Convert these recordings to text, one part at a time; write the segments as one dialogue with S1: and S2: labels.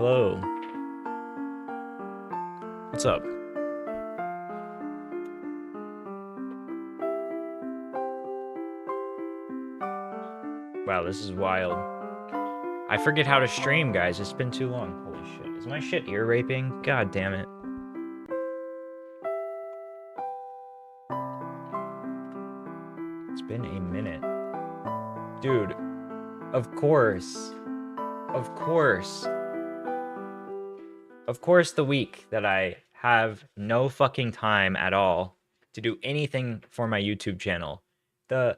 S1: Hello. What's up? Wow, this is wild. I forget how to stream, guys. It's been too long. Holy shit. Is my shit ear raping? God damn it. It's been a minute. Dude, of course. Of course. Of course, the week that I have no fucking time at all to do anything for my YouTube channel, the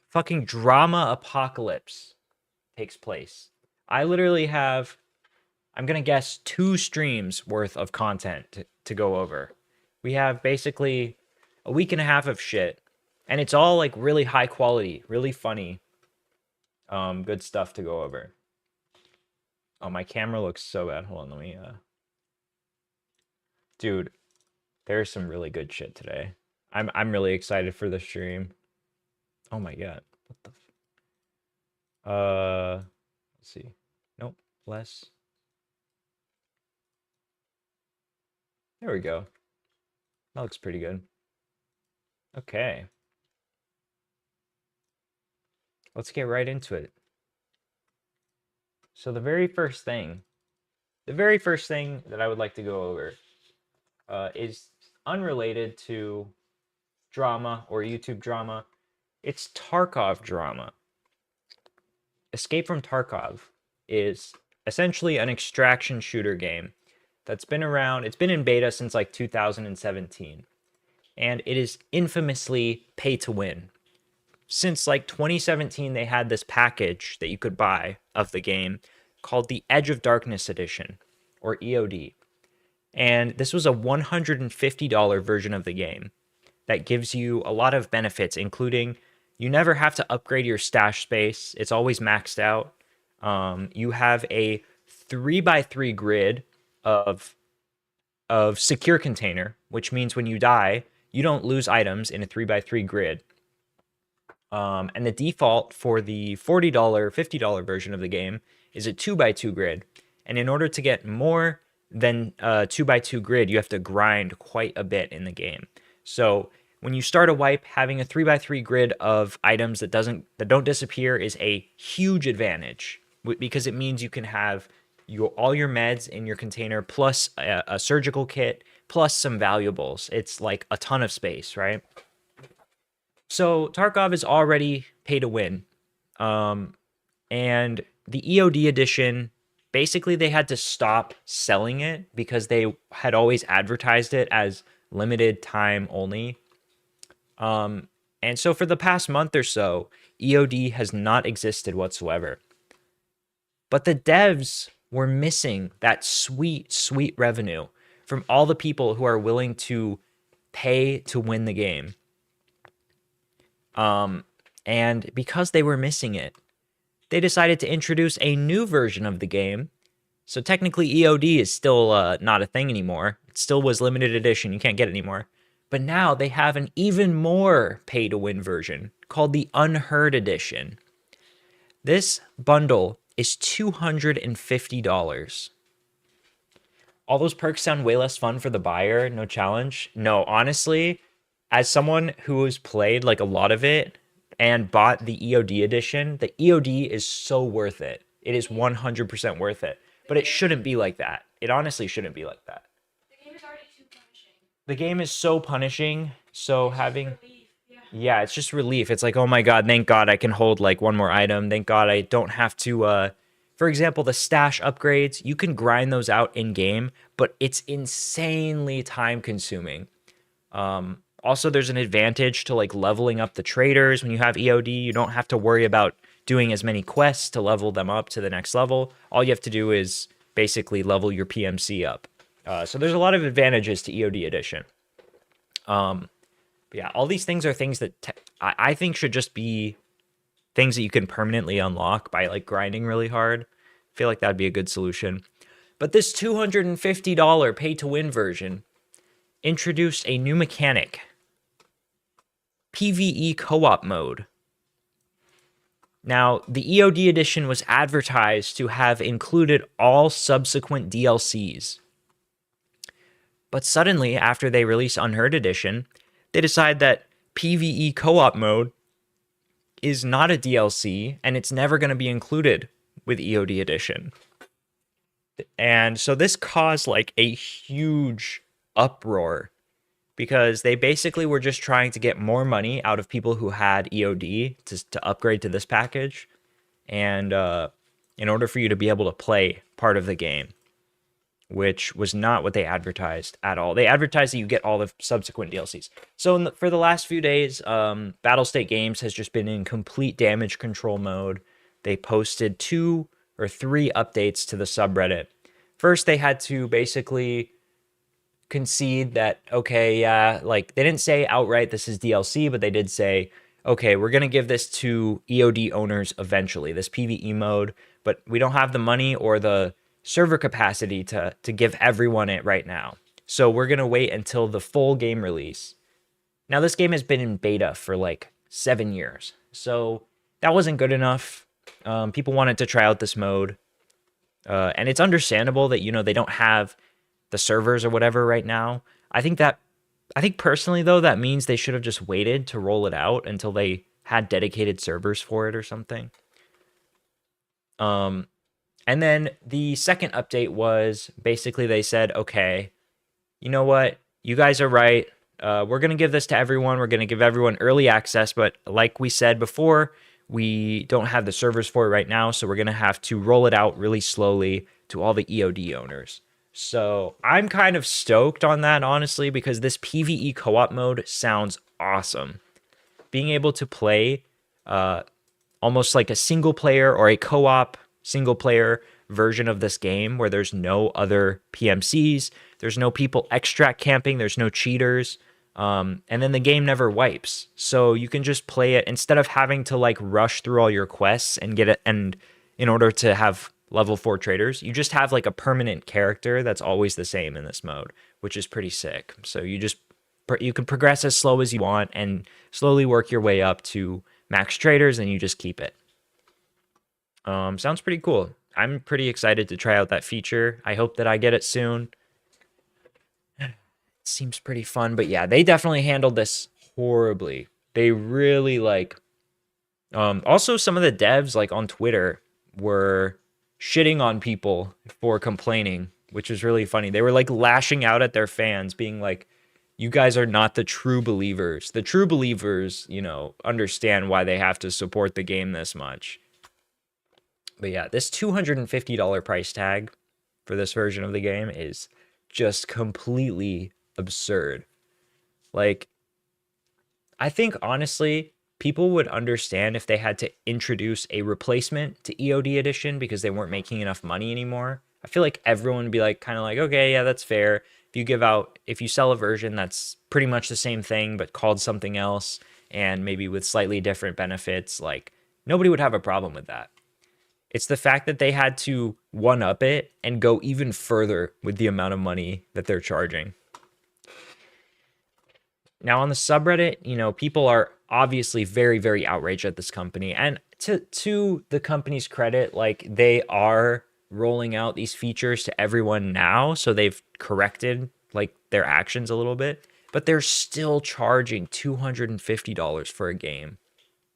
S1: fucking drama apocalypse takes place. I literally have, I'm gonna guess, 2 streams worth of content to go over. We have basically a week and a half of shit, and it's all like really high quality, really funny, good stuff to go over. Oh, my camera looks so bad. Hold on, let me, Dude, there's some really good shit today. I'm really excited for the stream. Oh my god. What the let's see. Nope, less. There we go. That looks pretty good. Okay. Let's get right into it. So the very first thing that I would like to go over is unrelated to drama or YouTube drama. It's Tarkov drama. Escape from Tarkov is essentially an extraction shooter game that's been around. It's been in beta since like 2017, and it is infamously pay to win. Since like 2017, they had this package that you could buy of the game called the Edge of Darkness Edition, or EOD. And this was a $150 version of the game that gives you a lot of benefits, including you never have to upgrade your stash space. It's always maxed out. You have a 3x3 grid of secure container, which means when you die, you don't lose items in a 3x3 grid. And the default for the $40, $50 version of the game is a 2x2 grid. And in order to get more than a 2x2 grid, you have to grind quite a bit in the game. So when you start a wipe, having a 3x3 grid of items that don't disappear is a huge advantage, because it means you can have all your meds in your container plus a surgical kit plus some valuables. It's like a ton of space, right? So Tarkov is already pay to win. And the EOD edition, basically they had to stop selling it because they had always advertised it as limited time only. And so for the past month or so, EOD has not existed whatsoever. But the devs were missing that sweet, sweet revenue from all the people who are willing to pay to win the game. And because they were missing it, they decided to introduce a new version of the game. So technically EOD is still not a thing anymore. It still was limited edition. You can't get it anymore. But now they have an even more pay-to-win version called the Unheard Edition. This bundle is $250. All those perks sound way less fun for the buyer. No challenge. No, honestly, as someone who has played like a lot of it and bought the EOD edition, the EOD is so worth it. It is 100% worth it. But it shouldn't be like that. It honestly shouldn't be like that.
S2: The game is already too punishing.
S1: The game is so punishing. So having... Yeah, it's just relief. It's like, oh my god, thank god I can hold like one more item. Thank god I don't have to... For example, the stash upgrades, you can grind those out in-game, but it's insanely time-consuming. Also, there's an advantage to like leveling up the traders. When you have EOD, you don't have to worry about doing as many quests to level them up to the next level. All you have to do is basically level your PMC up. So there's a lot of advantages to EOD Edition. But yeah, all these things are things that I think should just be things that you can permanently unlock by like grinding really hard. I feel like that'd be a good solution. But this $250 pay-to-win version introduced a new mechanic. PvE co-op mode. Now, the EOD edition was advertised to have included all subsequent DLCs. But suddenly, after they release Unheard Edition, they decide that PvE co-op mode is not a DLC and it's never going to be included with EOD Edition. And so this caused like a huge uproar because they basically were just trying to get more money out of people who had EOD to upgrade to this package, and in order for you to be able to play part of the game, which was not what they advertised at all. They advertised that you get all the subsequent DLCs. So for the last few days, Battlestate Games has just been in complete damage control mode. They posted 2 or 3 updates to the subreddit. First, they had to basically concede that, okay, yeah, like they didn't say outright this is DLC, but they did say, okay, we're going to give this to EOD owners eventually, this PvE mode, but we don't have the money or the server capacity to give everyone it right now. So we're going to wait until the full game release. Now, this game has been in beta for like 7 years, so that wasn't good enough. People wanted to try out this mode, and it's understandable that, you know, they don't have the servers or whatever right now. I think personally though, that means they should have just waited to roll it out until they had dedicated servers for it or something. And then the second update was basically they said, okay, you know what? You guys are right. We're going to give this to everyone. We're going to give everyone early access. But like we said before, we don't have the servers for it right now. So we're going to have to roll it out really slowly to all the EOD owners. So I'm kind of stoked on that, honestly, because this PvE co-op mode sounds awesome. Being able to play almost like a single player or a co-op single player version of this game where there's no other PMCs, there's no people extract camping, there's no cheaters, and then the game never wipes. So you can just play it instead of having to like rush through all your quests and get it, and in order to have level 4 traders, you just have like a permanent character that's always the same in this mode, which is pretty sick. So you can progress as slow as you want and slowly work your way up to max traders, and you just keep it. Sounds pretty cool. I'm pretty excited to try out that feature. I hope that I get it soon. It seems pretty fun, but yeah, they definitely handled this horribly. They really like, also some of the devs like on Twitter were shitting on people for complaining, which is really funny. They were like lashing out at their fans, being like, you guys are not the true believers. The true believers, you know, understand why they have to support the game this much. But yeah, this $250 price tag for this version of the game is just completely absurd. Like, I think honestly, people would understand if they had to introduce a replacement to EOD edition because they weren't making enough money anymore. I feel like everyone would be like, kind of like, okay, yeah, that's fair. If you sell a version that's pretty much the same thing but called something else and maybe with slightly different benefits, like nobody would have a problem with that. It's the fact that they had to one-up it and go even further with the amount of money that they're charging. Now on the subreddit, you know, people are obviously very, very outraged at this company. And to the company's credit, like they are rolling out these features to everyone now. So they've corrected like their actions a little bit, but they're still charging $250 for a game,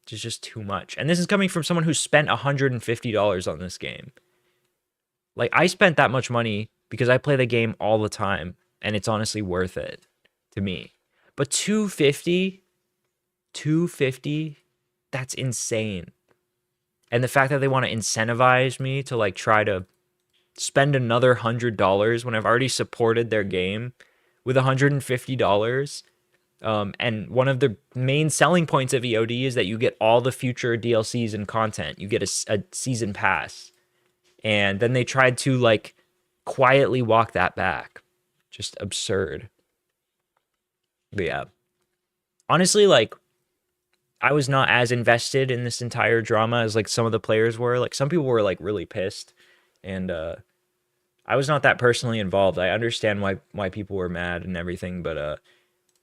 S1: which is just too much. And this is coming from someone who spent $150 on this game. Like I spent that much money because I play the game all the time and it's honestly worth it to me. But $250, that's insane. And the fact that they want to incentivize me to like try to spend another $100 when I've already supported their game with $150. And one of the main selling points of EOD is that you get all the future DLCs and content. You get a season pass. And then they tried to like quietly walk that back. Just absurd. But yeah, honestly, like I was not as invested in this entire drama as like some of the players were. Like some people were like really pissed, and I was not that personally involved. I understand why people were mad and everything, but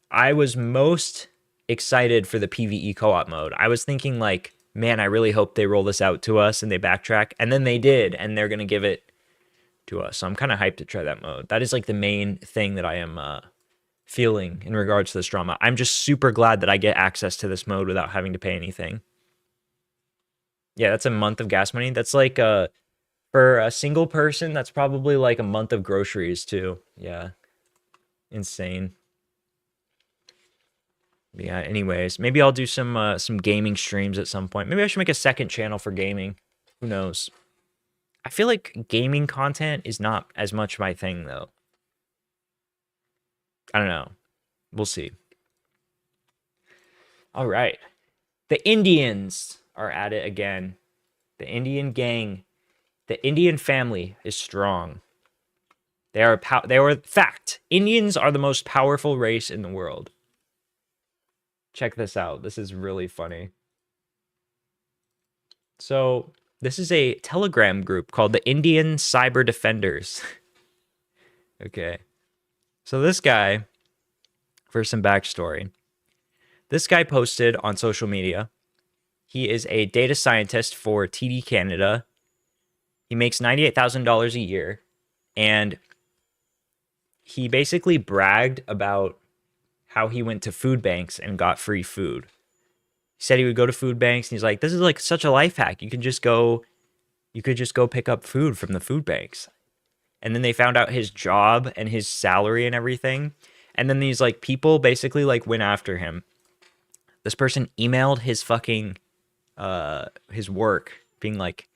S1: I was most excited for the PvE co-op mode. I was thinking like man, I really hope they roll this out to us and they backtrack. And then they did, and they're gonna give it to us. So I'm kind of hyped to try that mode. That is like the main thing that I am feeling in regards to this drama. I'm just super glad that I get access to this mode without having to pay anything. Yeah, that's a month of gas money. That's like for a single person, that's probably like a month of groceries too. Yeah. Insane. Yeah, anyways, maybe I'll do some gaming streams at some point. Maybe I should make a second channel for gaming. Who knows? I feel like gaming content is not as much my thing though. I don't know. We'll see. All right. The Indians are at it again. The Indian gang, the Indian family is strong. They are fact. Indians are the most powerful race in the world. Check this out. This is really funny. So, this is a Telegram group called the Indian Cyber Defenders. Okay. So this guy, for some backstory, this guy posted on social media. He is a data scientist for TD Canada. He makes $98,000 a year, and he basically bragged about how he went to food banks and got free food. He said he would go to food banks, and he's like, this is like such a life hack. You could just go pick up food from the food banks. And then they found out his job and his salary and everything. And then these like people basically like went after him. This person emailed his fucking his work, being like,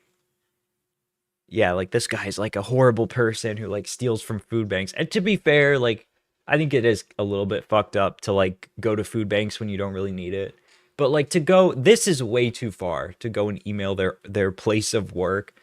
S1: yeah, like this guy's like a horrible person who like steals from food banks. And to be fair, like I think it is a little bit fucked up to like go to food banks when you don't really need it. But like to go, this is way too far to go and email their place of work.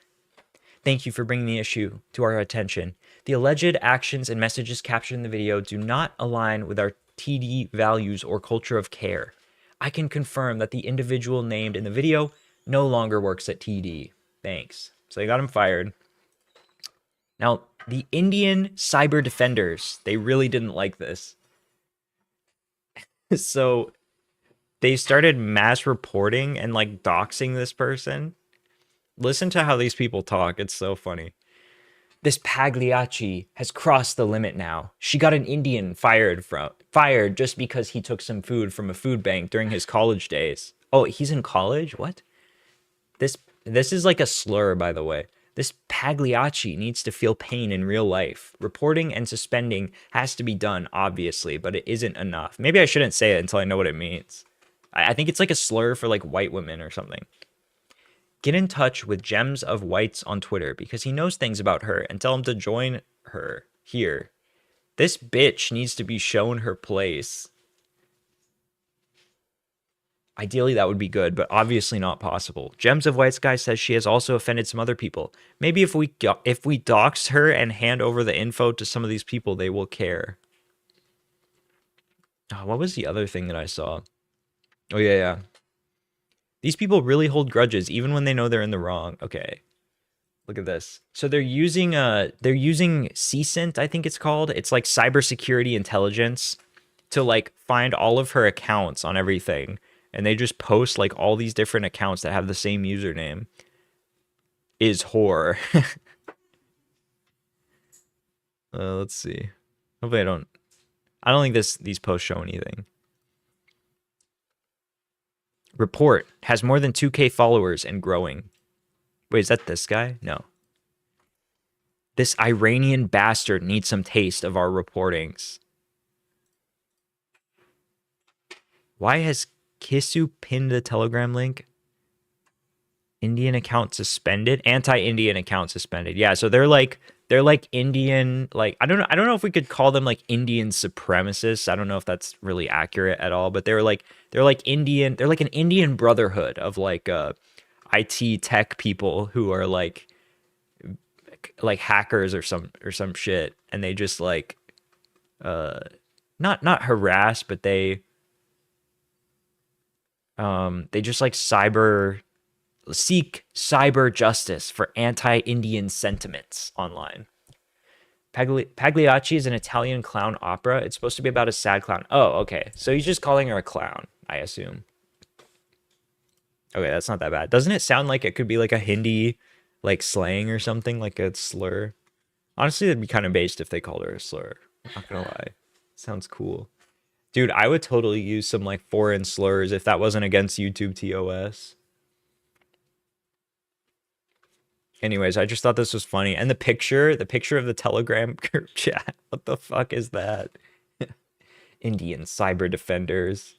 S1: Thank you for bringing the issue to our attention. The alleged actions and messages captured in the video do not align with our TD values or culture of care. I can confirm that the individual named in the video no longer works at TD. Thanks. So they got him fired. Now, the Indian cyber defenders, they really didn't like this. So they started mass reporting and like doxing this person. Listen to how these people talk. It's so funny. This Pagliacci has crossed the limit now. She got an Indian fired just because he took some food from a food bank during his college days. Oh, he's in college? What? This is like a slur, by the way. This Pagliacci needs to feel pain in real life. Reporting and suspending has to be done, obviously, but it isn't enough. Maybe I shouldn't say it until I know what it means. I think it's like a slur for like white women or something. Get in touch with Gems of Whites on Twitter because he knows things about her and tell him to join her here. This bitch needs to be shown her place. Ideally, that would be good, but obviously not possible. Gems of Whites guy says she has also offended some other people. Maybe if we dox her and hand over the info to some of these people, they will care. Oh, what was the other thing that I saw? Oh, yeah. These people really hold grudges even when they know they're in the wrong. Okay. Look at this. So they're using CSINT, I think it's called. It's like cybersecurity intelligence to like find all of her accounts on everything. And they just post like all these different accounts that have the same username. Is whore. Let's see. Hopefully I don't think these posts show anything. Report has more than 2K followers and growing. Wait, is that this guy? No. This Iranian bastard needs some taste of our reportings. Why has Kisu pinned the Telegram link? Indian account suspended? Anti-Indian account suspended. Yeah, so they're like Indian, like I don't know if we could call them like Indian supremacists. I don't know if that's really accurate at all, but they're like Indian, they're like an Indian brotherhood of like IT tech people who are like hackers or some shit, and they just like not harass, but they just like seek cyber justice for anti-Indian sentiments online. Pagliacci is an Italian clown opera. It's supposed to be about a sad clown. Oh, okay. So he's just calling her a clown, I assume. Okay, that's not that bad. Doesn't it sound like it could be like a Hindi like slang or something, like a slur? Honestly, that'd be kind of based if they called her a slur. I'm not gonna lie. Sounds cool. Dude, I would totally use some like foreign slurs if that wasn't against YouTube TOS. Anyways, I just thought this was funny. And the picture of the Telegram group chat. What the fuck is that? Indian cyber defenders.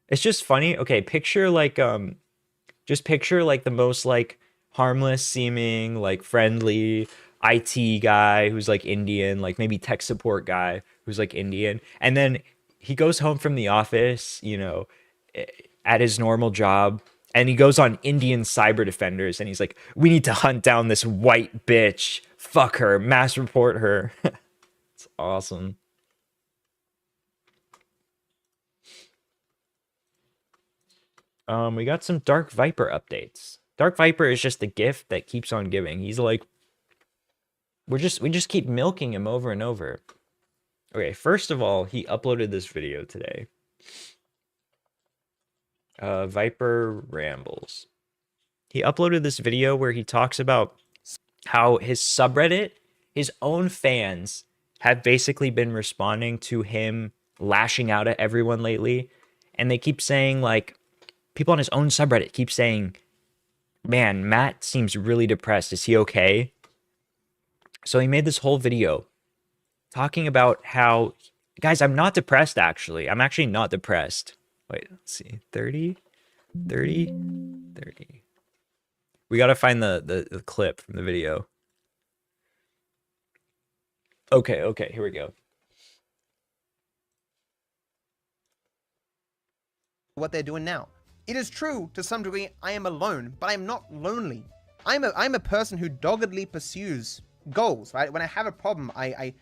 S1: It's just funny. Okay, picture like just picture like the most like harmless seeming, like friendly IT guy who's like Indian, like maybe tech support guy who's like Indian. And then he goes home from the office, you know, at his normal job, and he goes on Indian cyber defenders and he's like, we need to hunt down this white bitch. Fuck her, mass report her. It's awesome. We got some Dark Viper updates. Dark Viper is just the gift that keeps on giving. He's like, we just keep milking him over and over. Okay, first of all, he uploaded this video today. Viper Rambles. He uploaded this video where he talks about how his subreddit, his own fans, have basically been responding to him lashing out at everyone lately. And they keep saying, like, people on his own subreddit keep saying, man, Matt seems really depressed. Is he okay? So he made this whole video talking about how, guys, I'm not depressed, actually. I'm actually not depressed. Wait, let's see. 30, 30, 30. We got to find the clip from the video. Okay, here we go.
S3: What they're doing now. It is true, to some degree, I am alone, but I'm not lonely. I'm a person who doggedly pursues goals, right? When I have a problem, I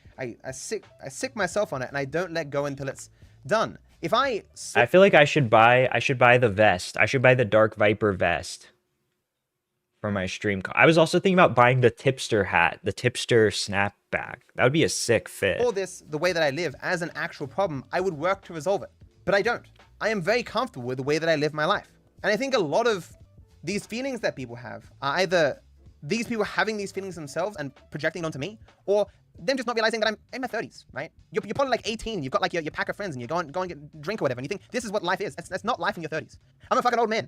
S3: sick myself on it, and I don't let go until it's done. If I
S1: feel like I should buy the vest. I should buy the Dark Viper vest for my stream. I was also thinking about buying the tipster hat, the tipster snapback. That would be a sick fit.
S3: For this, the way that I live as an actual problem, I would work to resolve it, but I don't. I am very comfortable with the way that I live my life. And I think a lot of these feelings that people have are either these people having these feelings themselves and projecting it onto me, or them just not realizing that I'm in my 30s, right? You're probably like 18, you've got like your pack of friends and you're going to get a drink or whatever, and you think this is what life is. That's not life in your 30s. I'm a fucking old man,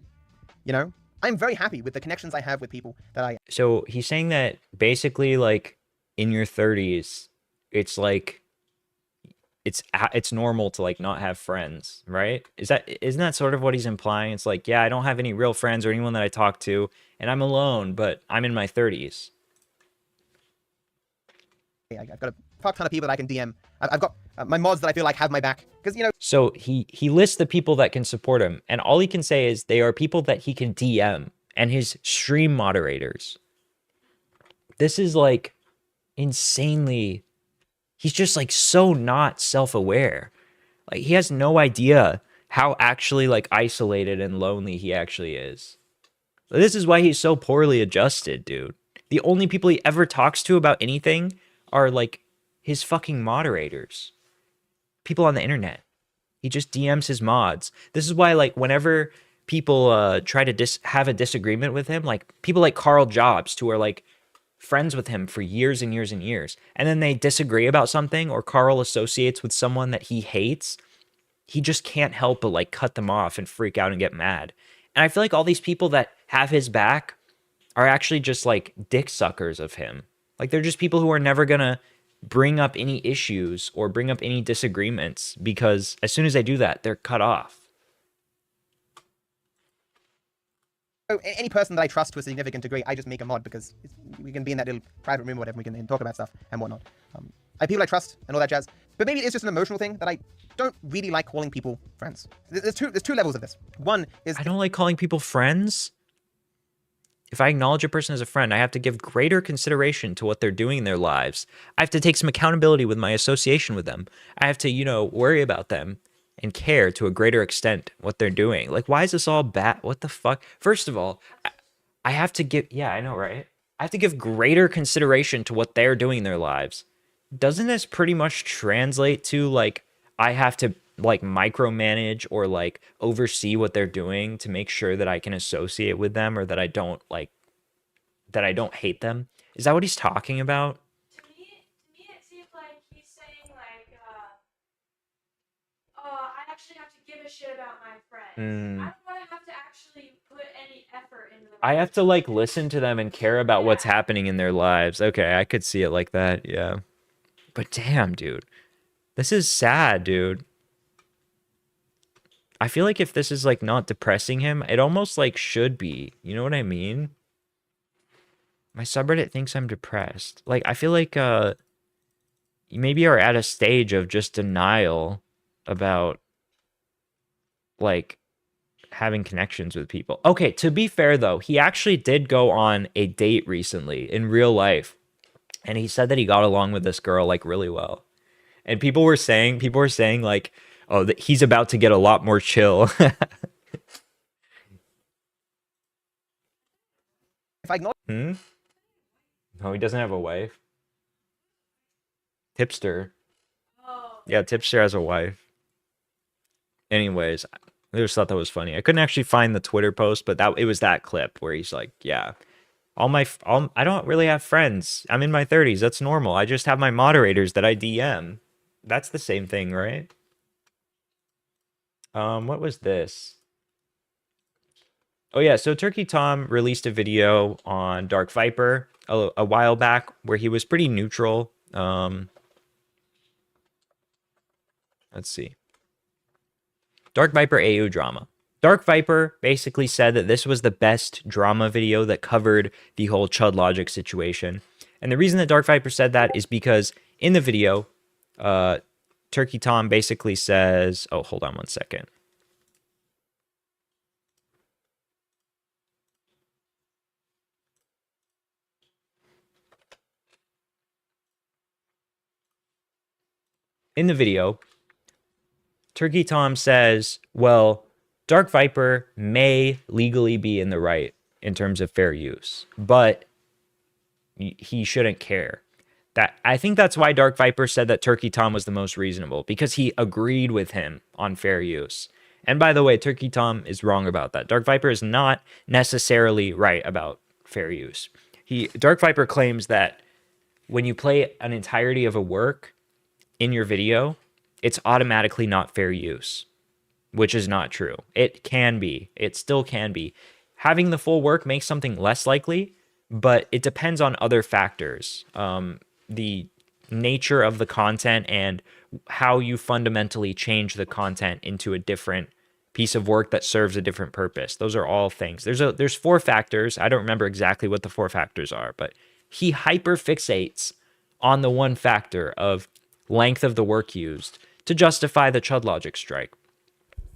S3: you know? I'm very happy with the connections I have with people that I...
S1: So he's saying that basically like in your 30s, it's like, it's normal to like not have friends, right? Isn't that sort of what he's implying? It's like, yeah, I don't have any real friends or anyone that I talk to, and I'm alone, but I'm in my 30s.
S3: I've got a fuck ton of people that I can DM. I've got my mods that I feel like have my back, because, you know...
S1: So he lists the people that can support him, and all he can say is they are people that he can DM, and his stream moderators. This is like insanely... He's just like so not self-aware. Like he has no idea how actually like isolated and lonely he actually is. This is why he's so poorly adjusted, dude. The only people he ever talks to about anything are like his fucking moderators. People on the internet. He just DMs his mods. This is why like whenever people try to have a disagreement with him, like people like Carl Jobs who are like friends with him for years and years and years, and then they disagree about something, or Carl associates with someone that he hates, he just can't help but like cut them off and freak out and get mad. And I feel like all these people that have his back are actually just like dick suckers of him. Like they're just people who are never gonna bring up any issues or bring up any disagreements, because as soon as they do that, they're cut off.
S3: Any person that I trust to a significant degree, I just make a mod, because we can be in that little private room or whatever, we can talk about stuff and whatnot. I have people I trust and all that jazz, but maybe it's just an emotional thing that I don't really like calling people friends. There's two levels of this. One is...
S1: I don't like calling people friends. If I acknowledge a person as a friend, I have to give greater consideration to what they're doing in their lives. I have to take some accountability with my association with them. I have to, you know, worry about them and care to a greater extent what they're doing. Like, why is this all bad? What the fuck? First of all, I have to give... Yeah, I know, right? I have to give greater consideration to what they're doing in their lives. Doesn't this pretty much translate to, like, I have to like micromanage or like oversee what they're doing to make sure that I can associate with them or that I don't hate them. Is that what he's talking about?
S2: To me, it seems like he's saying like, I actually have to give a shit about my friends. I don't want to have to actually put any effort into them.
S1: I have to like listen to them and care about what's happening in their lives. Okay, I could see it like that. Yeah. But damn, dude. This is sad, dude. I feel like if this is like not depressing him, it almost like should be. You know what I mean? My subreddit thinks I'm depressed. Like I feel like you maybe are at a stage of just denial about like having connections with people. Okay, to be fair though, he actually did go on a date recently in real life. And he said that he got along with this girl like really well. And people were saying like, oh, that he's about to get a lot more chill.
S3: If I acknowledge
S1: No, he doesn't have a wife. Tipster.
S2: Oh.
S1: Yeah, Tipster has a wife. Anyways, I just thought that was funny. I couldn't actually find the Twitter post, but it was that clip where he's like, yeah, I don't really have friends. I'm in my 30s. That's normal. I just have my moderators that I DM. That's the same thing, right? What was this? Oh yeah, so Turkey Tom released a video on Dark Viper a while back where he was pretty neutral. Let's see. Dark Viper AU drama. Dark Viper basically said that this was the best drama video that covered the whole Chud Logic situation. And the reason that Dark Viper said that is because in the video, Turkey Tom basically says, oh, hold on one second. In the video, Turkey Tom says, well, Dark Viper may legally be in the right in terms of fair use, but he shouldn't care. I think that's why Dark Viper said that Turkey Tom was the most reasonable, because he agreed with him on fair use. And by the way, Turkey Tom is wrong about that. Dark Viper is not necessarily right about fair use. Dark Viper claims that when you play an entirety of a work in your video, it's automatically not fair use, which is not true. It can be. It still can be. Having the full work makes something less likely, but it depends on other factors. The nature of the content and how you fundamentally change the content into a different piece of work that serves a different purpose. Those are all things. There's 4 factors. I don't remember exactly what the 4 factors are, but he hyper fixates on the one factor of length of the work used to justify the Chud Logic strike.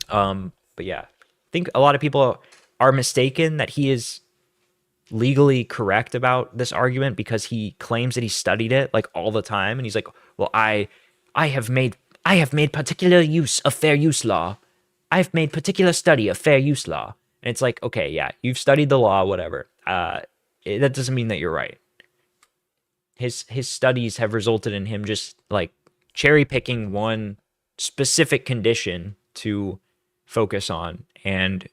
S1: But yeah, I think a lot of people are mistaken that he is legally correct about this argument because he claims that he studied it like all the time, and he's like, well, I have made particular use of fair use law. I've made particular study of fair use law. And it's like, okay, yeah, you've studied the law, whatever. That doesn't mean that you're right. His studies have resulted in him just like cherry picking one specific condition to focus on and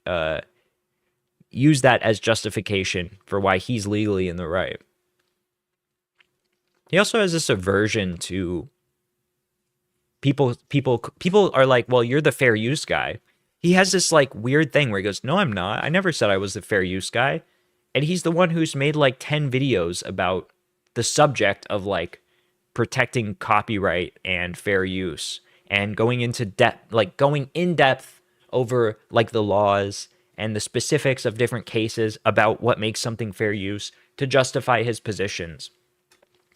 S1: use that as justification for why he's legally in the right. He also has this aversion to people are like, well, you're the fair use guy. He has this like weird thing where he goes, no, I'm not. I never said I was the fair use guy. And he's the one who's made like 10 videos about the subject of like protecting copyright and fair use and going in depth over like the laws and the specifics of different cases about what makes something fair use to justify his positions.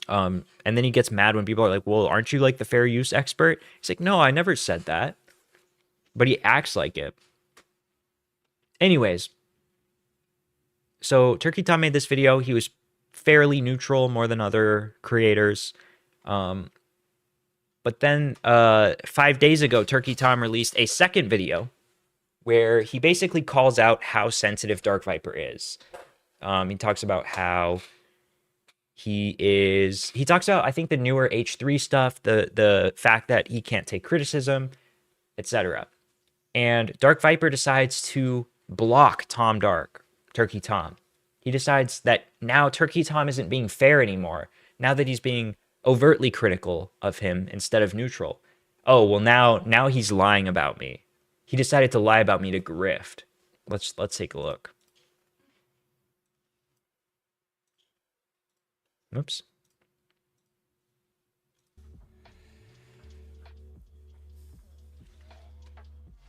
S1: And then he gets mad when people are like, well, aren't you like the fair use expert? He's like, no, I never said that. But he acts like it. Anyways, so Turkey Tom made this video. He was fairly neutral, more than other creators. But then 5 days ago, Turkey Tom released a second video where he basically calls out how sensitive Dark Viper is. He talks about how he talks about, I think, the newer H3 stuff, the fact that he can't take criticism. etc. And Dark Viper decides to block Tom Dark, Turkey Tom. He decides that now Turkey Tom isn't being fair anymore. Now that he's being overtly critical of him instead of neutral. Oh, well now he's lying about me. He decided to lie about me to grift. Let's take a look. Oops.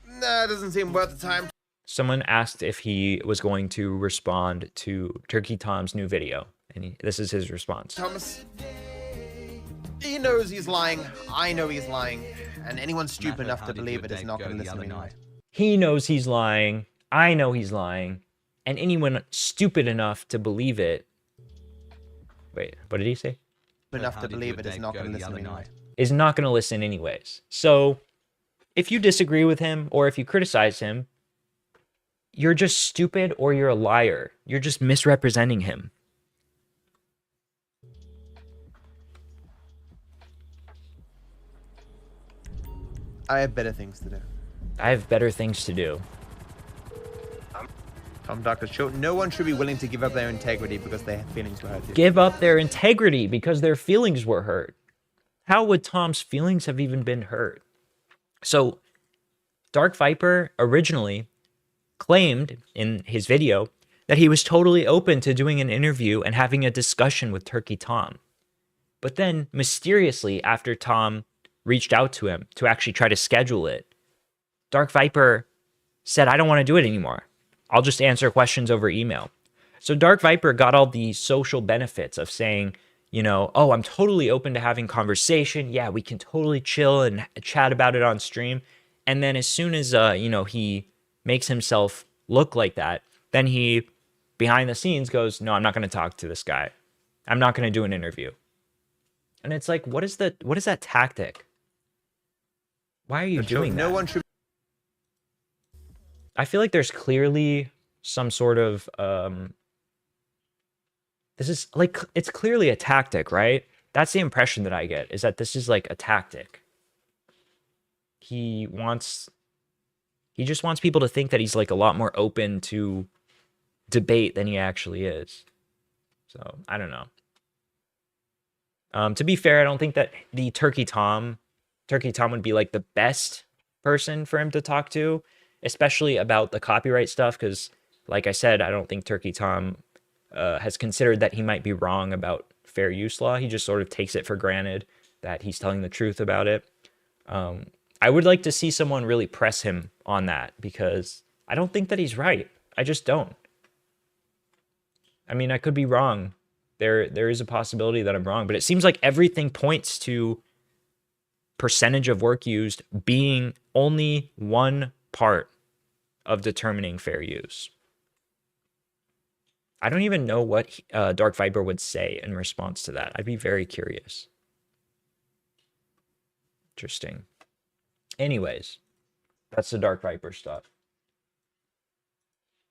S3: Nah, it doesn't seem worth the time.
S1: Someone asked if he was going to respond to Turkey Tom's new video, and this is his response.
S3: Thomas, he knows he's lying. I know he's lying. And anyone stupid enough to believe it is not going to listen anyway.
S1: He knows he's lying. I know he's lying. And anyone stupid enough to believe it... Wait, what did he say?
S3: Enough to believe it is not going to listen anyway.
S1: Is not going to listen anyways. So, if you disagree with him, or if you criticize him, you're just stupid or you're a liar. You're just misrepresenting him.
S3: I have better things to do.
S1: I have better things to do.
S3: Tom Dark show. No one should be willing to give up their integrity because their feelings were hurt.
S1: Give up their integrity because their feelings were hurt. How would Tom's feelings have even been hurt? So, Dark Viper originally claimed in his video that he was totally open to doing an interview and having a discussion with Turkey Tom. But then, mysteriously, after Tom reached out to him to actually try to schedule it, Dark Viper said, I don't want to do it anymore. I'll just answer questions over email. So Dark Viper got all the social benefits of saying, you know, oh, I'm totally open to having conversation. Yeah, we can totally chill and chat about it on stream. And then as soon as, you know, he makes himself look like that, then he, behind the scenes, goes, no, I'm not going to talk to this guy. I'm not going to do an interview. And it's like, what is that tactic? Why are you doing that?
S3: No one should.
S1: I feel like there's clearly some sort of, this is like, it's clearly a tactic, right? That's the impression that I get, is that this is like a tactic. He just wants people to think that he's like a lot more open to debate than he actually is. So, I don't know. To be fair, I don't think that the Turkey Tom would be like the best person for him to talk to, especially about the copyright stuff, because like I said, I don't think Turkey Tom has considered that he might be wrong about fair use law. He just sort of takes it for granted that he's telling the truth about it. I would like to see someone really press him on that, because I don't think that he's right. I just don't. I mean, I could be wrong. There is a possibility that I'm wrong, but it seems like everything points to percentage of work used being only one part of determining fair use. I don't even know what Dark Viper would say in response to that. I'd be very curious. Interesting. Anyways, that's the Dark Viper stuff.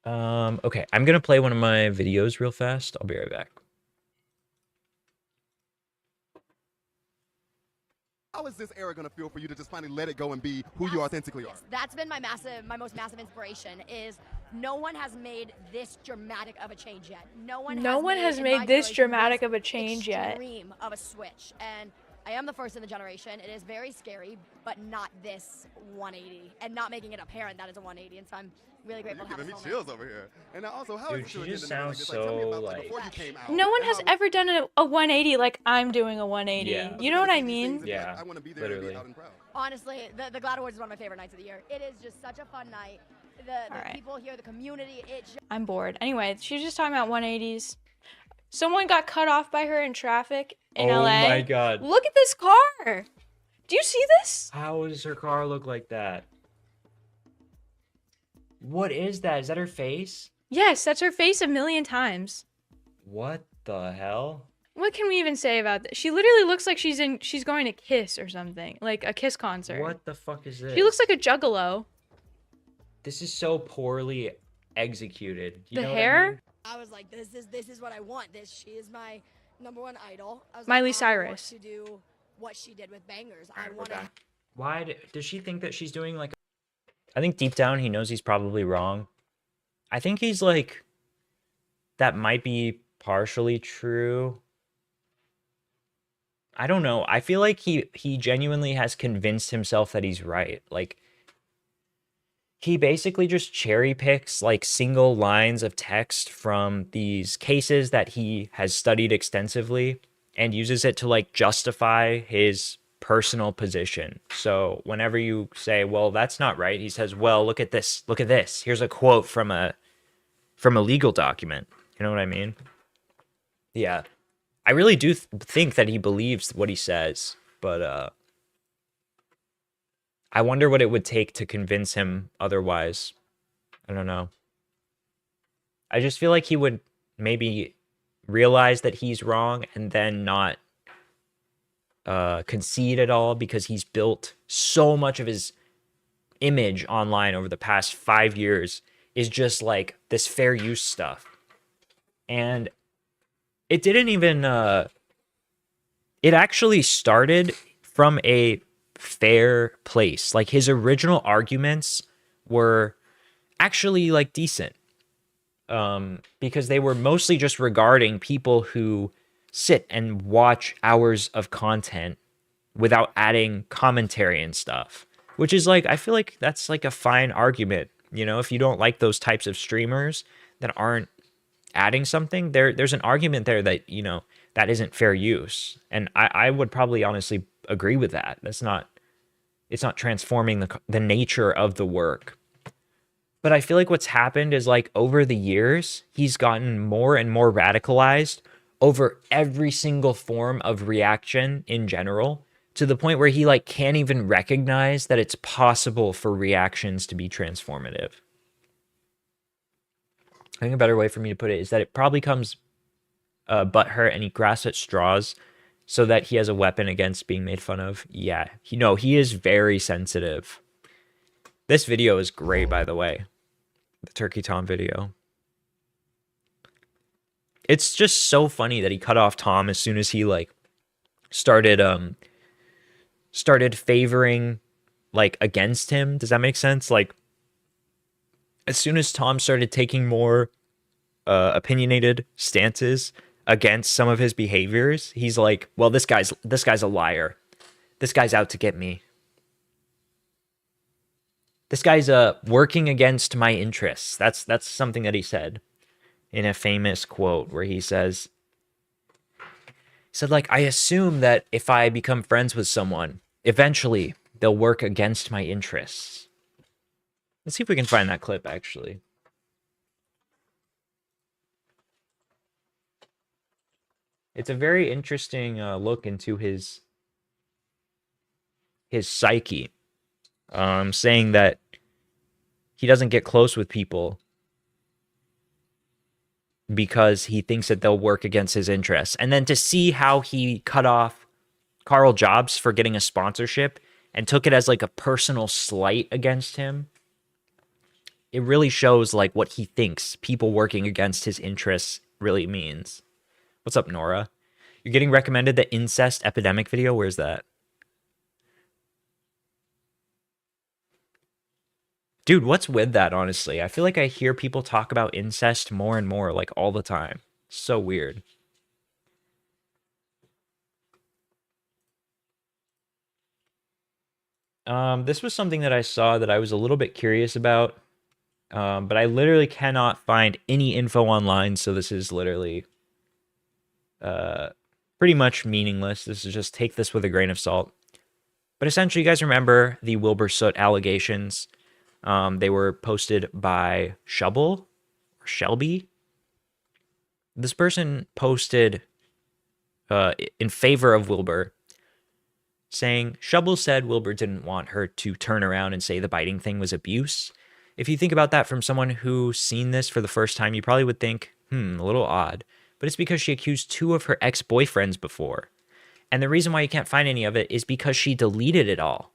S1: Okay, I'm gonna play one of my videos real fast. I'll be right back.
S4: How is this era gonna feel for you to just finally let it go and be who you authentically are?
S5: That's been my most massive inspiration. Is no one has made this dramatic of a change yet. No one has made this dramatic of a change yet. Extreme of a switch, and I am the first in the generation. It is very scary, but not this 180, and not making it apparent that it's a 180. And so I'm really grateful.
S4: You're giving me chills over here. And now also, how
S1: Dude,
S4: is
S1: she
S4: it
S1: just
S4: doing
S1: sounds
S4: like this? Like, tell me
S1: so,
S4: about, like,
S1: like-
S4: before you came out.
S2: No one has
S4: and how-
S2: ever done a 180 like I'm doing a 180.
S1: Yeah.
S2: You know what I
S4: these
S2: mean?
S4: things and be like,
S1: Yeah,
S4: I want to be there and
S1: literally.
S4: be out and proud.
S5: Honestly, the Glad Awards is one of my favorite nights of the year. It is just such a fun night. The
S2: All right.
S5: people here, the community, it just
S2: I'm bored. Anyway, she was just talking about 180s. Someone got cut off by her in traffic in
S1: Oh
S2: LA.
S1: my God.
S2: Look at this car. Do you see this?
S1: How does her car look like that? What is that? Is that her face?
S2: Yes, that's her face a million times.
S1: What the hell?
S2: What can we even say about this? She literally looks like she's going to Kiss or something, like a Kiss concert.
S1: What the fuck is this?
S2: She looks like a juggalo.
S1: This is so poorly executed. You
S2: The
S1: know what I
S2: hair?
S1: mean?
S5: I was like, this is what I want. She is my #1 idol. I was
S2: Miley
S5: like, I want
S2: Cyrus.
S5: to do what she did with Bangers. I
S1: Alright, we're
S5: want to.
S1: back. Why does she think that she's doing like... I think deep down he knows he's probably wrong. I think he's like... That might be partially true. I don't know. I feel like he genuinely has convinced himself that he's right. Like, he basically just cherry picks like single lines of text from these cases that he has studied extensively and uses it to like justify his personal position. So whenever you say, well, that's not right, he says, well, look at this. Look at this. Here's a quote from a legal document. You know what I mean? Yeah. I really do think that he believes what he says, but I wonder what it would take to convince him otherwise. I don't know. I just feel like he would maybe realize that he's wrong and then not concede at all, because he's built so much of his image online over the past 5 years is just like this fair use stuff. And it didn't even... it actually started from a fair place. Like, his original arguments were actually like decent, because they were mostly just regarding people who sit and watch hours of content without adding commentary and stuff, which is like, I feel like that's like a fine argument. You know, if you don't like those types of streamers that aren't adding something, there's an argument there that, you know, that isn't fair use. And I would probably honestly agree with that. It's not transforming the nature of the work. But I feel like what's happened is, like, over the years, he's gotten more and more radicalized over every single form of reaction in general, to the point where he like can't even recognize that it's possible for reactions to be transformative. I think a better way for me to put it is that it probably comes butthurt and he grasps at straws so that he has a weapon against being made fun of. Yeah, he is very sensitive. This video is great, by the way. The Turkey Tom video. It's just so funny that he cut off Tom as soon as he like started favoring like against him. Does that make sense? Like, as soon as Tom started taking more opinionated stances against some of his behaviors, he's like, well, this guy's a liar. This guy's out to get me. This guy's working against my interests. That's something that he said in a famous quote where he said, like, I assume that if I become friends with someone, eventually they'll work against my interests. Let's see if we can find that clip, actually. It's a very interesting look into his psyche, saying that he doesn't get close with people because he thinks that they'll work against his interests. And then to see how he cut off Carl Jobs for getting a sponsorship and took it as like a personal slight against him, it really shows like what he thinks people working against his interests really means. What's up, Nora? You're getting recommended the incest epidemic video? Where's that? Dude, what's with that, honestly? I feel like I hear people talk about incest more and more, like, all the time. So weird. This was something that I saw that I was a little bit curious about, but I literally cannot find any info online, so this is literally pretty much meaningless. This is just take this with a grain of salt. But essentially, you guys remember the Wilbur Soot allegations? They were posted by Shelby. This person posted in favor of Wilbur, saying, Shubble said Wilbur didn't want her to turn around and say the biting thing was abuse. If you think about that from someone who's seen this for the first time, you probably would think, a little odd. But it's because she accused 2 of her ex-boyfriends before. And the reason why you can't find any of it is because she deleted it all.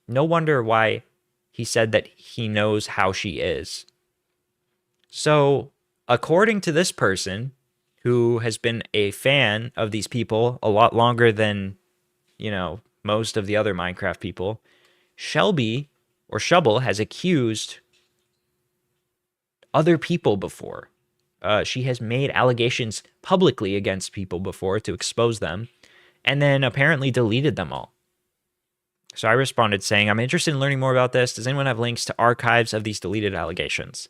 S1: No wonder why he said that he knows how she is. So, according to this person, who has been a fan of these people a lot longer than, most of the other Minecraft people, Shubble has accused other people before. She has made allegations publicly against people before to expose them, and then apparently deleted them all. So I responded saying, I'm interested in learning more about this. Does anyone have links to archives of these deleted allegations?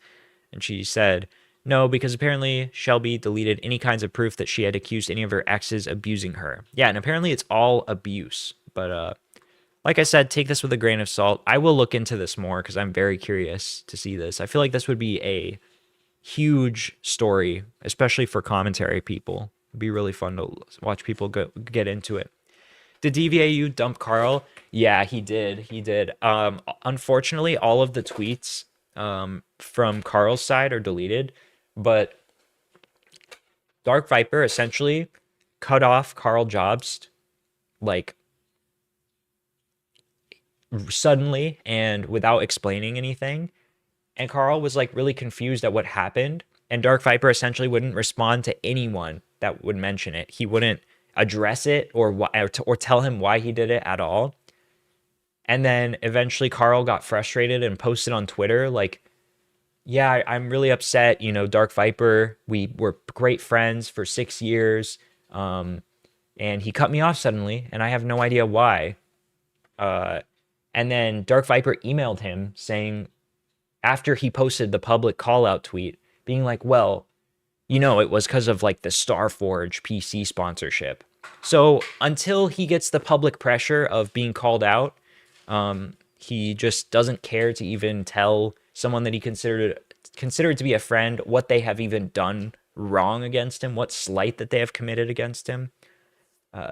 S1: And she said, no, because apparently Shelby deleted any kinds of proof that she had accused any of her exes abusing her. Yeah, and apparently it's all abuse. But like I said, take this with a grain of salt. I will look into this more because I'm very curious to see this. I feel like this would be a huge story, especially for commentary people. It'd be really fun to watch people get into it. Did DVAU dump Carl? Yeah, he did. He did. Unfortunately, all of the tweets from Carl's side are deleted, but Dark Viper essentially cut off Carl Jobst like suddenly and without explaining anything. And Carl was like really confused at what happened. And Dark Viper essentially wouldn't respond to anyone that would mention it. He wouldn't address it or tell him why he did it at all. And then eventually Carl got frustrated and posted on Twitter like, yeah, I'm really upset. You know, Dark Viper, we were great friends for 6 years. And he cut me off suddenly and I have no idea why. And then Dark Viper emailed him saying, after he posted the public call out tweet, being like, well, you know, it was because of like the Starforge PC sponsorship. So until he gets the public pressure of being called out, he just doesn't care to even tell someone that he considered to be a friend what they have even done wrong against him, what slight that they have committed against him.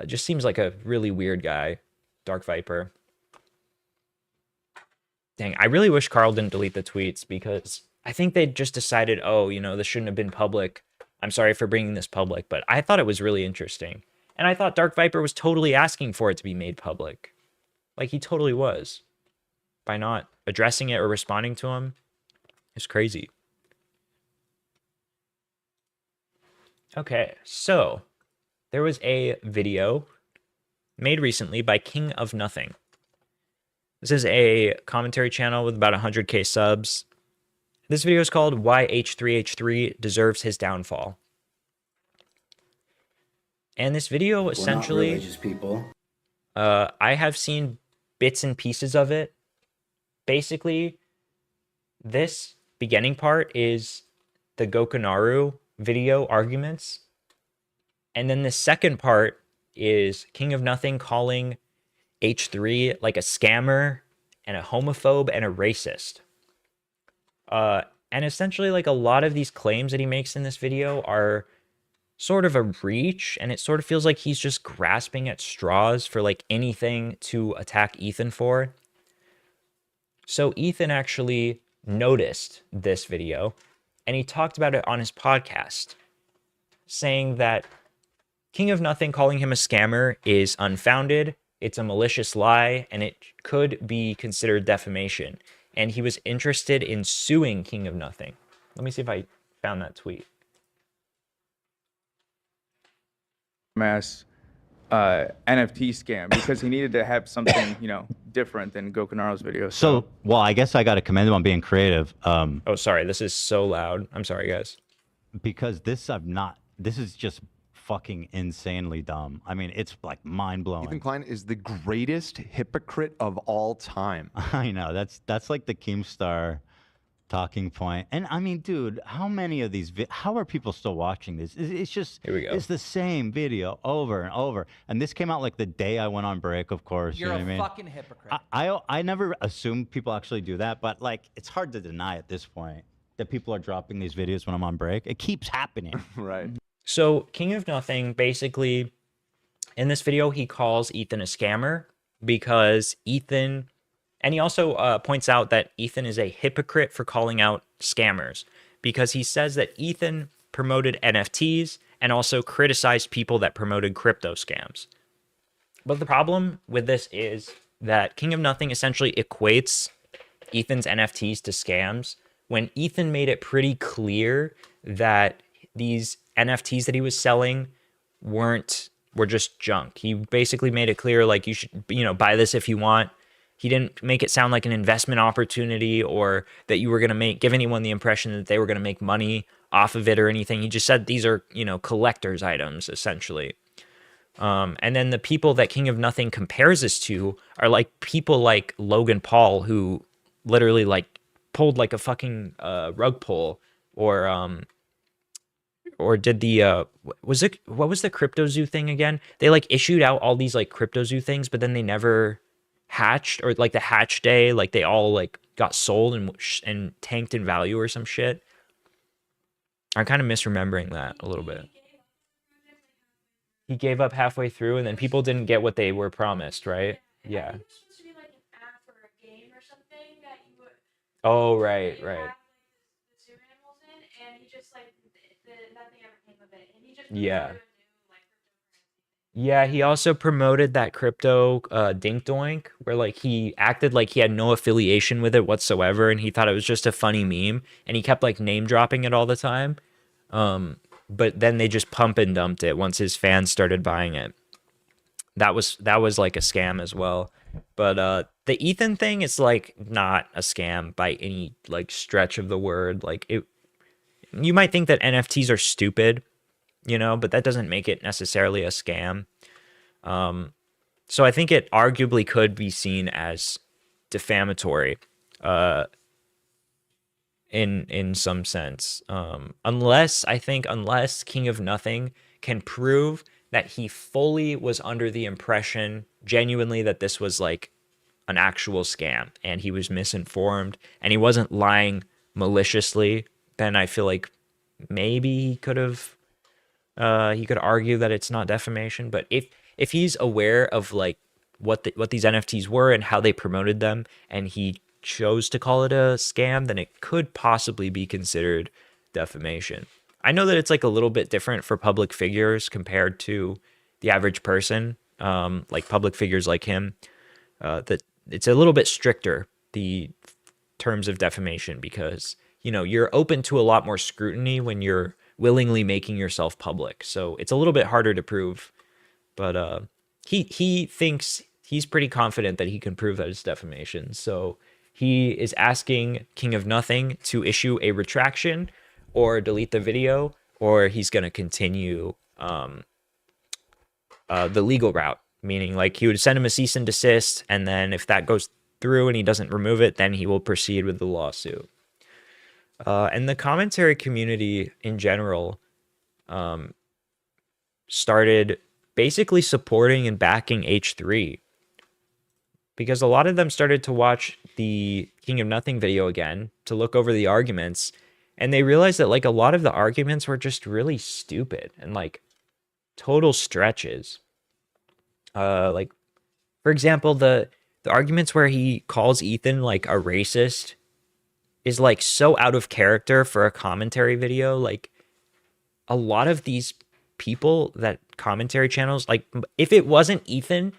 S1: Just seems like a really weird guy, Dark Viper. Dang, I really wish Carl didn't delete the tweets because I think they just decided, oh, you know, this shouldn't have been public. I'm sorry for bringing this public, but I thought it was really interesting. And I thought Dark Viper was totally asking for it to be made public. Like, he totally was. By not addressing it or responding to him, it's crazy. Okay, so there was a video made recently by King of Nothing. This is a commentary channel with about 100k subs. This video is called Why H3H3 Deserves His Downfall. And this video essentially,
S6: we're not religious people.
S1: I have seen bits and pieces of it. Basically, this beginning part is the Gokunaru video arguments. And then the second part is King of Nothing calling H3 like a scammer and a homophobe and a racist. And essentially, like, a lot of these claims that he makes in this video are sort of a reach, and it sort of feels like he's just grasping at straws for like anything to attack Ethan for. So Ethan actually noticed this video and he talked about it on his podcast, saying that King of Nothing calling him a scammer is unfounded, it's a malicious lie, and it could be considered defamation. And he was interested in suing King of Nothing. Let me see if I found that tweet.
S7: Mass NFT scam because he needed to have something, you know, different than Gokunaru's video.
S8: So, well, I guess I got to commend him on being creative.
S1: Oh, sorry, this is so loud. I'm sorry, guys.
S8: Because this is just fucking insanely dumb. I mean, it's like mind-blowing.
S9: Ethan Klein is the greatest hypocrite of all time.
S8: I know, that's like the Keemstar talking point. And I mean, dude, how many of these how are people still watching this? It's just,
S1: here we go.
S8: It's the same video over and over. And this came out like the day I went on break, of course.
S10: You're
S8: you know what I mean?
S10: Fucking hypocrite.
S8: I never assumed people actually do that, but like, it's hard to deny at this point that people are dropping these videos when I'm on break. It keeps happening.
S9: Right.
S1: So King of Nothing, basically, in this video, he calls Ethan a scammer because Ethan, and he also points out that Ethan is a hypocrite for calling out scammers because he says that Ethan promoted NFTs and also criticized people that promoted crypto scams. But the problem with this is that King of Nothing essentially equates Ethan's NFTs to scams when Ethan made it pretty clear that these NFTs that he was selling were were just junk. He basically made it clear, like, you should, you know, buy this if you want. He didn't make it sound like an investment opportunity or that you were going to give anyone the impression that they were going to make money off of it or anything. He just said these are, you know, collector's items, essentially. And then the people that King of Nothing compares this to are like people like Logan Paul, who literally like pulled like a fucking rug pull, or did the what was the CryptoZoo thing again? They like issued out all these like CryptoZoo things, but then they never hatched, or like the hatch day, like they all like got sold and tanked in value or some shit. I'm kind of misremembering that a little bit. He gave up halfway through, and then people didn't get what they were promised, right? Yeah.
S2: I think it was supposed to be like an app or a game or something that you would.
S1: Oh, right,
S2: you
S1: right.
S2: have, like, the zoo animals in, and he just like nothing ever came of it, and he just
S1: Yeah.
S2: moved to a new like cryptocurrency.
S1: Yeah, he also promoted that crypto Dink Doink, where like he acted like he had no affiliation with it whatsoever, and he thought it was just a funny meme, and he kept like name dropping it all the time. But then they just pump and dumped it once his fans started buying it. That was like a scam as well. But the Ethan thing is like not a scam by any like stretch of the word. Like it, you might think that NFTs are stupid, you know, but that doesn't make it necessarily a scam. So I think it arguably could be seen as defamatory, in some sense. Unless King of Nothing can prove that he fully was under the impression genuinely that this was like an actual scam and he was misinformed and he wasn't lying maliciously, then I feel like maybe he could argue that it's not defamation. But if he's aware of like what these NFTs were and how they promoted them, and he chose to call it a scam, then it could possibly be considered defamation. I know that it's like a little bit different for public figures compared to the average person, like public figures like him, that it's a little bit stricter, the terms of defamation, because, you know, you're open to a lot more scrutiny when you're willingly making yourself public. So it's a little bit harder to prove, but he thinks he's pretty confident that he can prove that it's defamation. So he is asking King of Nothing to issue a retraction or delete the video, or he's going to continue the legal route, meaning like he would send him a cease and desist, and then if that goes through and he doesn't remove it, then he will proceed with the lawsuit. And the commentary community in general started basically supporting and backing H3, because a lot of them started to watch the King of Nothing video again to look over the arguments, and they realized that like a lot of the arguments were just really stupid and like total stretches. Like, for example, the arguments where he calls Ethan like a racist is like so out of character for a commentary video. Like, a lot of these people that commentary channels, like, if it wasn't Ethan,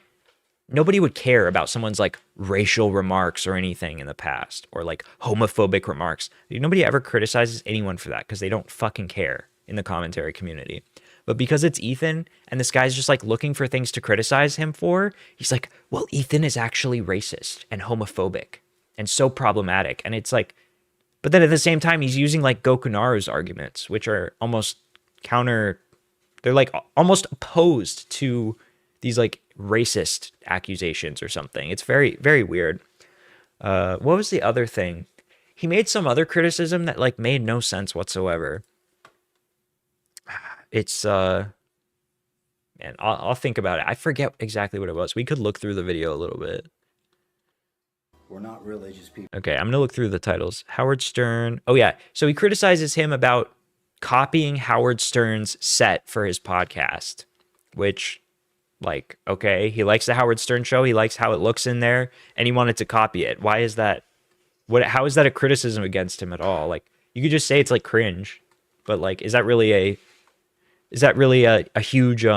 S1: nobody would care about someone's like racial remarks or anything in the past, or like homophobic remarks. Nobody ever criticizes anyone for that because they don't fucking care in the commentary community. But because it's Ethan and this guy's just like looking for things to criticize him for, he's like, well, Ethan is actually racist and homophobic and so problematic. And it's like, but then at the same time, he's using like Gokunaru's arguments, which are almost they're like almost opposed to these like racist accusations or something. It's very, very weird. What was the other thing? He made some other criticism that like made no sense whatsoever. It's man, I'll think about it. I forget exactly what it was. We could look through the video a little bit.
S6: We're not religious people.
S1: Okay, I'm gonna look through the titles. Howard Stern. Oh yeah, so he criticizes him about copying Howard Stern's set for his podcast, which, like, okay, he likes the Howard Stern show. He likes how it looks in there, and he wanted to copy it. Why is that? How is that a criticism against him at all? Like, you could just say it's like cringe, but like, is that really a huge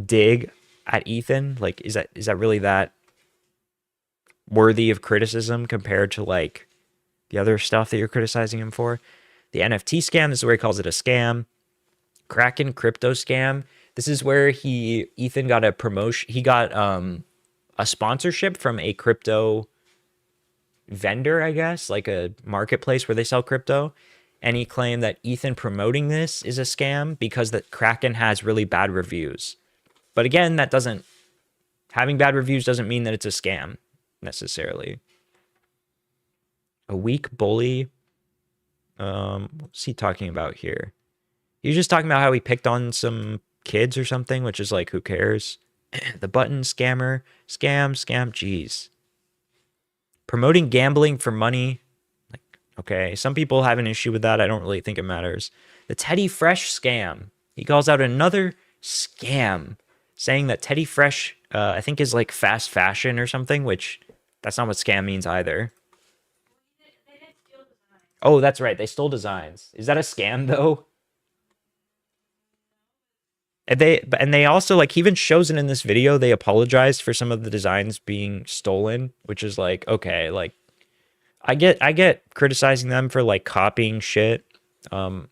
S1: dig at Ethan? Like, is that really that worthy of criticism compared to like the other stuff that you're criticizing him for? The NFT scam, this is where he calls it a scam. Kraken crypto scam. This is where Ethan got a promotion. He got a sponsorship from a crypto vendor, I guess, like a marketplace where they sell crypto. And he claimed that Ethan promoting this is a scam because the Kraken has really bad reviews. But again, having bad reviews doesn't mean that it's a scam necessarily. A weak bully. What's he talking about here? He's just talking about how he picked on some kids or something, which is like, who cares? The button scammer, scam, jeez. Promoting gambling for money. Like, okay, some people have an issue with that. I don't really think it matters. The Teddy Fresh scam. He calls out another scam, saying that Teddy Fresh, I think, is like fast fashion or something, which that's not what scam means either. Oh, that's right. They stole designs. Is that a scam though? And they also, like, he even shows it in this video. They apologized for some of the designs being stolen, which is like, okay, like, I get criticizing them for like copying shit. But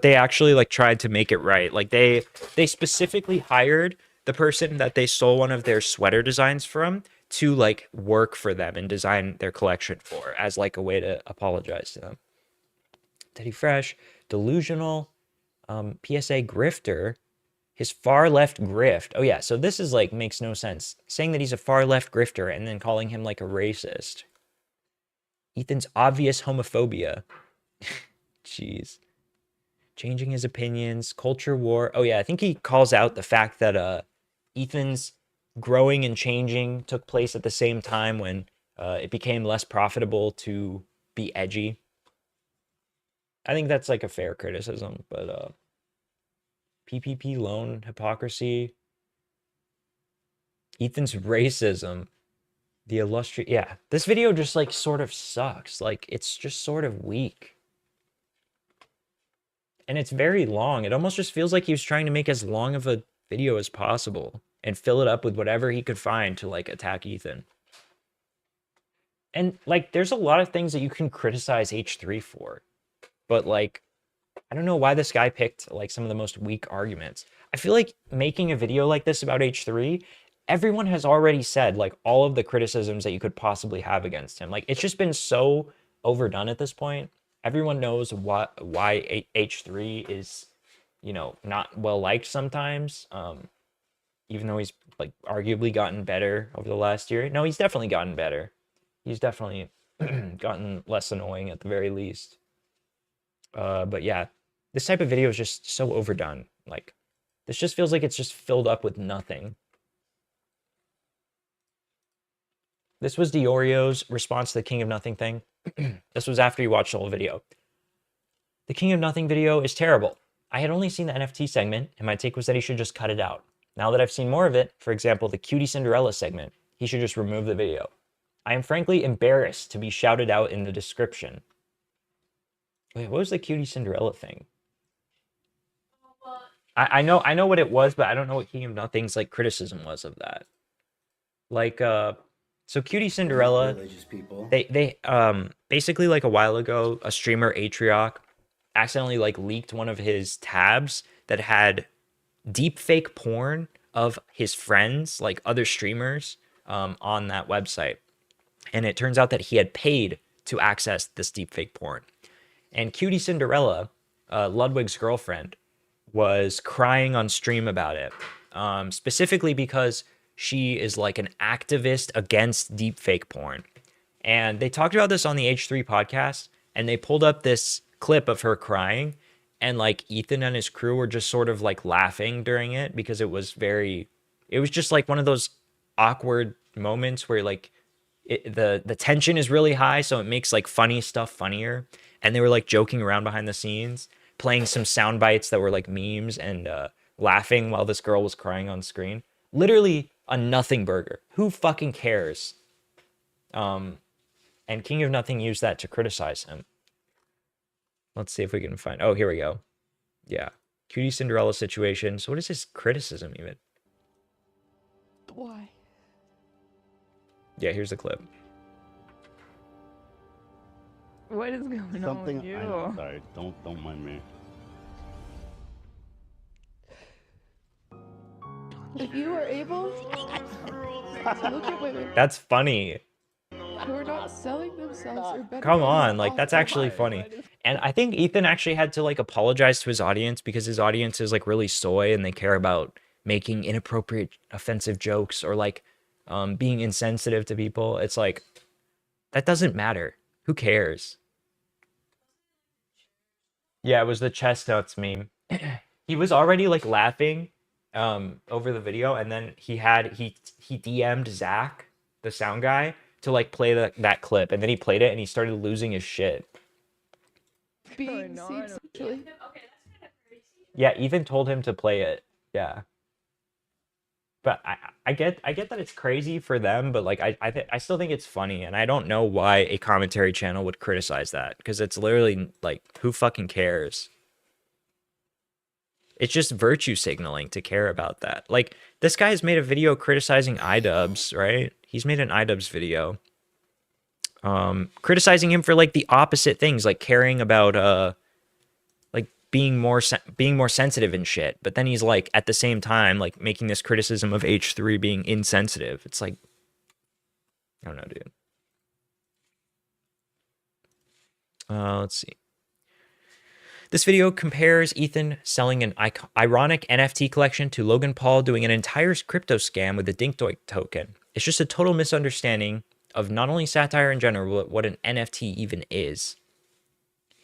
S1: they actually like tried to make it right. Like they specifically hired the person that they stole one of their sweater designs from to like work for them and design their collection for, as like a way to apologize to them. Teddy Fresh, delusional, PSA grifter, his far left grift. Oh yeah, so this is like, makes no sense. Saying that he's a far left grifter and then calling him like a racist. Ethan's obvious homophobia. Jeez. Changing his opinions, culture war. Oh yeah, I think he calls out the fact that Ethan's growing and changing took place at the same time when it became less profitable to be edgy. I think that's like a fair criticism, but PPP loan hypocrisy. Ethan's racism. The illustrious, yeah. This video just like sort of sucks. Like it's just sort of weak. And it's very long. It almost just feels like he was trying to make as long of a video as possible and fill it up with whatever he could find to like attack Ethan. And like, there's a lot of things that you can criticize H3 for, but like, I don't know why this guy picked like some of the most weak arguments. I feel like making a video like this about H3, everyone has already said like all of the criticisms that you could possibly have against him. Like it's just been so overdone at this point. Everyone knows why H3 is, you know, not well liked sometimes. Even though he's like arguably gotten better over the last year. No, he's definitely gotten better. He's definitely gotten less annoying at the very least. But yeah, this type of video is just so overdone. Like, this just feels like it's just filled up with nothing. This was Diorio's response to the King of Nothing thing. This was after you watched the whole video. The King of Nothing video is terrible. I had only seen the NFT segment, and my take was that he should just cut it out. Now that I've seen more of it, for example, the Cutie Cinderella segment, he should just remove the video. I am frankly embarrassed to be shouted out in the description. Wait, what was the Cutie Cinderella thing? I know what it was, but I don't know what King of Nothing's like criticism was of that. Like, so Cutie Cinderella, they basically like a while ago, a streamer Atrioc accidentally like leaked one of his tabs that had deep fake porn of his friends, like other streamers, on that website. And it turns out that he had paid to access this deep fake porn. And Cutie Cinderella, Ludwig's girlfriend, was crying on stream about it, specifically because she is like an activist against deepfake porn. And they talked about this on the H3 podcast, and they pulled up this clip of her crying, and like Ethan and his crew were just sort of like laughing during it because it was just like one of those awkward moments where like the tension is really high, so it makes like funny stuff funnier. And they were like joking around behind the scenes, playing some sound bites that were like memes and laughing while this girl was crying on screen. Literally a nothing burger. Who fucking cares? And King of Nothing used that to criticize him. Let's see if we can find... Oh, here we go. Yeah. Cutie Cinderella situation. So what is his criticism even?
S10: Why?
S1: Yeah, here's the clip.
S10: What is going on with you?
S11: I'm sorry. Don't mind me.
S10: If you are able to look at women
S1: That's funny.
S10: who are not selling themselves or better
S1: Come on, like that's actually funny. And I think Ethan actually had to like apologize to his audience because his audience is like really soy and they care about making inappropriate offensive jokes or like being insensitive to people. It's like that doesn't matter. Who cares? Yeah, it was the chestnuts meme. He was already like laughing over the video, and then he DM'd Zach, the sound guy, to like play that clip, and then he played it and he started losing his shit.
S10: being seen sexually.
S1: Yeah, Ethan told him to play it. Yeah. But I get that it's crazy for them, but like I still think it's funny, and I don't know why a commentary channel would criticize that because it's literally like who fucking cares? It's just virtue signaling to care about that. Like this guy has made a video criticizing iDubbbz, right? He's made an iDubbbz video criticizing him for like the opposite things, like caring about like being more sensitive and shit. But then he's like at the same time like making this criticism of H3 being insensitive. It's like I don't know, dude. Let's see. This video compares Ethan selling an ironic NFT collection to Logan Paul doing an entire crypto scam with a Dinkdoink token. It's just a total misunderstanding of not only satire in general, but what an NFT even is.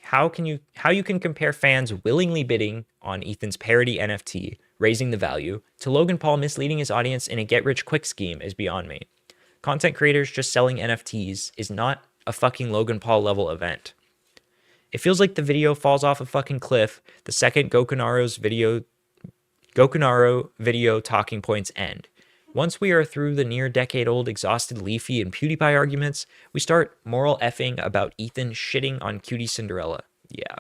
S1: How you can compare fans willingly bidding on Ethan's parody NFT, raising the value, to Logan Paul misleading his audience in a get-rich-quick scheme is beyond me. Content creators just selling NFTs is not a fucking Logan Paul level event. It feels like the video falls off a fucking cliff the second Gokunaro video talking points end. Once we are through the near decade-old exhausted Leafy and PewDiePie arguments, we start moral effing about Ethan shitting on Cutie Cinderella. Yeah.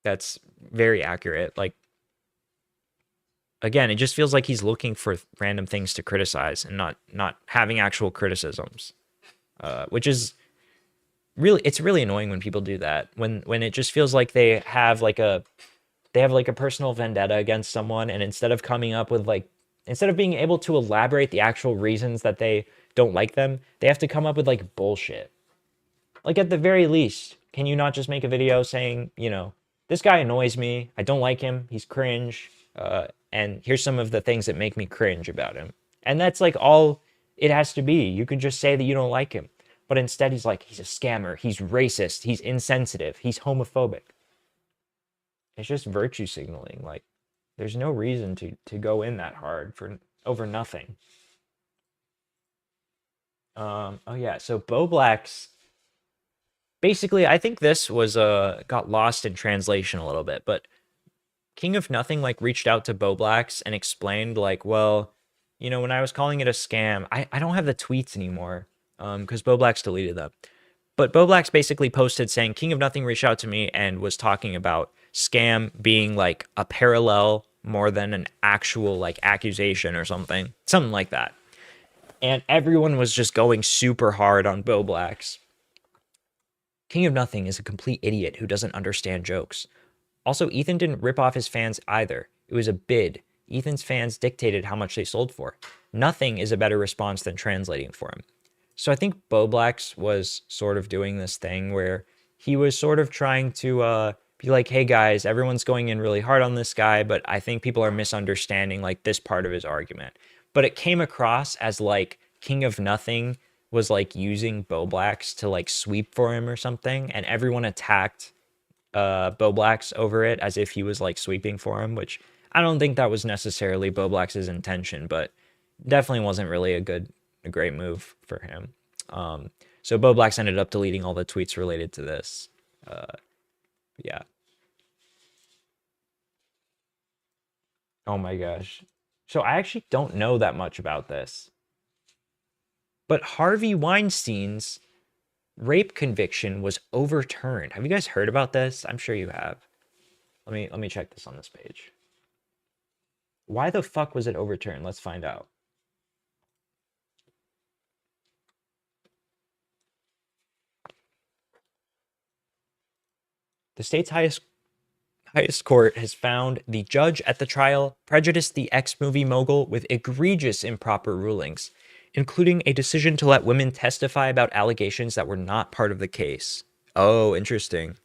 S1: That's very accurate. Like, again, it just feels like he's looking for random things to criticize and not having actual criticisms, which is really, it's really annoying when people do that. When it just feels like they have like a personal vendetta against someone, and instead of being able to elaborate the actual reasons that they don't like them, they have to come up with like bullshit. Like at the very least, can you not just make a video saying, you know, this guy annoys me, I don't like him, he's cringe, and here's some of the things that make me cringe about him. And that's like all it has to be. You could just say that you don't like him. But instead he's like, he's a scammer, he's racist, he's insensitive, he's homophobic. It's just virtue signaling. Like, there's no reason to go in that hard over nothing. Oh yeah, so Bo Black's basically, I think this was got lost in translation a little bit, but King of Nothing like reached out to Bo Black's and explained like, well, you know, when I was calling it a scam, I don't have the tweets anymore because Bo Black's deleted them. But Bo Black's basically posted saying King of Nothing reached out to me and was talking about scam being like a parallel more than an actual like accusation or something like that. And everyone was just going super hard on Bo Black's. King of Nothing is a complete idiot who doesn't understand jokes. Also, Ethan didn't rip off his fans either. It was a bid. Ethan's fans dictated how much they sold for. Nothing is a better response than translating for him. So I think Bo Black's was sort of doing this thing where he was sort of trying to be like, hey guys, everyone's going in really hard on this guy, but I think people are misunderstanding like this part of his argument. But it came across as like King of Nothing was like using Bo Black's to like sweep for him or something, and everyone attacked Bo Black's over it as if he was like sweeping for him, which I don't think that was necessarily Bo Black's intention, but definitely wasn't really a great move for him. So Bo Black's ended up deleting all the tweets related to this. Yeah. Oh my gosh. So I actually don't know that much about this. But Harvey Weinstein's rape conviction was overturned. Have you guys heard about this? I'm sure you have. Let me check this on this page. Why the fuck was it overturned? Let's find out. The state's highest court has found the judge at the trial prejudiced the ex-movie mogul with egregious improper rulings, including a decision to let women testify about allegations that were not part of the case. Oh, interesting.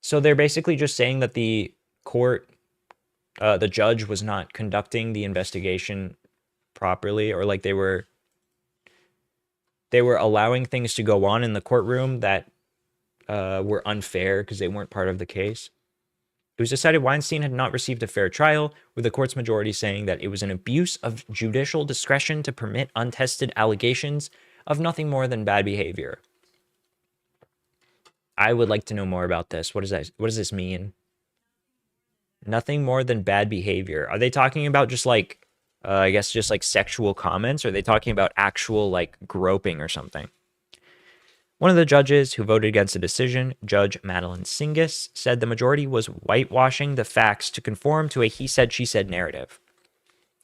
S1: So they're basically just saying that the court, the judge was not conducting the investigation properly, or like they were allowing things to go on in the courtroom that were unfair because they weren't part of the case. It was decided Weinstein had not received a fair trial, with the court's majority saying that it was an abuse of judicial discretion to permit untested allegations of nothing more than bad behavior. I would like to know more about this. What does this mean? Nothing more than bad behavior. Are they talking about just like, I guess just like sexual comments? Or are they talking about actual like groping or something? One of the judges who voted against the decision, Judge Madeline Singis, said the majority was whitewashing the facts to conform to a he said, she said narrative.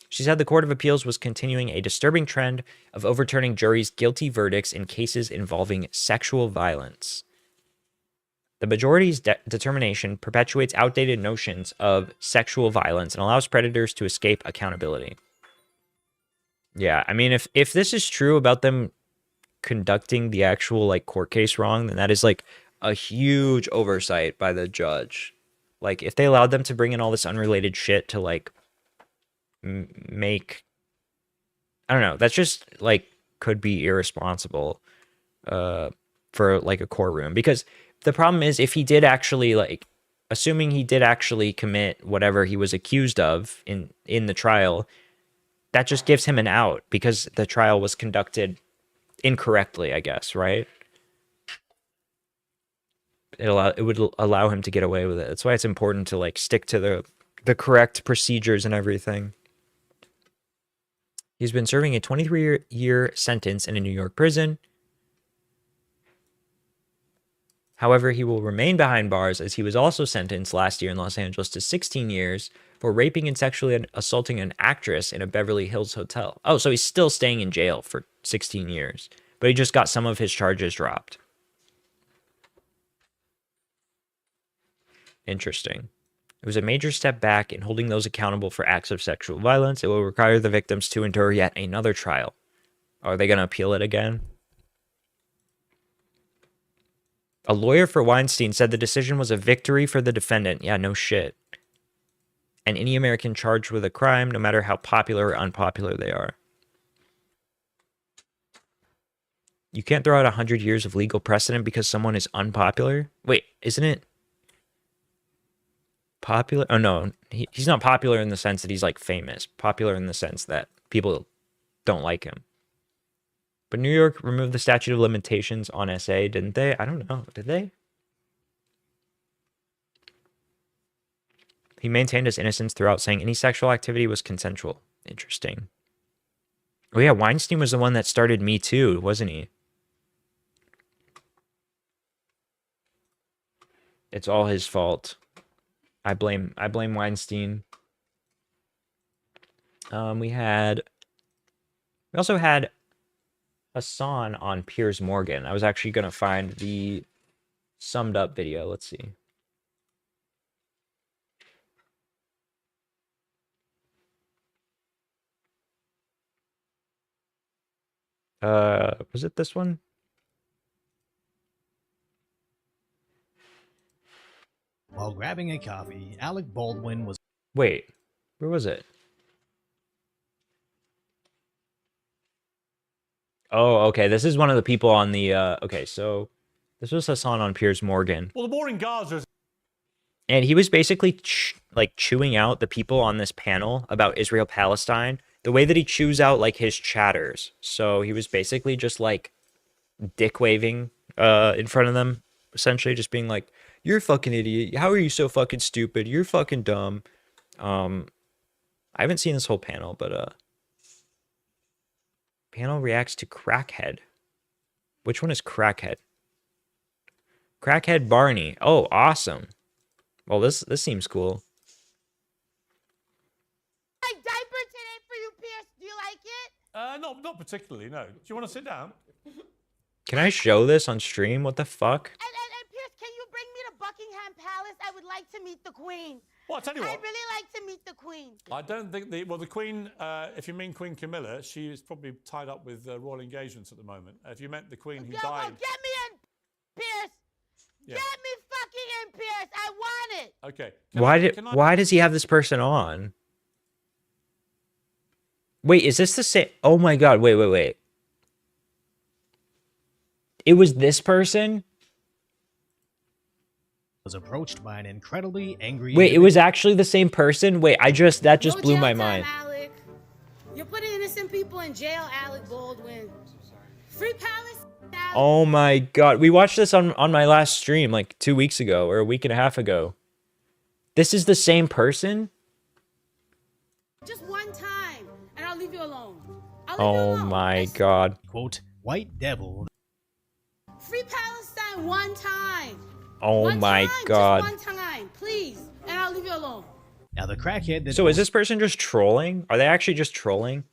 S1: She said the Court of Appeals was continuing a disturbing trend of overturning juries' guilty verdicts in cases involving sexual violence. The majority's determination perpetuates outdated notions of sexual violence and allows predators to escape accountability. Yeah, I mean, if this is true about them conducting the actual like court case wrong, then that is like a huge oversight by the judge. Like if they allowed them to bring in all this unrelated shit to like make, I don't know, that's just like could be irresponsible for like a courtroom. Because the problem is, if he did actually like, assuming he did actually commit whatever he was accused of in the trial, that just gives him an out because the trial was conducted incorrectly, I guess, right? It would allow him to get away with it. That's why it's important to like stick to the correct procedures and everything. He's been serving a 23-year sentence in a New York prison. However, he will remain behind bars as he was also sentenced last year in Los Angeles to 16 years for raping and sexually assaulting an actress in a Beverly Hills hotel. Oh, so he's still staying in jail for 16 years, but he just got some of his charges dropped. Interesting. It was a major step back in holding those accountable for acts of sexual violence. It will require the victims to endure yet another trial. Are they going to appeal it again? A lawyer for Weinstein said the decision was a victory for the defendant. Yeah, no shit. And any American charged with a crime, no matter how popular or unpopular they are. You can't throw out 100 years of legal precedent because someone is unpopular? Wait, isn't it popular? Oh, no. He's not popular in the sense that he's, like, famous. Popular in the sense that people don't like him. But New York removed the statute of limitations on SA, didn't they? I don't know. Did they? He maintained his innocence throughout, saying any sexual activity was consensual. Interesting. Oh yeah, Weinstein was the one that started Me Too, wasn't he? It's all his fault. I blame Weinstein. We also had Hassan on Piers Morgan. I was actually going to find the summed up video. Let's see. Was it this one?
S11: While grabbing a coffee, Alec Baldwin was...
S1: Wait, where was it? Oh, okay. This is one of the people on the, okay, so this was Hassan on Piers Morgan.
S12: Well, the war in Gaza is...
S1: And he was basically chewing out the people on this panel about Israel-Palestine, the way that he chews out like his chatters. So he was basically just like dick waving in front of them, essentially just being like, "You're a fucking idiot. How are you so fucking stupid? You're fucking dumb." I haven't seen this whole panel, but panel reacts to Crackhead. Which one is Crackhead? Crackhead Barney. Oh, awesome. Well, this seems cool.
S13: My diaper today for you, Pierce. Do you like it?
S12: Not particularly, no. Do you want to sit down?
S1: Can I show this on stream? What the fuck?
S13: And Pierce, can you bring me to Buckingham Palace? I would like to meet the Queen.
S12: Well, I'll tell you what.
S13: I'd really like to meet the Queen.
S12: I don't think the Queen, if you mean Queen Camilla, she is probably tied up with royal engagements at the moment. If you meant the Queen who died.
S13: Well, get me in, Pierce. Yeah. Get me fucking in, Pierce. I want it.
S12: Okay.
S1: Why does he have this person on? Wait, is this the same? Oh my God! Wait. It was this person.
S11: Was approached by an incredibly angry.
S1: Wait, it was actually the same person. Wait, that just blew my mind.
S14: Alec. You're putting innocent people in jail, Alec Baldwin. Free Palace. Alec.
S1: Oh my God, we watched this on my last stream like 2 weeks ago or a week and a half ago. This is the same person.
S14: Just one time, and I'll leave you alone.
S1: Oh my God.
S11: Quote, white devil.
S14: Free Palestine one time.
S1: Oh my God.
S14: Just one time, please, and I'll leave you alone.
S11: Now the crackhead that
S1: So is this person just trolling? Are they actually just trolling?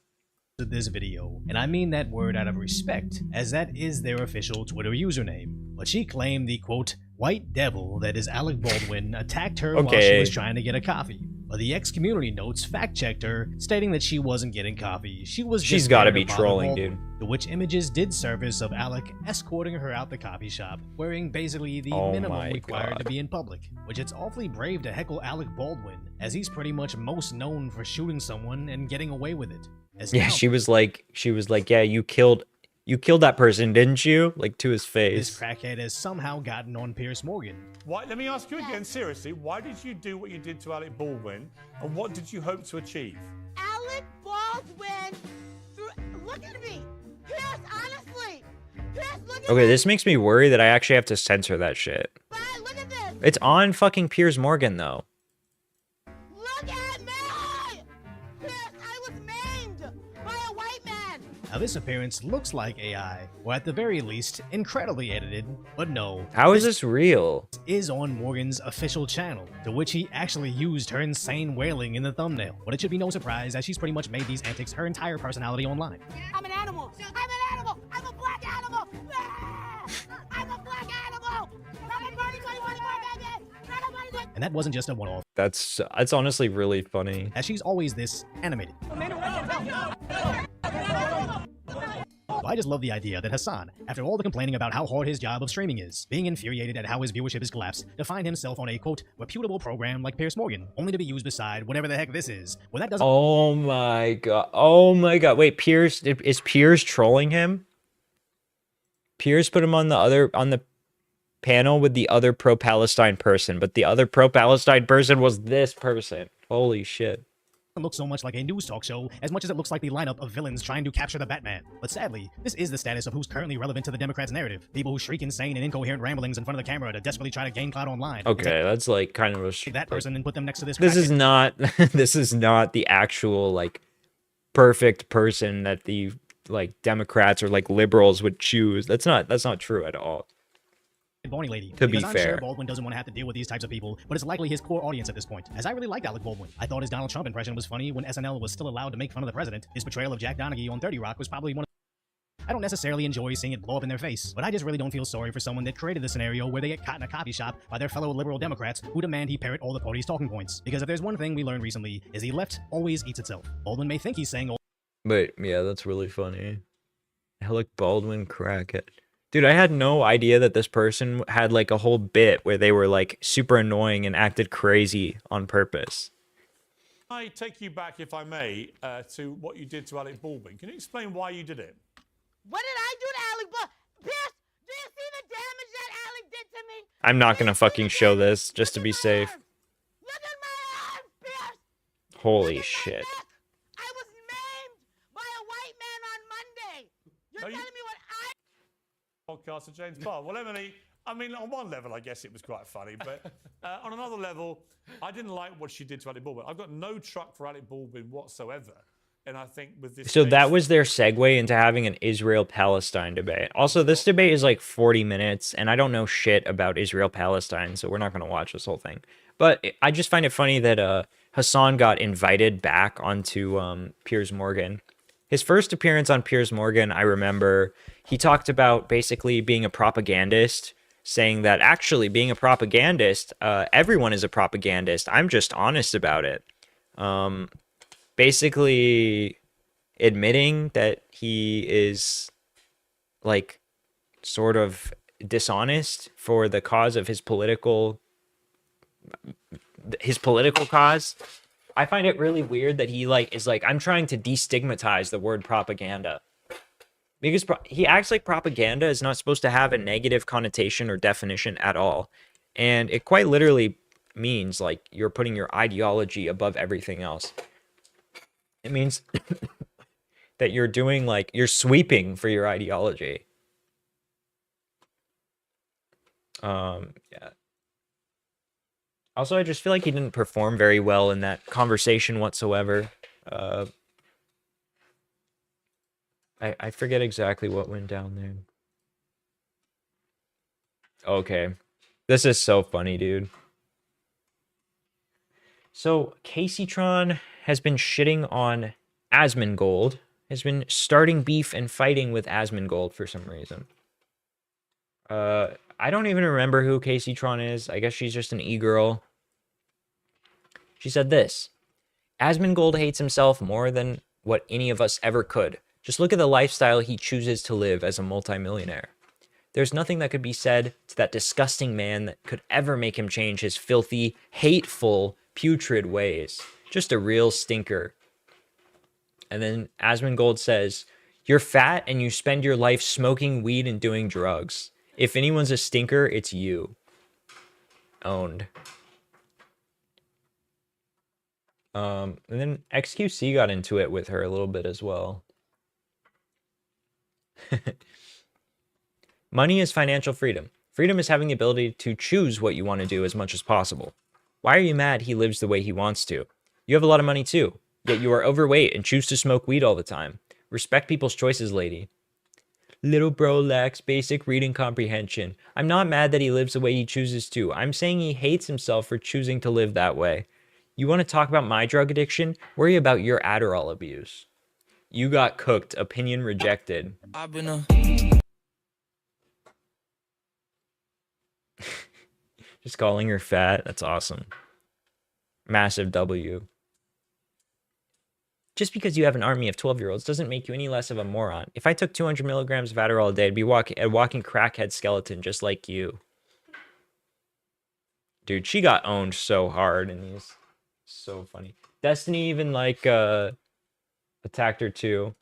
S11: This video, and I mean that word out of respect, as that is their official Twitter username. But she claimed the quote, white devil that is Alec Baldwin attacked her while she was trying to get a coffee. But the ex-community notes fact-checked her, stating that she wasn't getting coffee. She's
S1: got to be trolling, dude.
S11: To which images did surface of Alec escorting her out the coffee shop, wearing basically the minimum required to be in public. Which it's awfully brave to heckle Alec Baldwin, as he's pretty much most known for shooting someone and getting away with it.
S1: Yeah, she was like, yeah, you killed that person, didn't you? Like, to his face.
S11: This crackhead has somehow gotten on Piers Morgan.
S12: Why? Let me ask you again, seriously. Why did you do what you did to Alec Baldwin, and what did you hope to achieve?
S13: Alec Baldwin. Look at me. Pierce, honestly. Pierce, look at me.
S1: Okay, this makes me worry that I actually have to censor that shit.
S13: Bye, look at this.
S1: It's on fucking Piers Morgan, though.
S13: Look at me. Pierce, I was maimed by a white man.
S11: Now this appearance looks like AI, or at the very least, incredibly edited, but no.
S1: How is this real?
S11: Is on Morgan's official channel, to which he actually used her insane wailing in the thumbnail. But it should be no surprise, as she's pretty much made these antics her entire personality online.
S13: I'm an animal. I'm an animal. I'm a black animal. I'm a black animal.
S11: And that wasn't just a one-off.
S1: That's honestly really funny.
S11: As she's always this animated. I just love the idea that Hassan, after all the complaining about how hard his job of streaming is, being infuriated at how his viewership has collapsed, to find himself on a, quote, reputable program like Piers Morgan, only to be used beside whatever the heck this is. Well, that doesn't—
S1: Oh my God. Oh my God. Wait, is Piers trolling him? Piers put him on the panel with the other pro-Palestine person, but the other pro-Palestine person was this person. Holy shit.
S11: Look so much like a news talk show as much as it looks like the lineup of villains trying to capture the Batman. But sadly, this is the status of who's currently relevant to the Democrats' narrative. People who shriek insane and incoherent ramblings in front of the camera to desperately try to gain clout online.
S1: Okay, that's like kind of a
S11: that person and put them next to this.
S1: This is not this is not the actual like perfect person that the like Democrats or like liberals would choose. That's not true at all.
S11: Bony lady.
S1: To be
S11: I'm
S1: fair,
S11: sure Baldwin doesn't want to have to deal with these types of people, but it's likely his core audience at this point. As I really liked Alec Baldwin. I thought his Donald Trump impression was funny when SNL was still allowed to make fun of the president. His portrayal of Jack Donaghy on 30 Rock was probably one of— I don't necessarily enjoy seeing it blow up in their face, but I just really don't feel sorry for someone that created the scenario where they get caught in a coffee shop by their fellow liberal Democrats who demand he parrot all the party's talking points. Because if there's one thing we learned recently, is the left always eats itself. Baldwin may think he's saying—
S1: But yeah, that's really funny. Alec Baldwin crackhead. Dude, I had no idea that this person had like a whole bit where they were like super annoying and acted crazy on purpose.
S12: I take you back, if I may, to what you did to Alec Baldwin. Can you explain why you did it?
S13: What did I do to Alec Baldwin? Pierce, do you see the damage that Alec did to me?
S1: I'm not gonna fucking show this just to be safe.
S13: Look at my arm, Pierce.
S1: Holy shit.
S13: I was maimed by a white man on Monday. You're telling me what I—
S12: Podcast of James Barr. Well, Emily, I mean, on one level, I guess it was quite funny, but on another level, I didn't like what she did to Alec Baldwin. I've got no truck for Alec Baldwin whatsoever. And I think with this—
S1: So that was their segue into having an Israel-Palestine debate. Also, this debate is like 40 minutes, and I don't know shit about Israel-Palestine, so we're not going to watch this whole thing. But I just find it funny that Hassan got invited back onto Piers Morgan. His first appearance on Piers Morgan, I remember, he talked about basically being a propagandist. saying that actually being a propagandist, everyone is a propagandist. I'm just honest about it. Basically admitting that he is like sort of dishonest for the cause of his political cause. I find it really weird that he is like, I'm trying to destigmatize the word propaganda. Because he acts like propaganda is not supposed to have a negative connotation or definition at all. And it quite literally means like you're putting your ideology above everything else. It means that you're doing like, you're sweeping for your ideology. Yeah. Also, I just feel like he didn't perform very well in that conversation whatsoever. I forget exactly what went down there. Okay. This is so funny, dude. So, Kaceytron has been shitting on Asmongold, has been starting beef and fighting with Asmongold for some reason. I don't even remember who Kaceytron is. I guess she's just an e-girl. She said this: Asmongold hates himself more than what any of us ever could. Just look at the lifestyle he chooses to live as a multimillionaire. There's nothing that could be said to that disgusting man that could ever make him change his filthy, hateful, putrid ways. Just a real stinker. And then Asmongold says, you're fat and you spend your life smoking weed and doing drugs. If anyone's a stinker, it's you. Owned. And then XQC got into it with her a little bit as well. Money is financial freedom. Freedom is having the ability to choose what you want to do as much as possible. Why are you mad he lives the way he wants to? You have a lot of money too, yet you are overweight and choose to smoke weed all the time. Respect people's choices, lady. Little bro lacks basic reading comprehension. I'm not mad that he lives the way he chooses to. I'm saying he hates himself for choosing to live that way. You want to talk about my drug addiction? Worry about your Adderall abuse. You got cooked. Opinion rejected.
S15: I've been
S1: Just calling her fat. That's awesome. Massive W. Just because you have an army of 12-year-olds doesn't make you any less of a moron. If I took 200 milligrams of Adderall a day, I'd be a walking crackhead skeleton just like you. Dude, she got owned so hard in these. So funny. Destiny even attacked her too.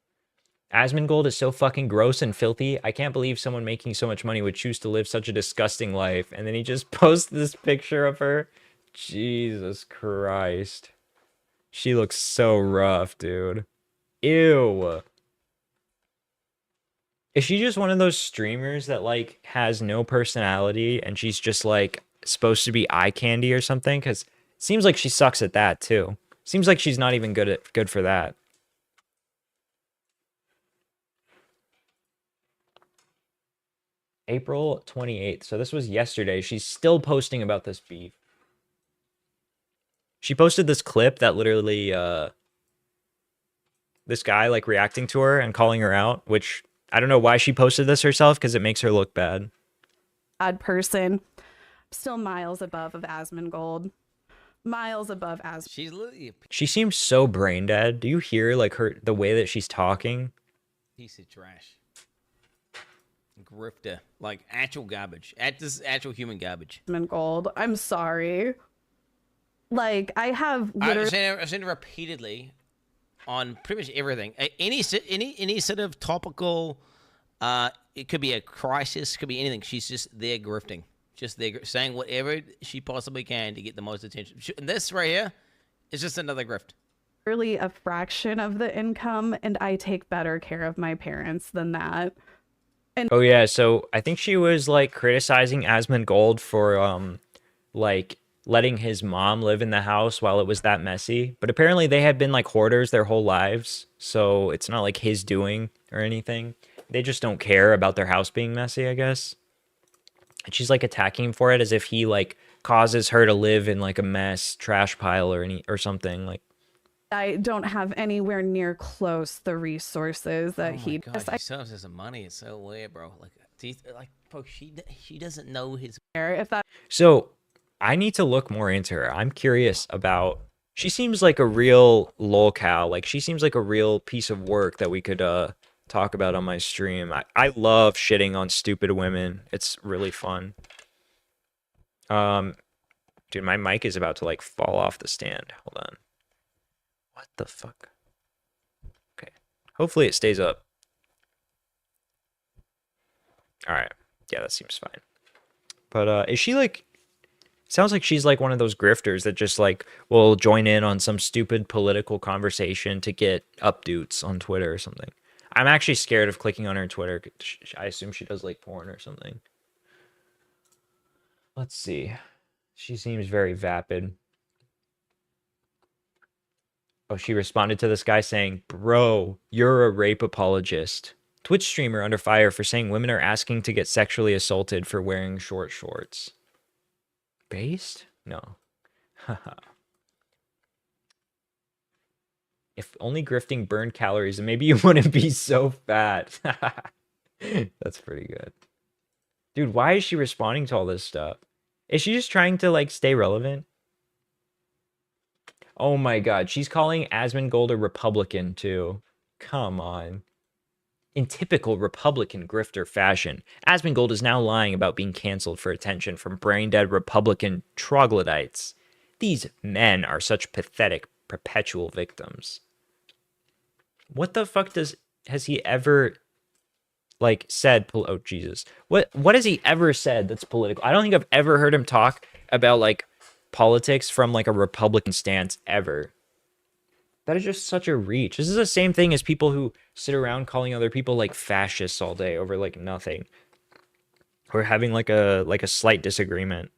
S1: Asmongold is so fucking gross and filthy. I can't believe someone making so much money would choose to live such a disgusting life. And then he just posts this picture of her. Jesus Christ. She looks so rough, dude. Ew. Is she just one of those streamers that like has no personality and she's just like supposed to be eye candy or something? Because it seems like she sucks at that too. Seems like she's not even good for that. April 28th. So this was yesterday. She's still posting about this beef. She posted this clip that literally, this guy like reacting to her and calling her out, which I don't know why she posted this herself because it makes her look bad.
S16: Bad person. Still miles above of Asmongold. Miles above Asmongold.
S1: She seems so brain dead. Do you hear like the way that she's talking?
S15: Piece of trash. Grifter. Like actual garbage. Actual human garbage.
S16: Asmongold. I'm sorry. Like, I have literally...
S15: I've seen it repeatedly on pretty much everything. Any sort of topical, it could be a crisis, could be anything. She's just there grifting. Just there saying whatever she possibly can to get the most attention. And this right here is just another grift.
S16: Really a fraction of the income, and I take better care of my parents than that. And
S1: oh yeah, so I think she was like criticizing Asmongold for like letting his mom live in the house while it was that messy. But apparently they had been like hoarders their whole lives, so it's not like his doing or anything. They just don't care about their house being messy, I guess. And she's like attacking him for it as if he like causes her to live in like a mess trash pile or something. Like,
S16: I don't have anywhere near close the resources that he does.
S15: He still has some money. It's so weird, bro. Like Folks, she doesn't know his.
S16: If that.
S1: So I need to look more into her. I'm curious about. She seems like a real lolcow. Like she seems like a real piece of work that we could talk about on my stream. I love shitting on stupid women. It's really fun. Dude, my mic is about to like fall off the stand. Hold on. What the fuck? Okay. Hopefully it stays up. All right. Yeah, that seems fine. But is she like, sounds like she's like one of those grifters that just like will join in on some stupid political conversation to get updates on Twitter or something. I'm actually scared of clicking on her Twitter. I assume she does like porn or something. Let's see. She seems very vapid. Oh, she responded to this guy saying, "Bro, you're a rape apologist." Twitch streamer under fire for saying women are asking to get sexually assaulted for wearing short shorts. Based? No. If only grifting burned calories, then maybe you wouldn't be so fat. That's pretty good. Dude, why is she responding to all this stuff? Is she just trying to, like, stay relevant? Oh my god, she's calling Asmongold a Republican, too. Come on. In typical Republican grifter fashion, Asmongold is now lying about being canceled for attention from brain-dead Republican troglodytes. These men are such pathetic, perpetual victims. What the fuck has he ever, like, said? Oh, Jesus. What has he ever said that's political? I don't think I've ever heard him talk about, like, politics from, like, a Republican stance ever. That is just such a reach. This is the same thing as people who sit around calling other people like fascists all day over like nothing. Or having like a slight disagreement.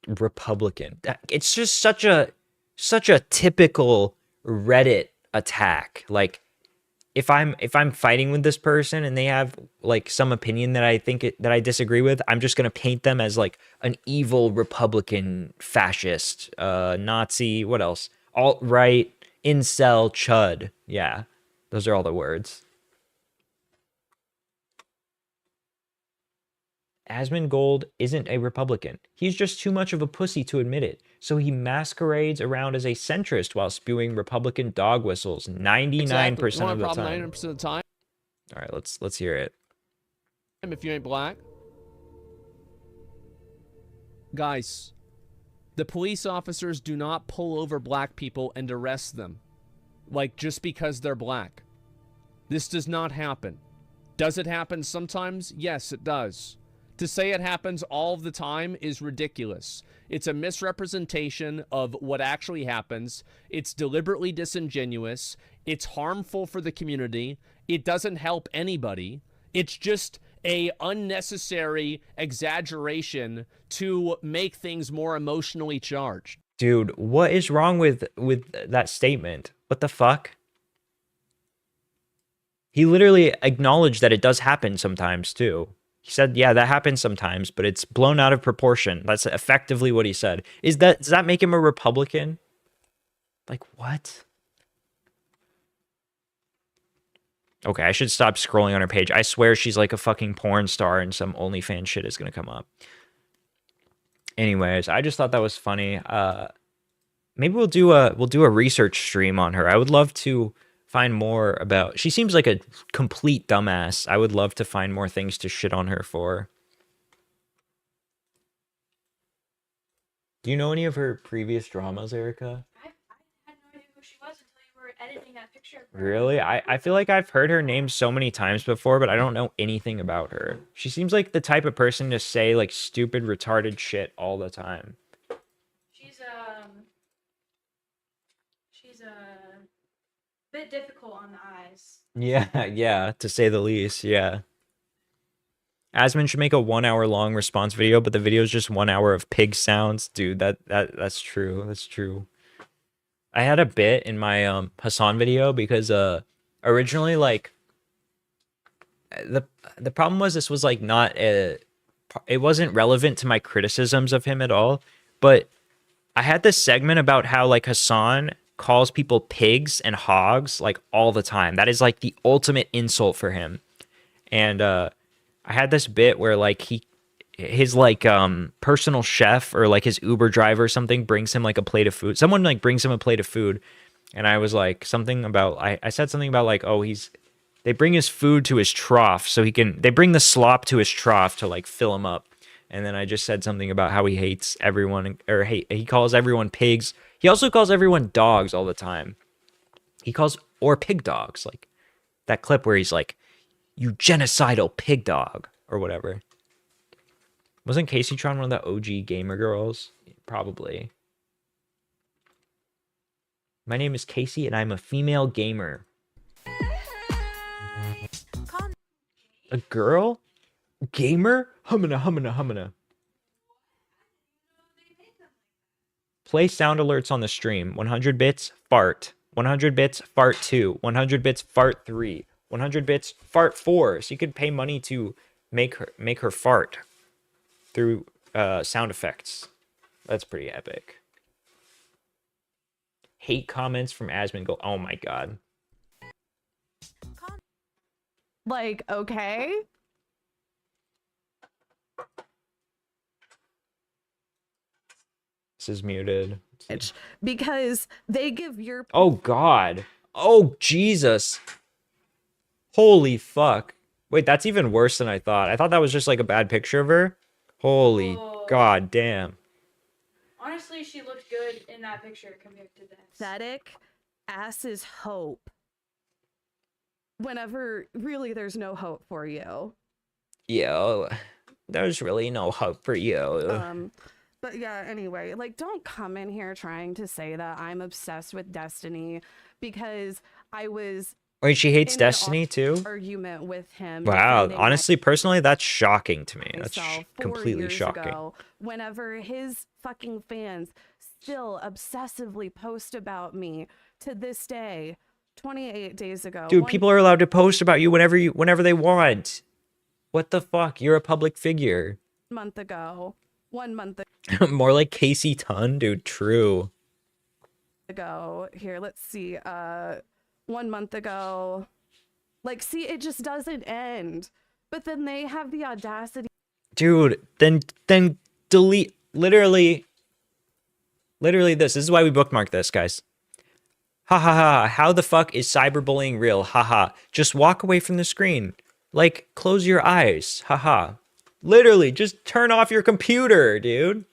S1: Republican. It's just such a typical Reddit attack. Like if I'm fighting with this person and they have like some opinion that that I disagree with, I'm just gonna paint them as like an evil Republican, fascist, Nazi, what else? Alt-right, incel, chud. Yeah, those are all the words. Asmongold isn't a Republican. He's just too much of a pussy to admit it. So he masquerades around as a centrist while spewing Republican dog whistles 99% of the time.
S17: 99% of the time.
S1: All right, let's hear it.
S17: If you ain't black. Guys, the police officers do not pull over black people and arrest them. Like, just because they're black. This does not happen. Does it happen sometimes? Yes, it does. To say it happens all the time is ridiculous. It's a misrepresentation of what actually happens. It's deliberately disingenuous. It's harmful for the community. It doesn't help anybody. It's just a unnecessary exaggeration to make things more emotionally charged.
S1: Dude, what is wrong with that statement? What the fuck? He literally acknowledged that it does happen sometimes too. He said, yeah, that happens sometimes, but it's blown out of proportion. That's effectively what he said. Does that make him a Republican? Like, what? Okay, I should stop scrolling on her page. I swear she's like a fucking porn star and some OnlyFans shit is going to come up. Anyways, I just thought that was funny. Maybe we'll do a research stream on her. I would love to find more about. She seems like a complete dumbass. I would love to find more things to shit on her for. Do you know any of her previous dramas, Erica?
S2: I had no idea who she was until you were editing that picture of her.
S1: Really? I feel like I've heard her name so many times before, but I don't know anything about her. She seems like the type of person to say like stupid, retarded shit all the time.
S2: She's a bit difficult on the eyes.
S1: Yeah, to say the least, yeah. Asmon should make a 1 hour long response video, but the video is just 1 hour of pig sounds. Dude, that's true. That's true. I had a bit in my Hassan video because originally like the problem was this was like not it wasn't relevant to my criticisms of him at all, but I had this segment about how like Hassan calls people pigs and hogs like all the time. That is like the ultimate insult for him. And I had this bit where like his like personal chef or like his Uber driver or something brings him like a plate of food. Someone like brings him a plate of food, and I was like something about I said something about like, oh, they bring his food to his trough so they bring the slop to his trough to like fill him up. And then I just said something about how he hates everyone, or he calls everyone pigs. He also calls everyone dogs all the time. Or pig dogs, like that clip where he's like, "You genocidal pig dog," or whatever. Wasn't Kaceytron one of the OG gamer girls? Probably. My name is Casey, and I'm a female gamer. A girl? Gamer? Humana. Play sound alerts on the stream. 100 bits, fart. 100 bits, fart 2. 100 bits, fart 3. 100 bits, fart 4. So you could pay money to make her fart through sound effects. That's pretty epic. Hate comments from Asmongold. Oh my god.
S16: Like, okay.
S1: This is muted.
S16: Because they give your...
S1: Oh god. Oh Jesus. Holy fuck. Wait, that's even worse than I thought. I thought that was just like a bad picture of her. Holy god damn.
S2: Honestly, she looked good in that picture compared to this.
S16: Pathetic ass is hope. Whenever really there's no hope for you.
S1: Yo, there's really no hope for you.
S16: But yeah, anyway, like, don't come in here trying to say that I'm obsessed with Destiny because I was...
S1: Wait, she hates Destiny too?
S16: Argument with him.
S1: Wow, honestly, personally, that's shocking to me. That's
S16: myself 4
S1: completely
S16: years
S1: shocking.
S16: ago, whenever his fucking fans still obsessively post about me to this day, 28 days ago.
S1: Dude, people are allowed to post about you whenever they want. What the fuck? You're a public figure.
S16: 1 month ago.
S1: More like Kaceytron, dude. True.
S16: Here, let's see. 1 month ago. Like, see, it just doesn't end. But then they have the audacity.
S1: Dude, then delete. Literally this. This is why we bookmarked this, guys. Ha ha ha. How the fuck is cyberbullying real? Ha ha. Just walk away from the screen. Like, close your eyes. Ha ha. Literally, just turn off your computer, dude.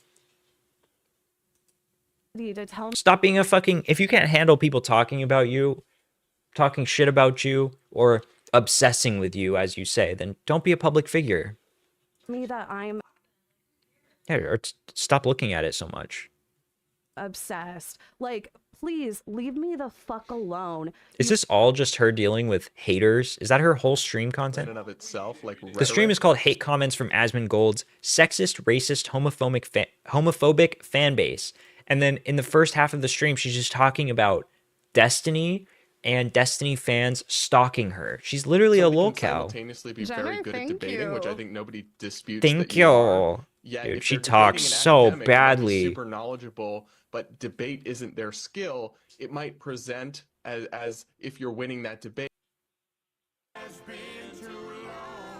S16: To tell
S1: Stop being a fucking... If you can't handle people talking about you, talking shit about you, or obsessing with you, as you say, then don't be a public figure.
S16: me that I'm
S1: Yeah, or stop looking at it so much.
S16: obsessed. Like, please leave me the fuck alone.
S1: Is this all just her dealing with haters? Is that her whole stream content?
S4: In and of itself, like
S1: The stream is called Hate Comments from Asmongold's Sexist, Racist, Homophobic Fan Base. And then in the first half of the stream, she's just talking about Destiny and Destiny fans stalking her. She's literally a lol cow.
S4: Simultaneously be very good at debating, which I think nobody disputes.
S1: Thank
S4: that you are.
S1: you.
S4: Yeah,
S1: Dude,
S4: if
S1: she
S4: they're
S1: talks
S4: debating an
S1: so
S4: academic, they might be
S1: badly.
S4: Super knowledgeable, but debate isn't their skill. It might present as if you're winning that debate.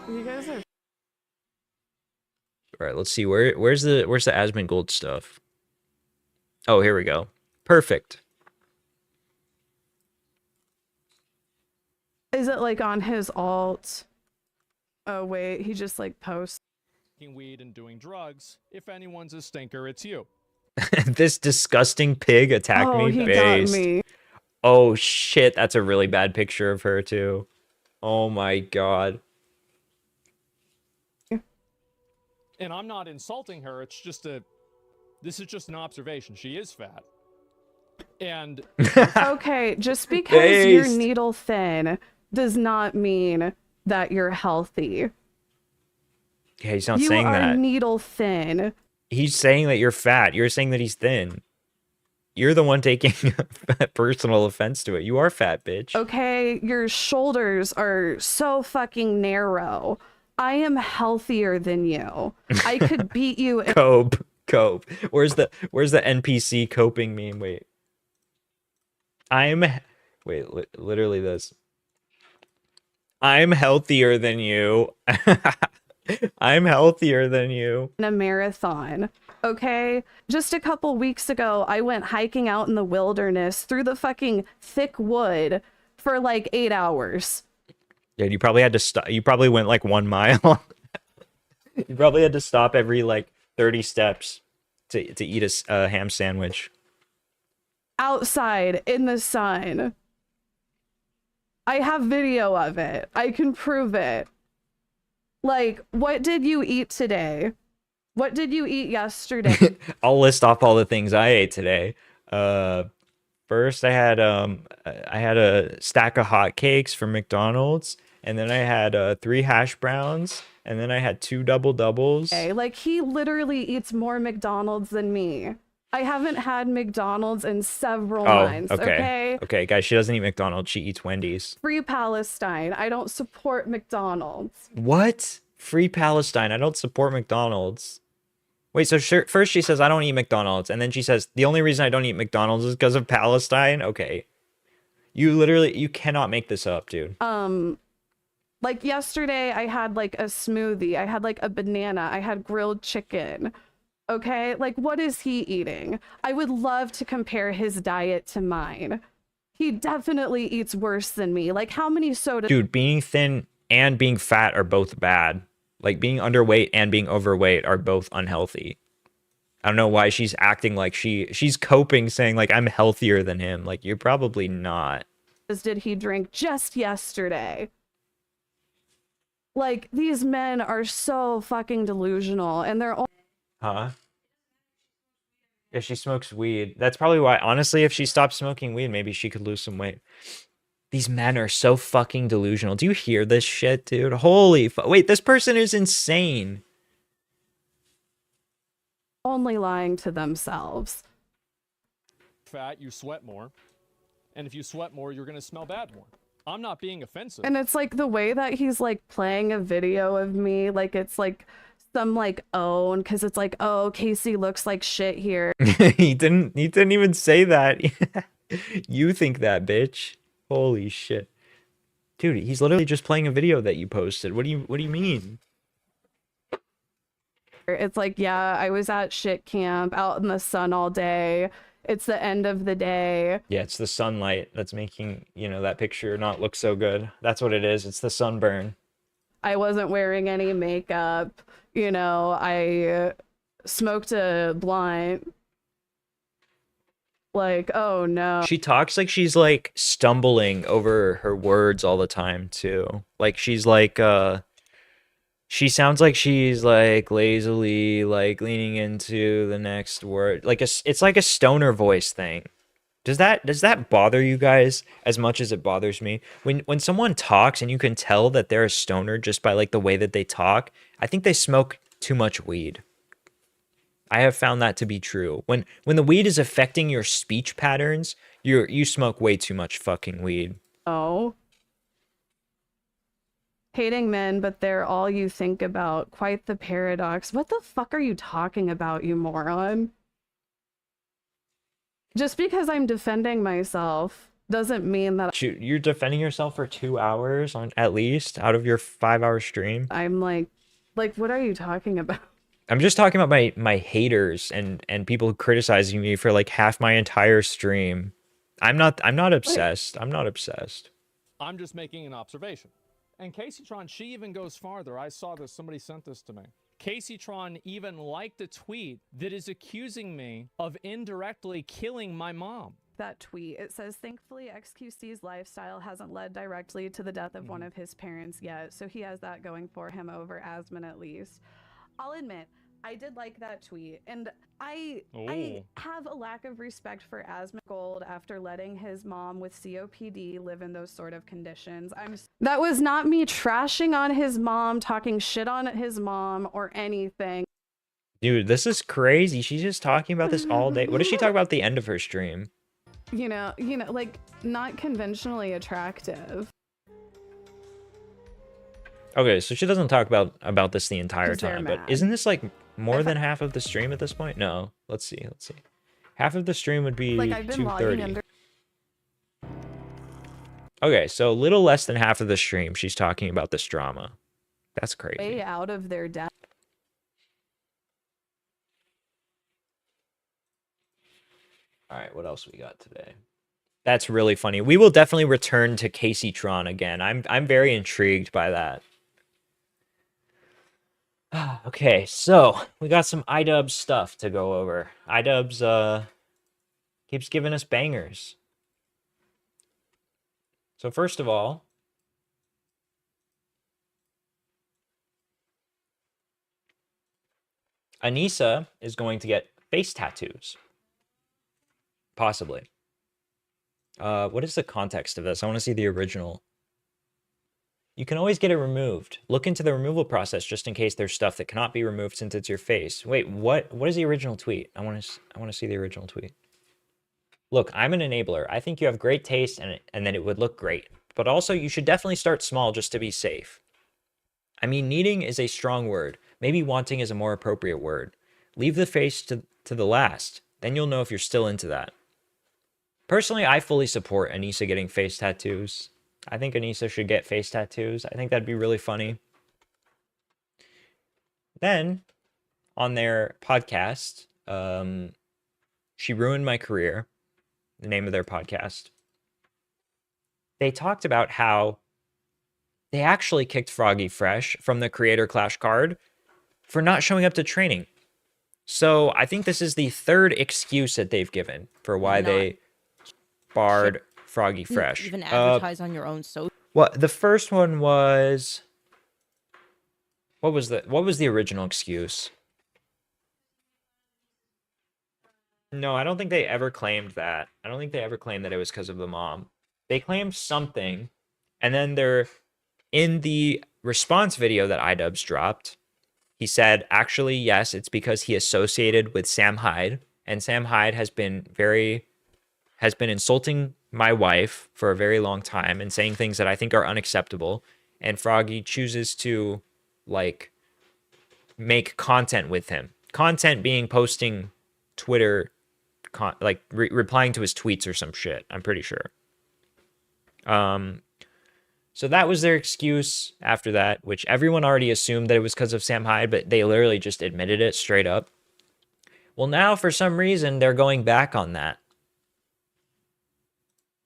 S16: You guys are
S1: All right, let's see. Where's the Asmongold stuff? Oh, here we go. Perfect.
S16: Is it like on his alt? Oh wait, he just like posts.
S17: Weed and doing drugs. If anyone's a stinker, it's you.
S1: This disgusting pig attacked
S16: Oh,
S1: me.
S16: he
S1: Based.
S16: got me.
S1: Oh shit, that's a really bad picture of her too. Oh my god.
S17: And I'm not insulting her. It's just this is just an observation. She is fat. And
S16: Okay, just because you're
S1: Based.
S16: needle thin does not mean that you're healthy.
S1: Yeah, he's not
S16: You
S1: saying
S16: are
S1: that.
S16: needle thin.
S1: He's saying that you're fat. You're saying that he's thin. You're the one taking personal offense to it. You are fat, bitch.
S16: Okay, your shoulders are so fucking narrow. I am healthier than you. I could beat you.
S1: Cope. Where's the NPC coping meme? Wait. I'm wait, literally this. I'm healthier than you. I'm healthier than you.
S16: In a marathon. Okay, just a couple weeks ago, I went hiking out in the wilderness through the fucking thick wood for like 8 hours.
S1: Yeah, you probably had to stop. You probably went like 1 mile. You probably had to stop every like 30 steps to eat a ham sandwich.
S16: Outside in the sun. I have video of it. I can prove it. Like, what did you eat today? What did you eat yesterday?
S1: I'll list off all the things I ate today. First I had a stack of hot cakes from McDonald's, and then I had 3 hash browns, and then I had 2 double doubles.
S16: Okay, like he literally eats more McDonald's than me. I haven't had McDonald's in several months, okay?
S1: Okay, guys, she doesn't eat McDonald's, she eats Wendy's.
S16: Free Palestine. I don't support McDonald's.
S1: What? Free Palestine. I don't support McDonald's. Wait, so first she says I don't eat McDonald's, and then she says the only reason I don't eat McDonald's is because of Palestine? Okay. You cannot make this up, dude.
S16: Like yesterday I had like a smoothie, I had like a banana, I had grilled chicken. Okay, like what is he eating? I would love to compare his diet to mine. He definitely eats worse than me. Like how many sodas?
S1: Dude, being thin and being fat are both bad. Like being underweight and being overweight are both unhealthy. I don't know why she's acting like she's coping, saying like I'm healthier than him. Like you're probably not.
S16: Did he drink just yesterday? Like these men are so fucking delusional, and they're all
S1: Huh? Yeah, she smokes weed. That's probably why. Honestly, if she stopped smoking weed, maybe she could lose some weight. These men are so fucking delusional. Do you hear this shit, dude? Holy wait, this person is insane.
S16: only lying to themselves.
S17: Fat, you sweat more. And if you sweat more, you're gonna smell bad more. I'm not being offensive.
S16: And it's like the way that he's like playing a video of me, like it's like some like own, because it's like, oh, Casey looks like shit here.
S1: He didn't even say that. You think that, bitch. Holy shit. Dude, he's literally just playing a video that you posted. What do you mean?
S16: It's like, yeah, I was at shit camp out in the sun all day. It's the end of the day.
S1: Yeah, it's the sunlight that's making, you know, that picture not look so good. That's what it is. It's the sunburn.
S16: I wasn't wearing any makeup. You know, I smoked a blunt. Like, oh no.
S1: She talks like she's like stumbling over her words all the time too. Like she's like she sounds like she's like lazily like leaning into the next word. Like it's like a stoner voice thing. Does that bother you guys as much as it bothers me? When someone talks and you can tell that they're a stoner just by like the way that they talk, I think they smoke too much weed. I have found that to be true. When the weed is affecting your speech patterns, you smoke way too much fucking weed.
S16: Oh. Hating men, but they're all you think about. Quite the paradox. What the fuck are you talking about, you moron? Just because I'm defending myself doesn't mean that
S1: You're defending yourself for 2 hours at least out of your 5-hour stream.
S16: I'm like what are you talking about?
S1: I'm just talking about my haters and people criticizing me for like half my entire stream. I'm not obsessed. I'm not obsessed.
S17: I'm just making an observation. And Kaceytron, she even goes farther. I saw this. Somebody sent this to me. Kaceytron even liked a tweet that is accusing me of indirectly killing my mom.
S16: That tweet, it says, thankfully XQC's lifestyle hasn't led directly to the death of one of his parents yet, so he has that going for him over Asmon at least. I'll admit, I did like that tweet, and I have a lack of respect for Asmon Gold after letting his mom with COPD live in those sort of conditions. That was not me trashing on his mom, talking shit on his mom, or anything.
S1: Dude, this is crazy. She's just talking about this all day. What does she talk about at the end of her stream?
S16: You know, like, not conventionally attractive.
S1: Okay, so she doesn't talk about this the entire
S16: 'Cause they're
S1: time, but
S16: mad.
S1: isn't this like more than half of the stream at this point? No, let's see. Half of the stream would be
S16: Like, I've been logging
S1: 2:30.
S16: under
S1: Okay, so a little less than half of the stream, she's talking about this drama. That's crazy.
S16: Way out of their depth.
S1: All right, what else we got today? That's really funny. We will definitely return to Kaceytron again. I'm very intrigued by that. Okay, so we got some iDubbbz stuff to go over. iDubbbz keeps giving us bangers. So first of all, Anissa is going to get face tattoos. Possibly. What is the context of this? I want to see the original. You can always get it removed. Look into the removal process just in case there's stuff that cannot be removed since it's your face. Wait, what is the original tweet? I want to see the original tweet. Look, I'm an enabler. I think you have great taste and then it would look great. But also you should definitely start small just to be safe. I mean, needing is a strong word. Maybe wanting is a more appropriate word. Leave the face to the last. Then you'll know if you're still into that. Personally, I fully support Anissa getting face tattoos. I think Anissa should get face tattoos. I think that'd be really funny. Then, on their podcast, She Ruined My Career, the name of their podcast, they talked about how they actually kicked Froggy Fresh from the Creator Clash card for not showing up to training. So I think this is the third excuse that they've given for why they barred Froggy Fresh.
S18: Even advertise on your own social.
S1: What the first one was? What was the original excuse? No, I don't think they ever claimed that. I don't think they ever claimed that it was because of the mom. They claimed something, and then they're in the response video that iDubbbz dropped. He said, actually, yes, it's because he associated with Sam Hyde, and Sam Hyde has been insulting my wife for a very long time and saying things that I think are unacceptable. And Froggy chooses to like make content with him. Content being posting Twitter, replying to his tweets or some shit. I'm pretty sure. So that was their excuse after that, which everyone already assumed that it was because of Sam Hyde, but they literally just admitted it straight up. Well, now for some reason they're going back on that.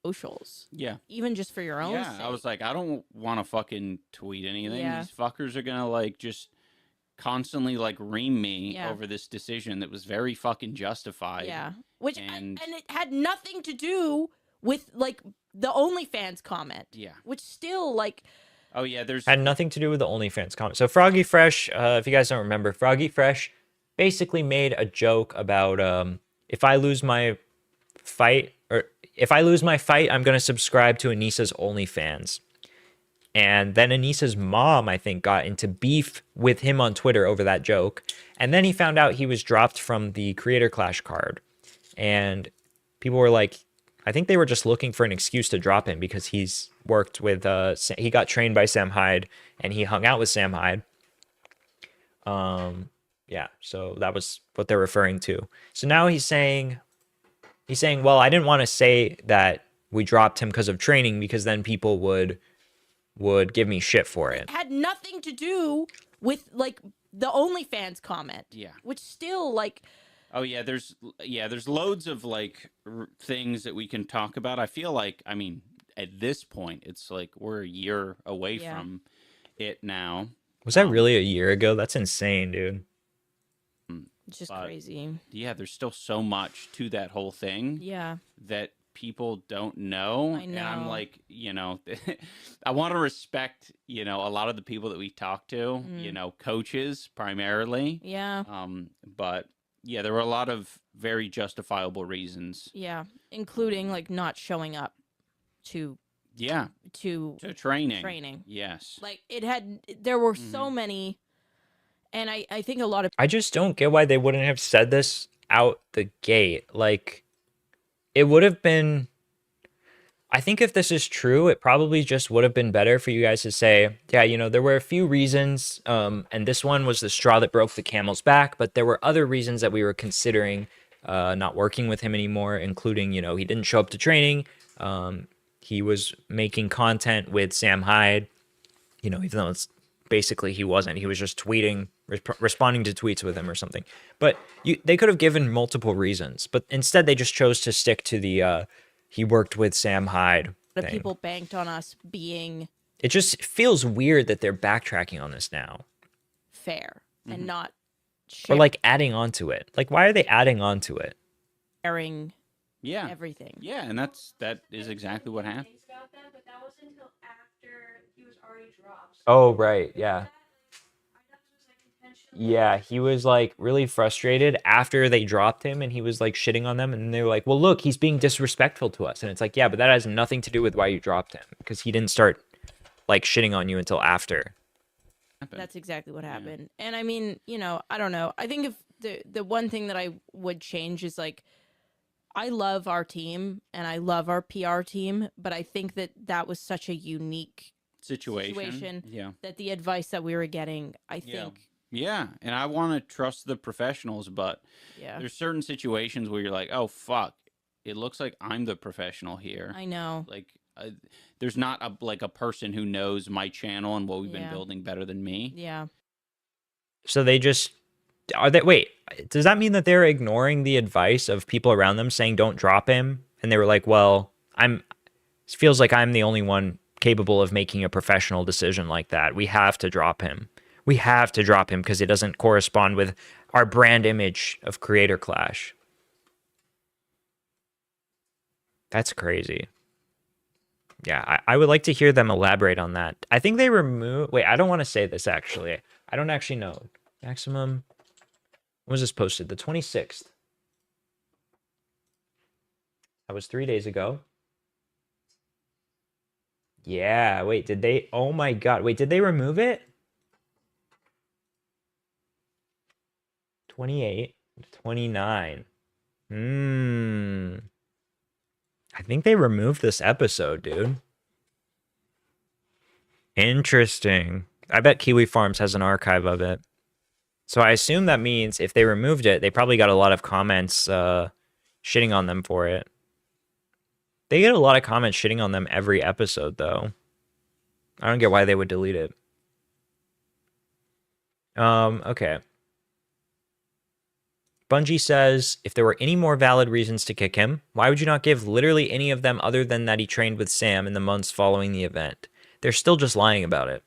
S18: Socials.
S19: Yeah.
S18: Even just for your own
S19: Yeah,
S18: sake.
S19: I was like, I don't want to fucking tweet anything.
S18: Yeah.
S19: These fuckers are gonna like just constantly like ream me
S18: Yeah.
S19: over this decision that was very fucking justified.
S18: Yeah. Which
S19: and
S18: it had nothing to do with like the OnlyFans comment.
S19: Yeah.
S18: Which still like
S19: oh yeah, there's
S1: Had nothing to do with the OnlyFans comment. So Froggy Fresh, if you guys don't remember, Froggy Fresh basically made a joke about if I lose my fight, I'm going to subscribe to Anissa's OnlyFans. And then Anissa's mom, I think, got into beef with him on Twitter over that joke. And then he found out he was dropped from the Creator Clash card. And people were like, I think they were just looking for an excuse to drop him because he's worked with, he got trained by Sam Hyde and he hung out with Sam Hyde. Yeah, so that was what they're referring to. So now he's saying, well, I didn't want to say that we dropped him because of training because then people would give me shit for it.
S18: had nothing to do with like the OnlyFans comment.
S19: Yeah.
S18: Which still like
S19: oh yeah, there's loads of like things that we can talk about. I feel like, I mean, at this point, it's like we're a year away from it now.
S1: Was that really a year ago? That's insane, dude.
S18: it's just crazy.
S19: Yeah, there's still so much to that whole thing.
S18: Yeah.
S19: That people don't know.
S18: I
S19: And I'm
S18: know.
S19: like, I want to respect, a lot of the people that we talk to, coaches primarily.
S18: Yeah.
S19: But yeah, there were a lot of very justifiable reasons.
S18: Yeah. Including like not showing up to to
S19: training.
S18: Training.
S19: Yes.
S18: Like there were so many, and I think a lot of
S1: I just don't get why they wouldn't have said this out the gate. Like, it would have been, I think if this is true, it probably just would have been better for you guys to say, yeah, there were a few reasons, and this one was the straw that broke the camel's back, but there were other reasons that we were considering not working with him anymore, including, he didn't show up to training, he was making content with Sam Hyde, you know, even though it's basically he wasn't. He was just tweeting, responding to tweets with him or something. But they could have given multiple reasons, but instead they just chose to stick to the he worked with Sam Hyde
S18: The
S1: thing.
S18: people banked on us being
S1: It just feels weird that they're backtracking on this now.
S18: fair and not
S1: Or like adding on to it. Like, why are they adding on to it?
S18: sharing
S19: Yeah.
S18: everything.
S19: Yeah, and that is exactly what happened.
S2: Things about them, but that wasn't until after he was already dropped.
S1: Oh, right. Yeah. Yeah, he was like really frustrated after they dropped him and he was like shitting on them. And they were like, well, look, he's being disrespectful to us. And it's like, yeah, but that has nothing to do with why you dropped him because he didn't start like shitting on you until after.
S18: That's exactly what happened. And I mean, you know, I don't know. I think if the one thing that I would change is like, I love our team and I love our PR team, but I think that was such a unique situation
S19: Yeah.
S18: that the advice that we were getting, I think.
S19: Yeah, and I want to trust the professionals, but
S18: Yeah.
S19: there's certain situations where you're like, oh, fuck, it looks like I'm the professional here.
S18: I know.
S19: Like, there's not a person who knows my channel and what we've been
S18: Yeah.
S19: building better than me.
S18: Yeah.
S1: So they just wait, does that mean that they're ignoring the advice of people around them saying don't drop him? And they were like, well, it feels like I'm the only one capable of making a professional decision like that. We have to drop him. We have to drop him because it doesn't correspond with our brand image of Creator Clash. That's crazy. Yeah, I would like to hear them elaborate on that. I think they wait, I don't want to say this actually. I don't actually know. Maximum, when was this posted? The 26th. That was 3 days ago. Yeah, wait, did they? Oh my God. Wait, did they remove it? 28, 29. I think they removed this episode, dude. Interesting. I bet Kiwi Farms has an archive of it. So I assume that means if they removed it, they probably got a lot of comments shitting on them for it. They get a lot of comments shitting on them every episode, though. I don't get why they would delete it. Okay. Bungie says, if there were any more valid reasons to kick him, why would you not give literally any of them other than that he trained with Sam in the months following the event? They're still just lying about it.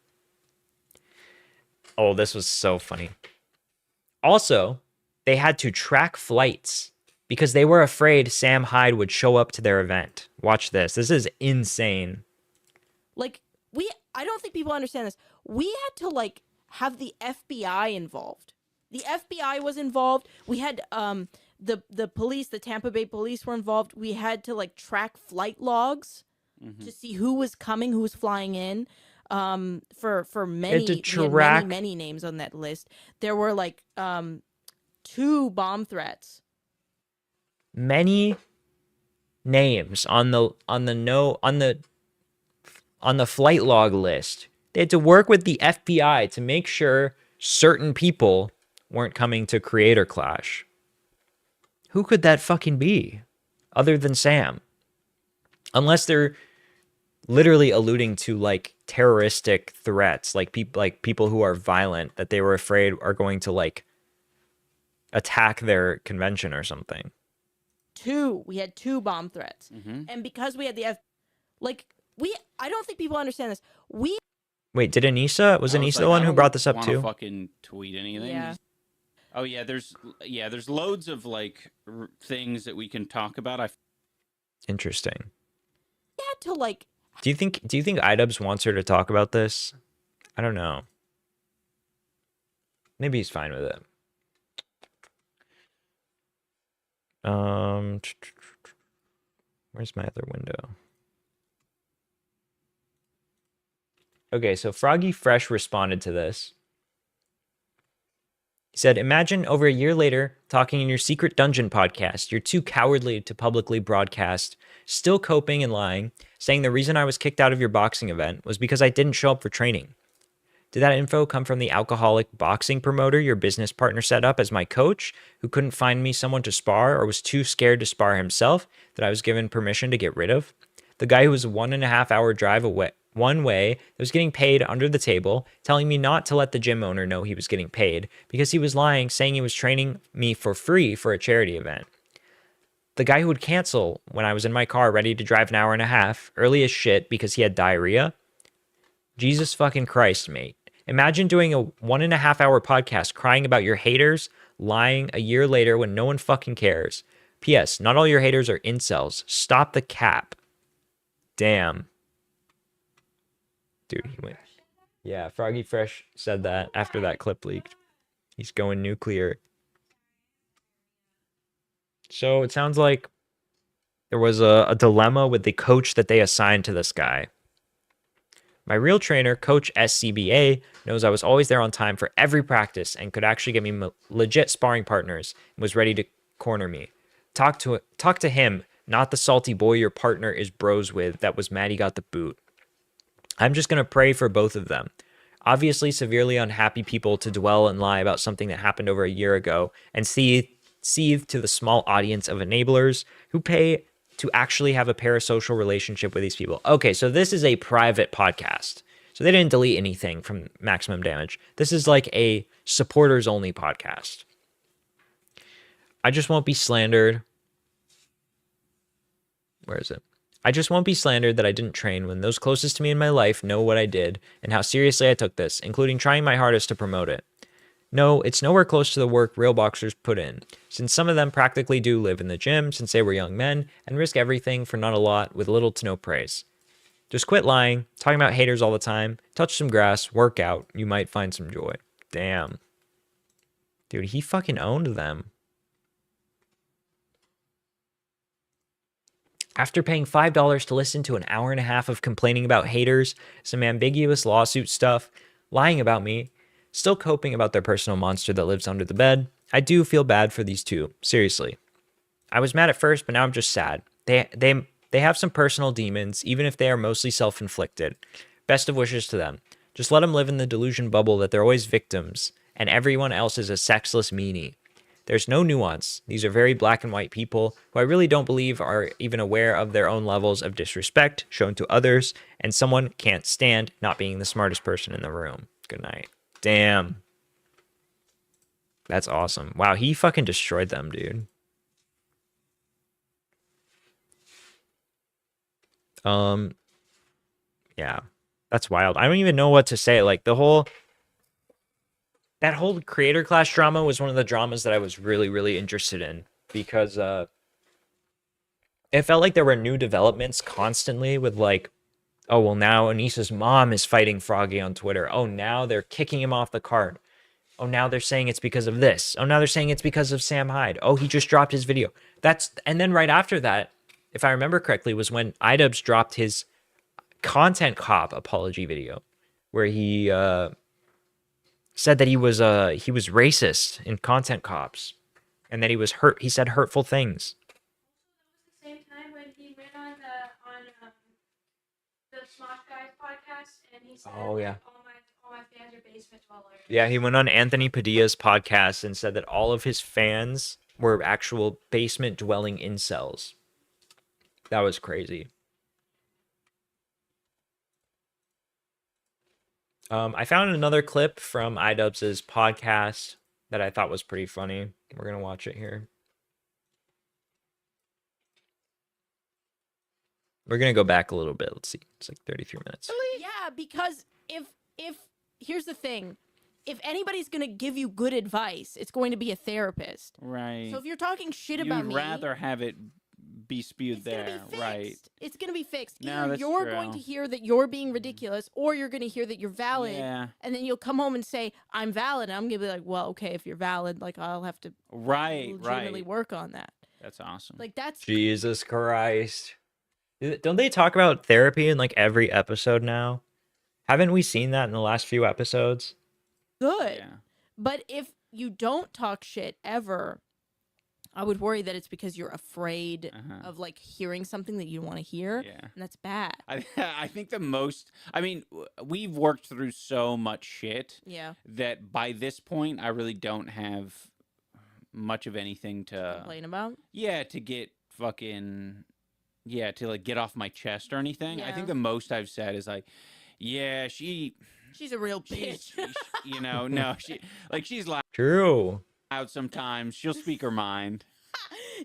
S1: Oh, this was so funny. Also, they had to track flights because they were afraid Sam Hyde would show up to their event. Watch this. This is insane.
S18: Like, I don't think people understand this. We had to, like, have the FBI involved. The FBI was involved. We had the police, the Tampa Bay police were involved. We had to like track flight logs to see who was coming, who was flying in. For many, we had many names on that list. There were like 2 bomb threats.
S1: Many names on the flight log list. They had to work with the FBI to make sure certain people weren't coming to Creator Clash. Who could that fucking be other than Sam? Unless they're literally alluding to like terroristic threats, like people who are violent that they were afraid are going to like attack their convention or something.
S18: We had 2 bomb threats. And because we had the I don't think people understand this.
S1: Wait, did Anissa? Was Anissa the one who brought this up too?
S19: Fucking tweet anything.
S18: Yeah.
S19: Oh yeah, there's loads of like things that we can talk about.
S1: Interesting.
S18: We had to like.
S1: Do you think iDubbbz wants her to talk about this? I don't know. Maybe he's fine with it. Where's my other window? Okay, so Froggy Fresh responded to this. He said, imagine over a year later, talking in your secret dungeon podcast, you're too cowardly to publicly broadcast, still coping and lying, saying the reason I was kicked out of your boxing event was because I didn't show up for training. Did that info come from the alcoholic boxing promoter your business partner set up as my coach, who couldn't find me someone to spar or was too scared to spar himself that I was given permission to get rid of? The guy who was a 1.5 hour drive away, one way, that was getting paid under the table, telling me not to let the gym owner know he was getting paid because he was lying, saying he was training me for free for a charity event. The guy who would cancel when I was in my car ready to drive an hour and a half, early as shit because he had diarrhea. Jesus fucking Christ, mate. Imagine doing a 1.5 hour podcast crying about your haters, lying a year later when no one fucking cares. P.S. Not all your haters are incels. Stop the cap. Damn. Dude, he went. Yeah, Froggy Fresh said that after that clip leaked. He's going nuclear. So it sounds like there was a dilemma with the coach that they assigned to this guy. My real trainer, Coach SCBA, knows I was always there on time for every practice and could actually get me legit sparring partners and was ready to corner me. Talk to him, not the salty boy your partner is bros with that was mad he got the boot. I'm just going to pray for both of them. Obviously, severely unhappy people to dwell and lie about something that happened over a year ago and seethe to the small audience of enablers who pay to actually have a parasocial relationship with these people. Okay, so this is a private podcast. So they didn't delete anything from Maximum Damage. This is like a supporters only podcast. I just won't be slandered. Where is it? I just won't be slandered that I didn't train when those closest to me in my life know what I did and how seriously I took this, including trying my hardest to promote it. No, it's nowhere close to the work real boxers put in, since some of them practically do live in the gym since they were young men and risk everything for not a lot with little to no praise. Just quit lying, talking about haters all the time, touch some grass, work out, you might find some joy. Damn. Dude, he fucking owned them. After paying $5 to listen to an hour and a half of complaining about haters, some ambiguous lawsuit stuff, lying about me, still coping about their personal monster that lives under the bed, I do feel bad for these two. Seriously. I was mad at first, but now I'm just sad. They have some personal demons, even if they are mostly self-inflicted. Best of wishes to them. Just let them live in the delusion bubble that they're always victims, and everyone else is a sexless meanie. There's no nuance. These are very black and white people who I really don't believe are even aware of their own levels of disrespect shown to others, and someone can't stand not being the smartest person in the room. Good night. Damn. That's awesome. Wow, he fucking destroyed them, dude. Yeah. That's wild. I don't even know what to say. Like that whole creator class drama was one of the dramas that I was really, really interested in because it felt like there were new developments constantly with like, oh, well, now Anissa's mom is fighting Froggy on Twitter. Oh, now they're kicking him off the card. Oh, now they're saying it's because of this. Oh, now they're saying it's because of Sam Hyde. Oh, he just dropped his video. And then right after that, if I remember correctly, was when iDubbbz dropped his content cop apology video where he said that he was racist in content cops and that he said hurtful things.
S2: The same time when he went on the Smosh Guys podcast and he said,
S1: oh yeah,
S2: all my fans are basement dwellers.
S1: Yeah, he went on Anthony Padilla's podcast and said that all of his fans were actual basement dwelling incels. That was crazy. I found another clip from iDubbbz's podcast that I thought was pretty funny. We're gonna watch it here. We're gonna go back a little bit. Let's see. It's like 33 minutes.
S18: Yeah, because if here's the thing. If anybody's going to give you good advice, it's going to be a therapist.
S19: Right.
S18: So if you're talking shit about me,
S19: you'd rather have it be spewed there, right?
S18: It's going to be fixed.
S19: No,
S18: Either
S19: that's
S18: you're
S19: true.
S18: going to hear that you're being ridiculous, or you're going to hear that you're valid,
S19: Yeah.
S18: and then you'll come home and say, I'm valid. And I'm going to be like, well, okay, if you're valid, like, I'll have to legitimately work on that.
S19: That's awesome.
S18: Like, that's...
S1: Jesus Christ. Don't they talk about therapy in like every episode now? Haven't we seen that in the last few episodes?
S18: Good. Yeah. But if you don't talk shit ever, I would worry that it's because you're afraid of like hearing something that you want to hear.
S19: Yeah.
S18: And that's bad.
S19: I think we've worked through so much shit.
S18: Yeah.
S19: That by this point, I really don't have much of anything to
S18: complain about.
S19: Yeah, to get fucking yeah, to like get off my chest or anything. I
S18: Yeah.
S19: think the most I've said is like, yeah, she's
S18: a real bitch.
S19: you know, no, she's
S1: True.
S19: loud sometimes. She'll speak her mind.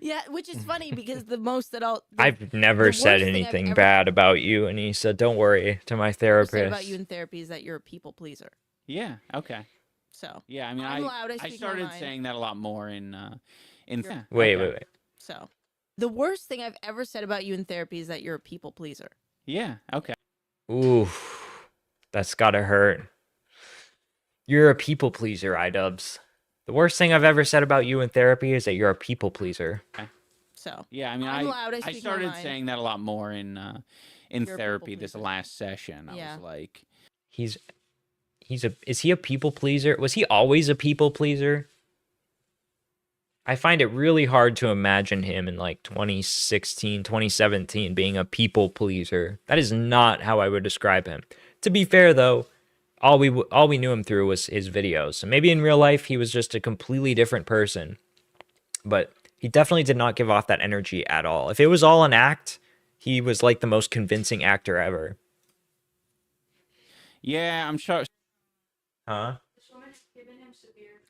S18: Yeah, which is funny because the most that I'll
S1: I've never said anything bad about you, and he said, "Don't worry," to my
S18: said
S1: therapist.
S18: about you in therapy is that you're a people pleaser.
S19: Yeah. Okay.
S18: So
S19: Yeah, I mean,
S18: I'm loud, I
S19: I
S18: speak my
S19: started
S18: mind.
S19: saying that a lot more in yeah,
S1: Wait.
S18: So the worst thing I've ever said about you in therapy is that you're a people pleaser.
S19: Yeah. Okay.
S1: Ooh, that's gotta hurt. You're a people pleaser, iDubbbz. The worst thing I've ever said about you in therapy is that you're a people pleaser.
S18: So
S19: Yeah, I mean,
S18: I'm loud, I
S19: I
S18: speak my
S19: started
S18: mind.
S19: saying that a lot more in
S18: You're a
S19: therapy
S18: people
S19: this
S18: pleaser.
S19: last session. I
S18: Yeah.
S19: was like,
S1: Is he a people pleaser? Was he always a people pleaser? I find it really hard to imagine him in like 2016, 2017 being a people pleaser. That is not how I would describe him. To be fair though, all we knew him through was his videos. So maybe in real life he was just a completely different person. But he definitely did not give off that energy at all. If it was all an act, he was like the most convincing actor ever.
S19: yeah, I'm sure.
S1: Huh?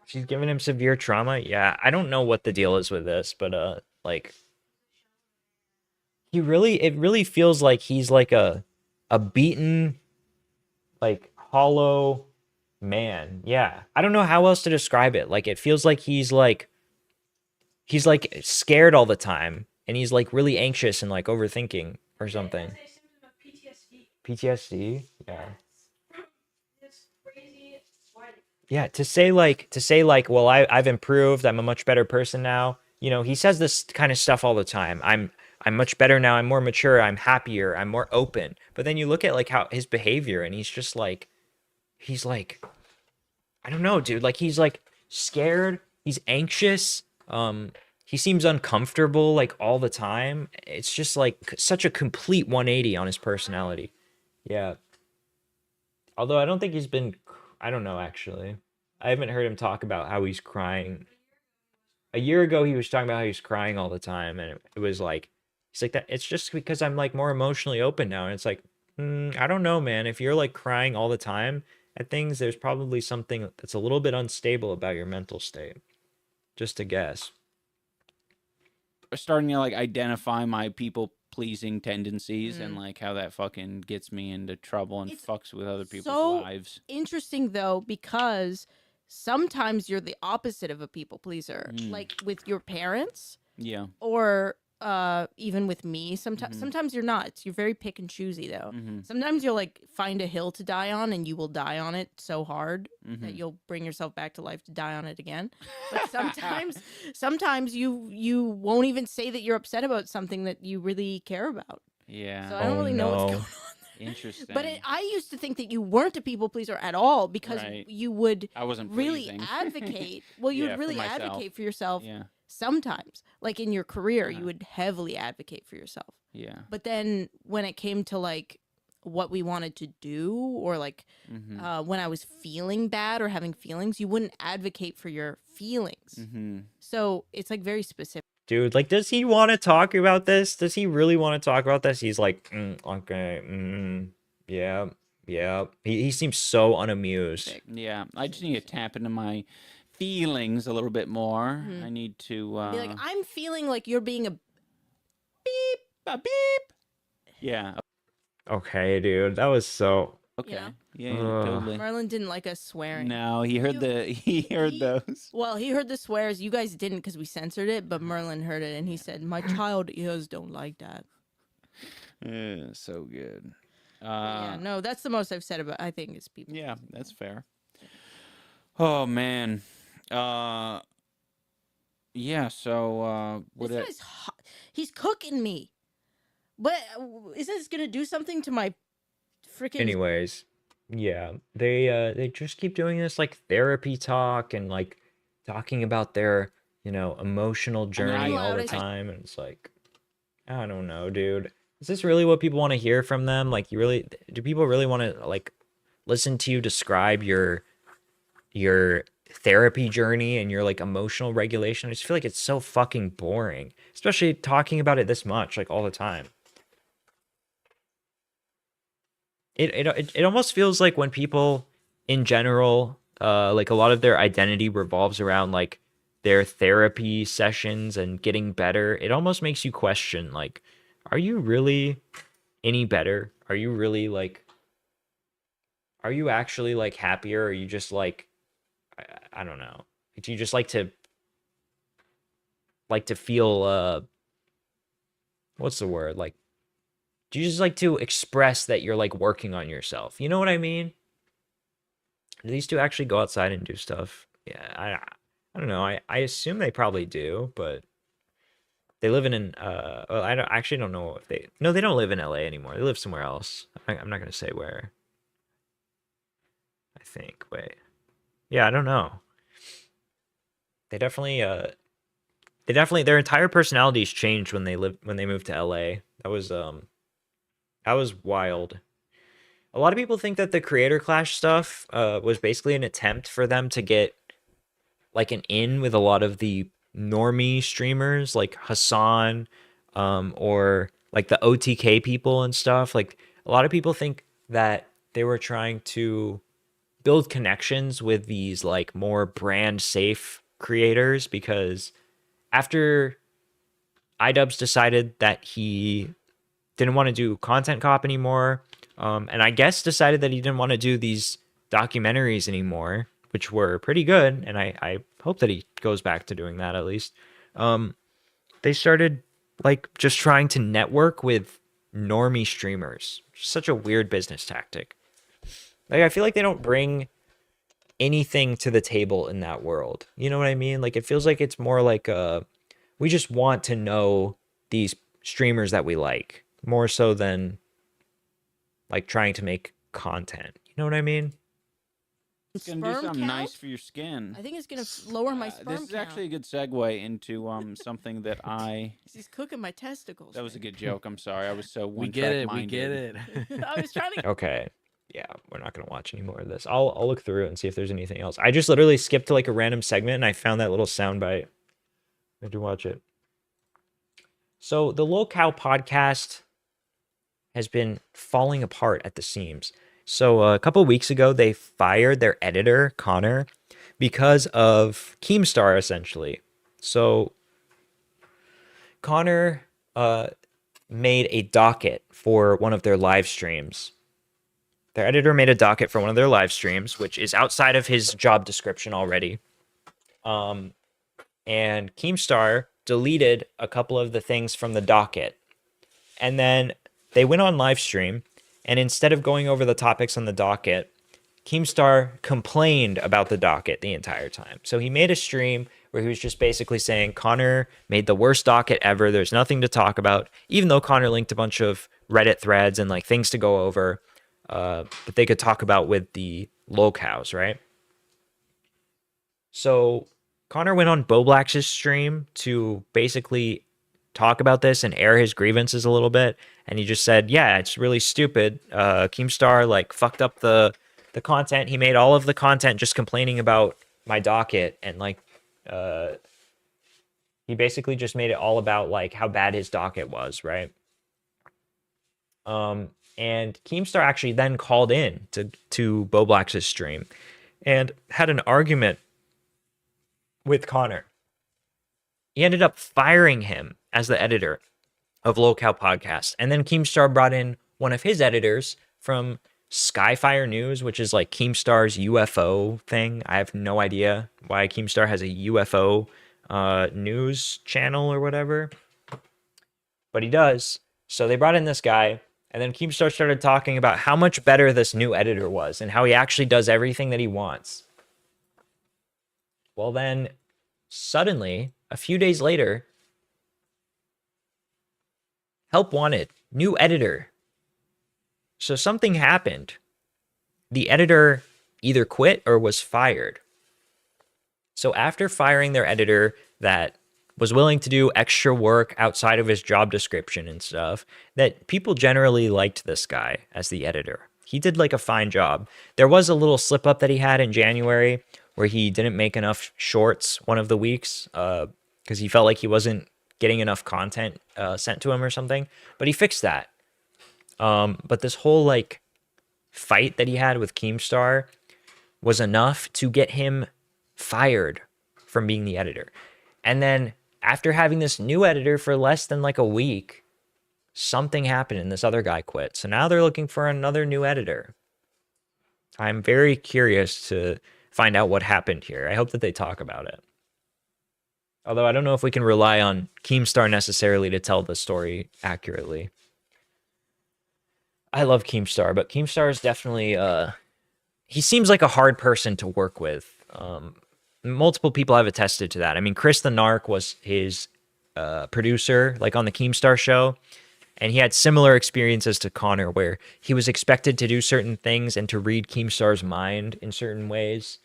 S1: She's giving him severe trauma. Yeah, I don't know what the deal is with this, but like it really feels like he's like a beaten, like hollow man. Yeah. I don't know how else to describe it. Like it feels like he's like scared all the time and he's like really anxious and like overthinking or something. PTSD? Yeah. Yeah, to say like, well, I've improved, I'm a much better person now. You know, he says this kind of stuff all the time. I'm much better now, I'm more mature, I'm happier, I'm more open. But then you look at like how his behavior and he's like I don't know, dude, like he's like scared, he's anxious, he seems uncomfortable like all the time. It's just like such a complete 180 on his personality. Yeah. Although I don't think I don't know, actually. I haven't heard him talk about how he's crying. A year ago, he was talking about how he's crying all the time, and it was like, he's like that. It's just because I'm like more emotionally open now. And it's like, I don't know, man. If you're like crying all the time at things, there's probably something that's a little bit unstable about your mental state. Just a guess.
S19: Starting to like identify my people pleasing tendencies and like how that fucking gets me into trouble and fucks with other people's lives.
S18: Interesting though, because sometimes you're the opposite of a people pleaser, like with your parents.
S19: Yeah.
S18: Or even with me. Sometimes you're not. You're very pick and choosy though. Sometimes you'll like find a hill to die on and you will die on it so hard that you'll bring yourself back to life to die on it again. But sometimes you won't even say that you're upset about something that you really care about.
S19: Yeah.
S18: So I don't really know what's going on.
S19: Interesting.
S18: But I used to think that you weren't a people pleaser at all because you would
S19: I wasn't
S18: really
S19: pleasing.
S18: advocate. Well, you
S19: Yeah,
S18: would
S19: for
S18: really
S19: myself.
S18: advocate for yourself.
S19: Yeah.
S18: Sometimes, like in your career, you would heavily advocate for yourself.
S19: Yeah.
S18: But then when it came to like what we wanted to do or like when I was feeling bad or having feelings, you wouldn't advocate for your feelings. So it's like very specific.
S1: Dude, like, does he want to talk about this? Does he really want to talk about this? He's like, okay, yeah. He seems so unamused.
S19: Yeah, I just need to tap into my feelings a little bit more. I need to
S18: Be like, I'm feeling like you're being a
S19: beep. Yeah.
S1: Okay, dude, that was so.
S19: Okay.
S18: Yeah.
S19: Yeah, totally.
S18: Merlin didn't like us swearing.
S19: No, he heard those.
S18: Well, he heard the swears. You guys didn't because we censored it, but Merlin heard it and he said, "My child ears don't like that."
S19: Yeah, so good.
S18: Yeah, no, that's the most I've said about. I think is people.
S19: Yeah, that's fair. Oh man. Yeah. So what?
S18: This guy's hot. He's cooking me. But isn't this gonna do something to my freaking?
S1: Anyways, yeah, they just keep doing this like therapy talk and like talking about their emotional journey all the time, and it's like, I don't know, dude. Is this really what people want to hear from them? Like, do people really want to like listen to you describe your therapy journey and your like emotional regulation? I just feel like it's so fucking boring, especially talking about it this much, like all the time. it almost feels like when people in general, like a lot of their identity revolves around like their therapy sessions and getting better. It almost makes you question, like, are you really any better? Are you really like, are you actually like happier? Or are you just like, I don't know. Do you just like to feel what's the word? Like, do you just like to express that you're like working on yourself? You know what I mean? Do these two actually go outside and do stuff? Yeah, I don't know. I assume they probably do, but they live in well, I actually don't know if they. No, they don't live in LA anymore. They live somewhere else. I'm not gonna say where. I think. Wait. Yeah, I don't know. They definitely their entire personalities changed when they moved to LA. That was wild. A lot of people think that the Creator Clash stuff was basically an attempt for them to get like an in with a lot of the normie streamers like Hassan, or like the OTK people and stuff. Like a lot of people think that they were trying to build connections with these like more brand safe creators, because after iDubbbz decided that he didn't want to do content cop anymore, and I guess decided that he didn't want to do these documentaries anymore, which were pretty good, and I hope that he goes back to doing that at least. They started like just trying to network with normie streamers. Such a weird business tactic. Like, I feel like they don't bring anything to the table in that world. You know what I mean? Like, it feels like it's more like we just want to know these streamers that we like, more so than like trying to make content. You know what I mean?
S19: It's gonna do
S18: Sperm
S19: something
S18: count?
S19: nice for your skin.
S18: I think it's gonna lower my sperm
S19: This is
S18: count.
S19: actually a good segue into something that I.
S18: He's cooking my testicles.
S19: That was a good joke. I'm sorry. I was so
S17: We
S19: one
S17: get
S19: track
S17: it. We get
S19: minded.
S17: it.
S18: I was trying to.
S1: Okay. Yeah, we're not gonna watch any more of this. I'll look through it and see if there's anything else. I just literally skipped to like a random segment and I found that little soundbite. I had to watch it. So the Lol Cow podcast has been falling apart at the seams. So a couple weeks ago, they fired their editor, Connor, because of Keemstar, essentially. So Connor made a docket for one of their live streams. Their editor made a docket for one of their live streams, which is outside of his job description already. And Keemstar deleted a couple of the things from the docket. And then they went on live stream, and instead of going over the topics on the docket, Keemstar complained about the docket the entire time. So he made a stream where he was just basically saying Connor made the worst docket ever. There's nothing to talk about, even though Connor linked a bunch of Reddit threads and like things to go over that they could talk about with the Lol Cows, right? So Connor went on Boblax's stream to basically talk about this and air his grievances a little bit. And he just said, yeah, it's really stupid. Keemstar like fucked up the content. He made all of the content just complaining about my docket, and like he basically just made it all about like how bad his docket was, right? And Keemstar actually then called in to Boblax's stream and had an argument with Connor. He ended up firing him as the editor of Lol Cow Podcast. And then Keemstar brought in one of his editors from Skyfire News, which is like Keemstar's UFO thing. I have no idea why Keemstar has a UFO news channel or whatever, but he does. So they brought in this guy, and then Keemstar started talking about how much better this new editor was and how he actually does everything that he wants. Well, then suddenly, a few days later, help wanted, new editor. So something happened. The editor either quit or was fired. So after firing their editor that was willing to do extra work outside of his job description and stuff, that people generally liked this guy as the editor. He did like a fine job. There was a little slip up that he had in January where he didn't make enough shorts one of the weeks because he felt like he wasn't getting enough content sent to him or something, but he fixed that. But this whole like fight that he had with Keemstar was enough to get him fired from being the editor. And then after having this new editor for less than like a week, something happened and this other guy quit. So now they're looking for another new editor. I'm very curious to find out what happened here. I hope that they talk about it. Although I don't know if we can rely on Keemstar necessarily to tell the story accurately. I love Keemstar, but Keemstar is definitely, he seems like a hard person to work with. Multiple people have attested to that. I mean, Chris the Narc was his producer, like on the Keemstar show, and he had similar experiences to Connor, where he was expected to do certain things and to read Keemstar's mind in certain ways.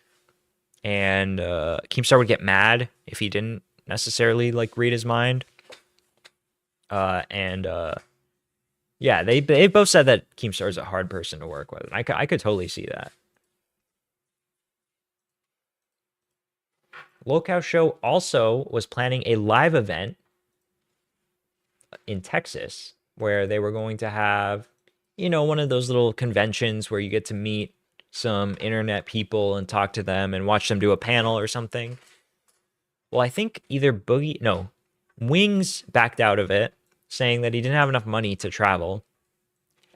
S1: And Keemstar would get mad if he didn't necessarily like read his mind. Yeah, they both said that Keemstar is a hard person to work with. And I could totally see that. Lolcow Show also was planning a live event in Texas where they were going to have, you know, one of those little conventions where you get to meet some internet people and talk to them and watch them do a panel or something. Well, I think either Wings backed out of it, saying that he didn't have enough money to travel.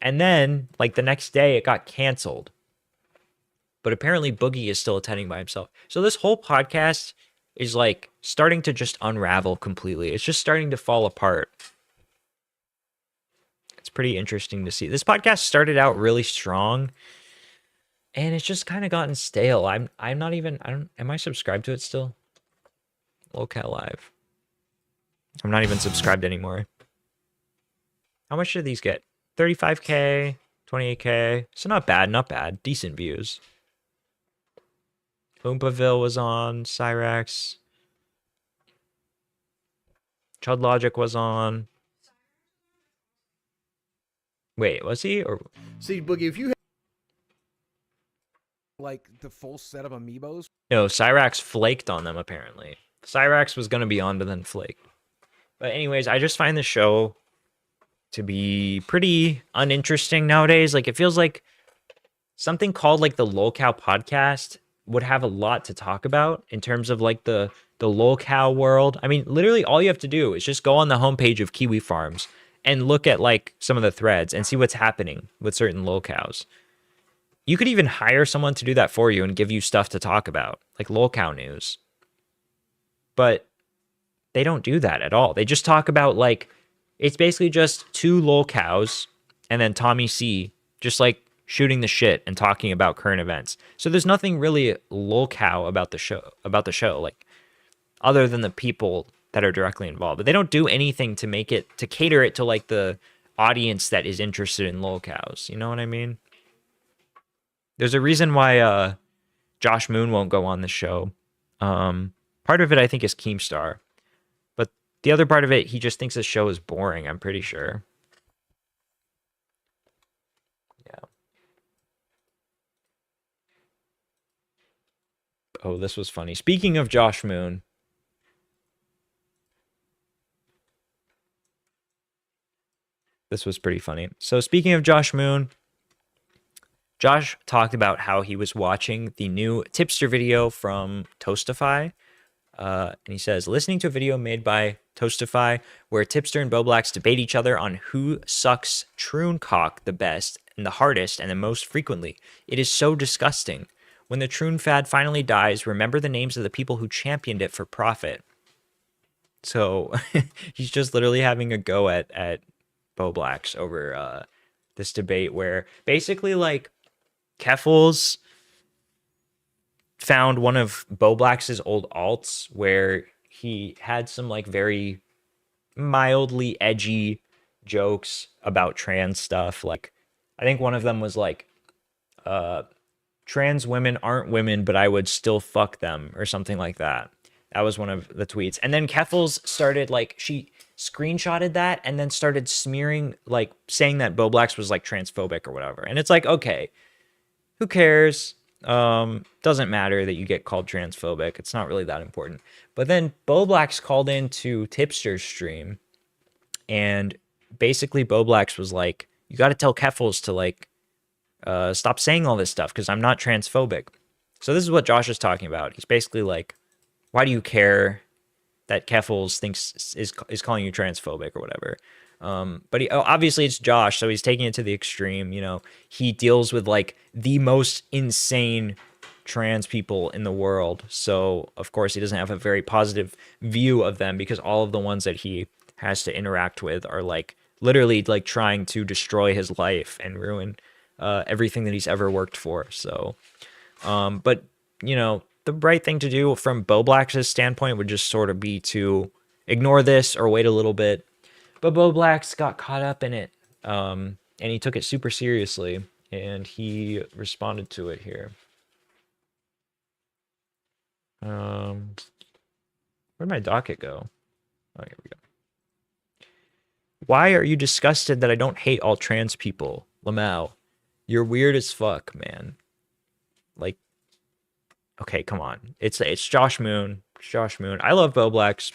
S1: And then, like the next day, it got canceled. But apparently Boogie is still attending by himself. So this whole podcast is like starting to just unravel completely. It's just starting to fall apart. It's pretty interesting to see. This podcast started out really strong, and it's just kind of gotten stale. I'm not even, am I subscribed to it still? Lolcow Live. I'm not even subscribed anymore. How much did these get? 35K, 28K. So not bad. Decent views. Oompaville was on. Cyrax. Chud Logic was on. Wait, was he? Or
S20: See, Boogie, if you had like the full set of amiibos.
S1: no, Cyrax flaked on them apparently. Cyrax was gonna be on, but then flaked. But anyways, I just find the show to be pretty uninteresting nowadays. Like, it feels like something called like the Lolcow podcast would have a lot to talk about in terms of like the Lolcow world. I mean, literally all you have to do is just go on the homepage of Kiwi Farms and look at like some of the threads and see what's happening with certain Lolcows. You could even hire someone to do that for you and give you stuff to talk about, like Lolcow news. But they don't do that at all. They just talk about like, it's basically just two Lolcows and then Tommy C just like shooting the shit and talking about current events. So there's nothing really Lolcow about the show, like other than the people that are directly involved. But they don't do anything to make it, to cater it to like the audience that is interested in Lolcows. You know what I mean? There's a reason why Josh Moon won't go on the show. Part of it I think is Keemstar. The other part of it, he just thinks the show is boring, I'm pretty sure. Yeah. Oh, this was funny. Speaking of Josh Moon. This was pretty funny. So speaking of Josh Moon, Josh talked about how he was watching the new Tipster video from Toastify. And he says, listening to a video made by Toastify where Tipster and Boblax debate each other on who sucks Troon cock the best and the hardest and the most frequently. It is so disgusting. When the Troon fad finally dies, remember the names of the people who championed it for profit. So he's just literally having a go at Boblax over this debate where basically like Keffels found one of Boblax's old alts where he had some like very mildly edgy jokes about trans stuff. Like, I think one of them was like, trans women aren't women, but I would still fuck them or something like that. That was one of the tweets. And then Keffels started like, she screenshotted that and then started smearing, like saying that Boblax was like transphobic or whatever. And it's like, okay, who cares? Doesn't matter that you get called transphobic. It's not really that important. But then Boblax called into Tipster's stream, and basically Boblax was like, you got to tell Keffels to like stop saying all this stuff because I'm not transphobic. So this is what Josh is talking about. He's basically like, why do you care that Keffels thinks is calling you transphobic or whatever? But obviously it's Josh, so he's taking it to the extreme. You know, he deals with like the most insane trans people in the world. So of course he doesn't have a very positive view of them because all of the ones that he has to interact with are like literally like trying to destroy his life and ruin everything that he's ever worked for. So, but you know, the right thing to do from Bo Black's standpoint would just sort of be to ignore this or wait a little bit. But Bo Black's got caught up in it, and he took it super seriously, and he responded to it here. Where'd my docket go? Oh, here we go. Why are you disgusted that I don't hate all trans people? Lamau, you're weird as fuck, man. Like, okay, come on. It's Josh Moon. It's Josh Moon. I love Bo Blacks.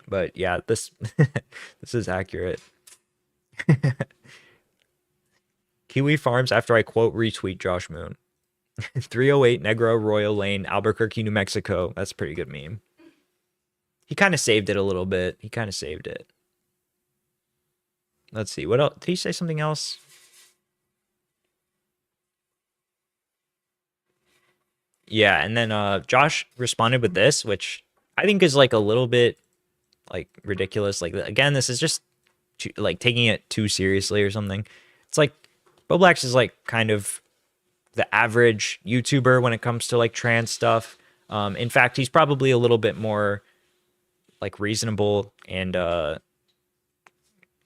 S1: But yeah, this this is accurate. Kiwi Farms after I quote retweet Josh Moon. 308 Negro Royal Lane, Albuquerque, New Mexico. That's a pretty good meme. He kind of saved it a little bit. He kind of saved it. Let's see. What else? Did he say something else? Yeah, and then Josh responded with this, which I think is like a little bit like ridiculous. Like, again, this is just like taking it too seriously or something. It's like Bo Blacks is like kind of the average YouTuber when it comes to like trans stuff. In fact, he's probably a little bit more like reasonable and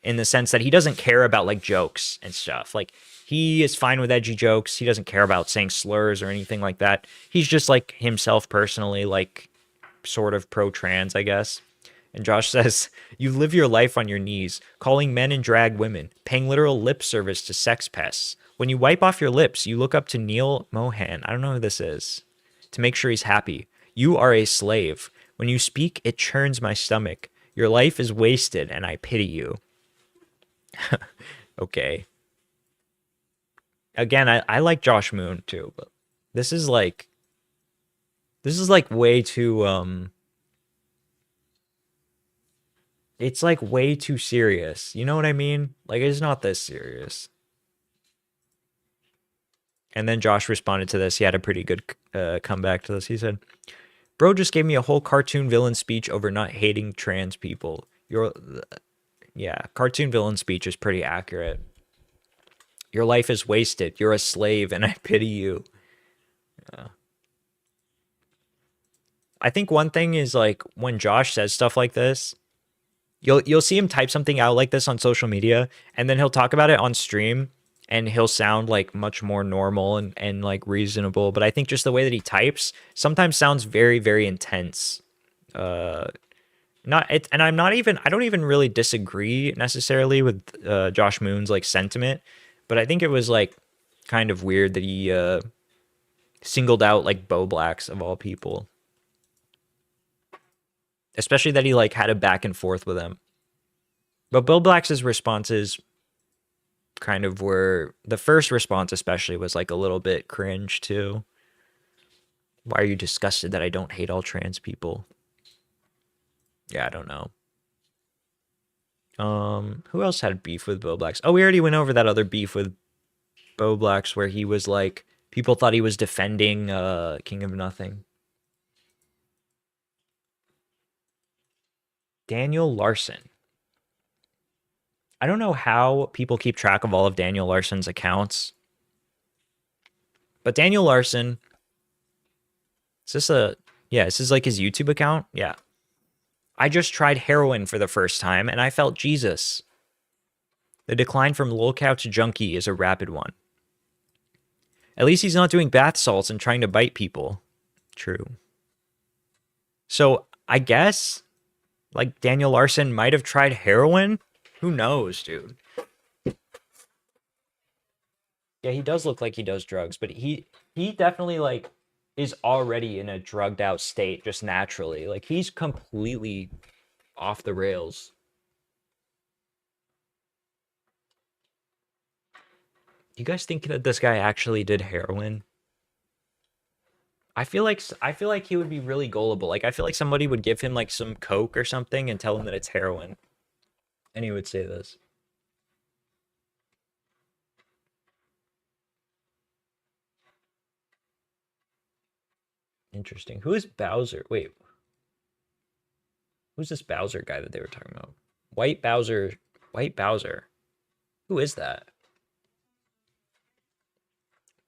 S1: in the sense that he doesn't care about like jokes and stuff. Like, he is fine with edgy jokes. He doesn't care about saying slurs or anything like that. He's just like himself personally, like sort of pro-trans, I guess. And Josh says, you live your life on your knees, calling men and drag women, paying literal lip service to sex pests. When you wipe off your lips, you look up to Neil Mohan, I don't know who this is, to make sure he's happy. You are a slave. When you speak, it churns my stomach. Your life is wasted, and I pity you. Okay. Again, I like Josh Moon too, but this is like way too it's like way too serious. You know what I mean? Like, it's not this serious. And then Josh responded to this. He had a pretty good comeback to this. He said, bro just gave me a whole cartoon villain speech over not hating trans people. Yeah, cartoon villain speech is pretty accurate. Your life is wasted. You're a slave, and I pity you. Yeah. I think one thing is like when Josh says stuff like this, you'll see him type something out like this on social media, and then he'll talk about it on stream, and he'll sound like much more normal and like reasonable. But I think just the way that he types sometimes sounds very, very intense. I don't even really disagree necessarily with Josh Moon's like sentiment, but I think it was like kind of weird that he singled out like Bo Blacks of all people, especially that he like had a back and forth with him. But Bo Blacks' responses kind of were, the first response especially was like a little bit cringe too. Why are you disgusted that I don't hate all trans people? Yeah, I don't know. Who else had beef with Bo Blacks? Oh, we already went over that other beef with Bo Blacks where he was like, people thought he was defending King of Nothing. Daniel Larson. I don't know how people keep track of all of Daniel Larson's accounts. But Daniel Larson, is this like his YouTube account? Yeah. I just tried heroin for the first time, and I felt Jesus. The decline from lolcow to junkie is a rapid one. At least he's not doing bath salts and trying to bite people. True. So, I guess, like, Daniel Larson might have tried heroin? Who knows, dude? Yeah, he does look like he does drugs, but he definitely, like, is already in a drugged out state just naturally. Like, he's completely off the rails. You guys think that this guy actually did heroin? I feel like he would be really gullible. Like I feel like somebody would give him like some coke or something and tell him that it's heroin. And he would say this. Interesting. Who is Bowser? Wait. Who's this Bowser guy that they were talking about? White Bowser. White Bowser. Who is that?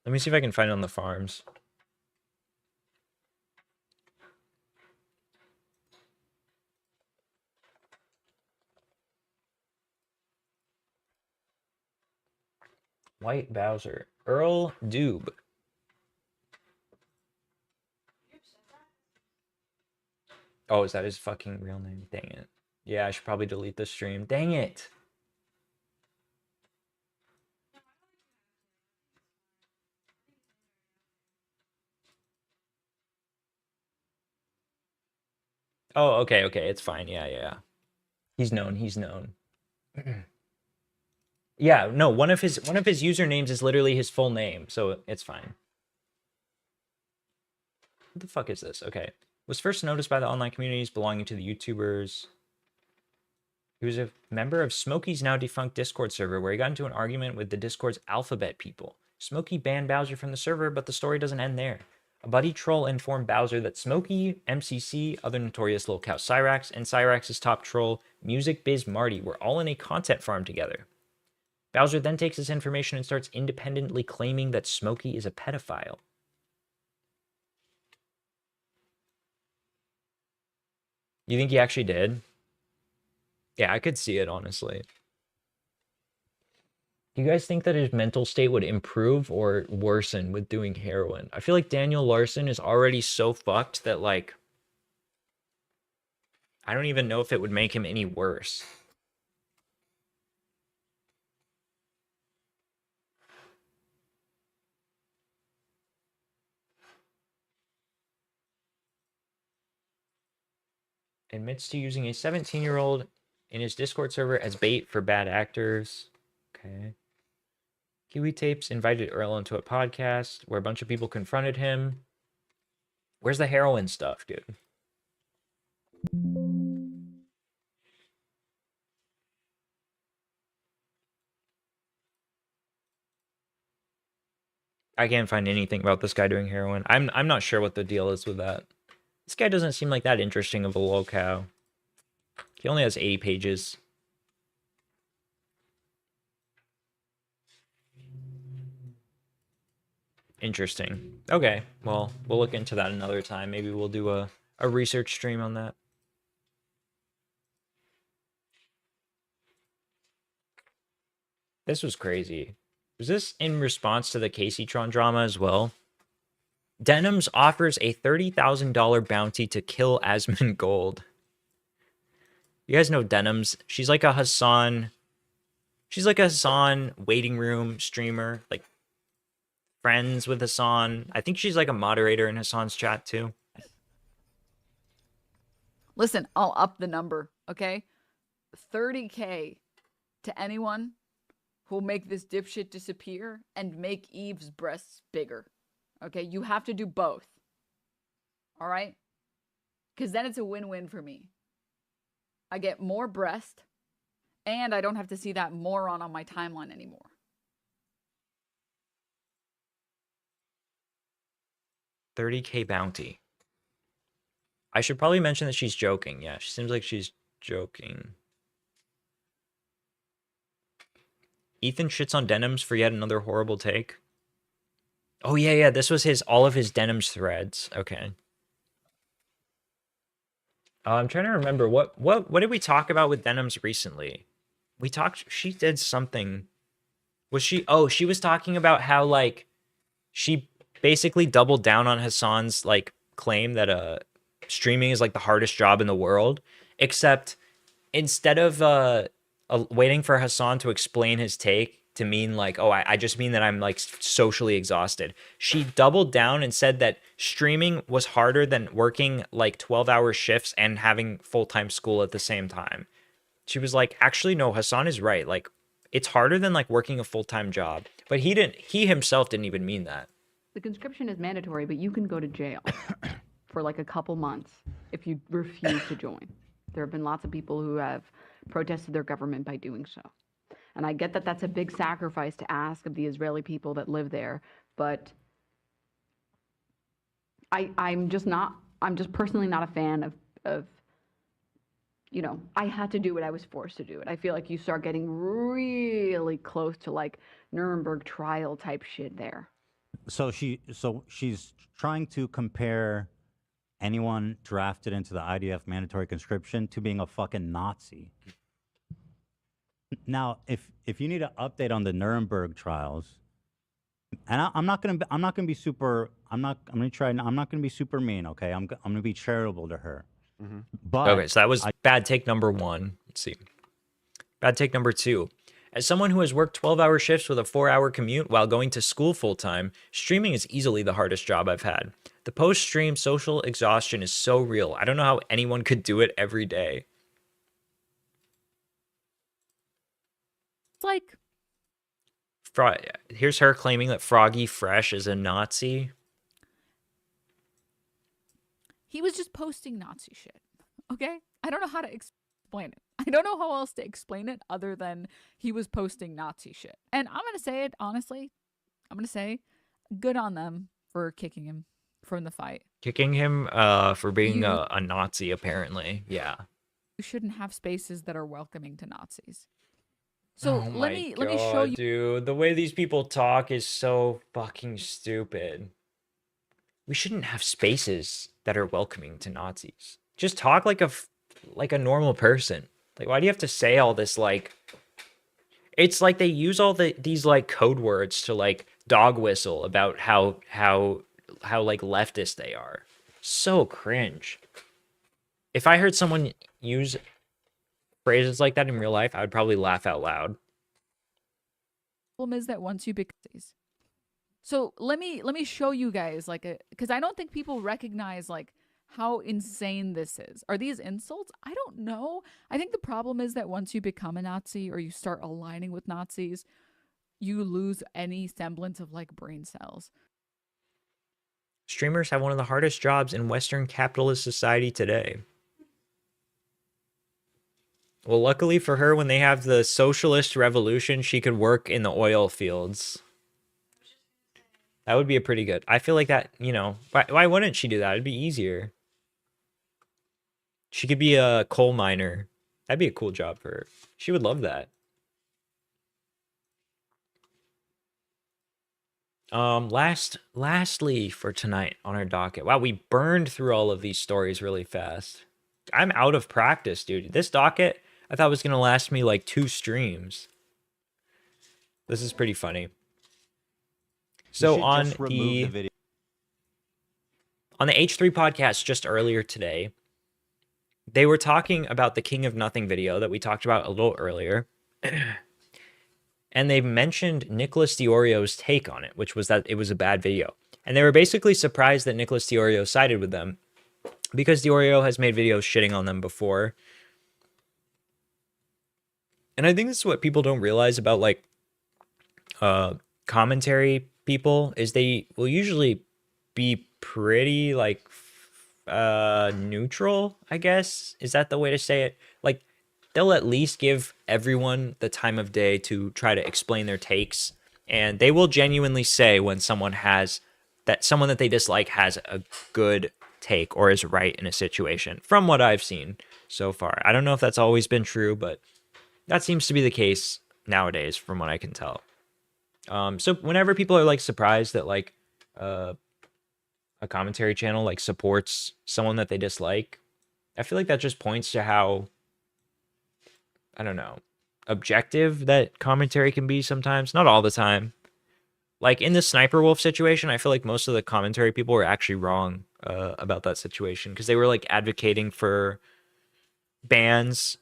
S1: Let me see if I can find it on the farms. White Bowser. Earl Doob. Oh, is that his fucking real name? Dang it. Yeah, I should probably delete the stream. Dang it. Oh, okay, okay. It's fine. Yeah, yeah. He's known. He's known. Yeah, no, one of his usernames is literally his full name, so it's fine. What the fuck is this? Okay. Was first noticed by the online communities belonging to the YouTubers. He was a member of Smokey's now defunct Discord server where he got into an argument with the Discord's alphabet people. Smokey banned Bowser from the server, but the story doesn't end there. A buddy troll informed Bowser that Smokey, MCC, other notorious lolcow Cyrax, and Cyrax's top troll, Music Biz Marty, were all in a content farm together. Bowser then takes this information and starts independently claiming that Smokey is a pedophile. You think he actually did? Yeah, I could see it, honestly. Do you guys think that his mental state would improve or worsen with doing heroin? I feel like Daniel Larson is already so fucked that, like, I don't even know if it would make him any worse. Admits to using a 17-year-old in his Discord server as bait for bad actors. Okay. Kiwi Tapes invited Earl into a podcast where a bunch of people confronted him. Where's the heroin stuff, dude? I can't find anything about this guy doing heroin. I'm not sure what the deal is with that. This guy doesn't seem like that interesting of a lolcow. He only has 80 pages. Interesting. Okay, well, we'll look into that another time. Maybe we'll do a research stream on that. This was crazy. Was this in response to the Kaceytron drama as well? Denims offers a $30,000 bounty to kill Asmon Gold. You guys know Denims? She's like a Hassan waiting room streamer, like friends with Hassan. I think she's like a moderator in Hassan's chat too.
S21: Listen, I'll up the number, okay? 30K to anyone who'll make this dipshit disappear and make Eve's breasts bigger. Okay, you have to do both. All right? Because then it's a win-win for me. I get more breast, and I don't have to see that moron on my timeline anymore.
S1: $30K bounty. I should probably mention that she's joking. Yeah, she seems like she's joking. Ethan shits on Denims for yet another horrible take. Oh yeah, this was all of his Denims threads. Okay. I'm trying to remember what did we talk about with Denims recently? She did something. Was she? Oh, she was talking about how like she basically doubled down on Hassan's like claim that streaming is like the hardest job in the world, except instead of waiting for Hassan to explain his take to mean like, oh, I just mean that I'm like socially exhausted. She doubled down and said that streaming was harder than working like 12-hour shifts and having full-time school at the same time. She was like, actually, no, Hassan is right. Like, it's harder than like working a full-time job. But he himself didn't even mean that.
S3: The conscription is mandatory, but you can go to jail for like a couple months if you refuse to join. There have been lots of people who have protested their government by doing so. And I get that that's a big sacrifice to ask of the Israeli people that live there, but I'm just personally not a fan of you know, I had to do it, I was forced to do it. I feel like you start getting really close to like Nuremberg trial type shit there.
S8: So she's trying to compare anyone drafted into the IDF mandatory conscription to being a fucking Nazi. Now, if you need an update on the Nuremberg trials, and I'm not gonna be super mean, okay? I'm gonna be charitable to her. But
S1: okay, so that was bad take number 1. Let's see. Bad take number 2. As someone who has worked 12-hour shifts with a 4-hour commute while going to school full-time, streaming is easily the hardest job I've had. The post-stream social exhaustion is so real. I don't know how anyone could do it every day.
S21: It's like...
S1: Here's her claiming that Froggy Fresh is a Nazi.
S21: He was just posting Nazi shit, okay? I don't know how to explain it. I don't know how else to explain it other than he was posting Nazi shit. And I'm going to say it, honestly. I'm going to say good on them for kicking him from the fight.
S1: Kicking him for being a Nazi, apparently. Yeah.
S21: You shouldn't have spaces that are welcoming to Nazis. So
S1: oh
S21: let me show you.
S1: Dude, the way these people talk is so fucking stupid. We shouldn't have spaces that are welcoming to Nazis. Just talk like a normal person. Like, why do you have to say all this? Like, it's like they use all these like code words to like dog whistle about how like leftist they are. So cringe. If I heard someone use phrases like that in real life, I would probably laugh out loud.
S21: Problem is that once you become these. So let me show you guys because I don't think people recognize like how insane this is. Are these insults? I don't know. I think the problem is that once you become a Nazi or you start aligning with Nazis, you lose any semblance of like brain cells.
S1: Streamers have one of the hardest jobs in Western capitalist society today. Well, luckily for her, when they have the socialist revolution, she could work in the oil fields. That would be a pretty good. I feel like that, you know, why wouldn't she do that? It'd be easier. She could be a coal miner. That'd be a cool job for her. She would love that. Lastly for tonight on our docket. Wow, we burned through all of these stories really fast. I'm out of practice, dude. This docket, I thought was going to last me like 2 streams. This is pretty funny. So on the H3 podcast just earlier today, they were talking about the King of Nothing video that we talked about a little earlier. And they mentioned Nicholas Diorio's take on it, which was that it was a bad video. And they were basically surprised that Nicholas Diorio sided with them because Diorio has made videos shitting on them before. And I think this is what people don't realize about like commentary people is they will usually be pretty like neutral, I guess. Is that the way to say it? Like they'll at least give everyone the time of day to try to explain their takes, and they will genuinely say when someone that they dislike has a good take or is right in a situation, from what I've seen so far. I don't know if that's always been true, but that seems to be the case nowadays from what I can tell. So whenever people are like surprised that like a commentary channel like supports someone that they dislike, I feel like that just points to how, I don't know, objective that commentary can be sometimes. Not all the time. Like in the Sniper Wolf situation, I feel like most of the commentary people were actually wrong about that situation because they were like advocating for bans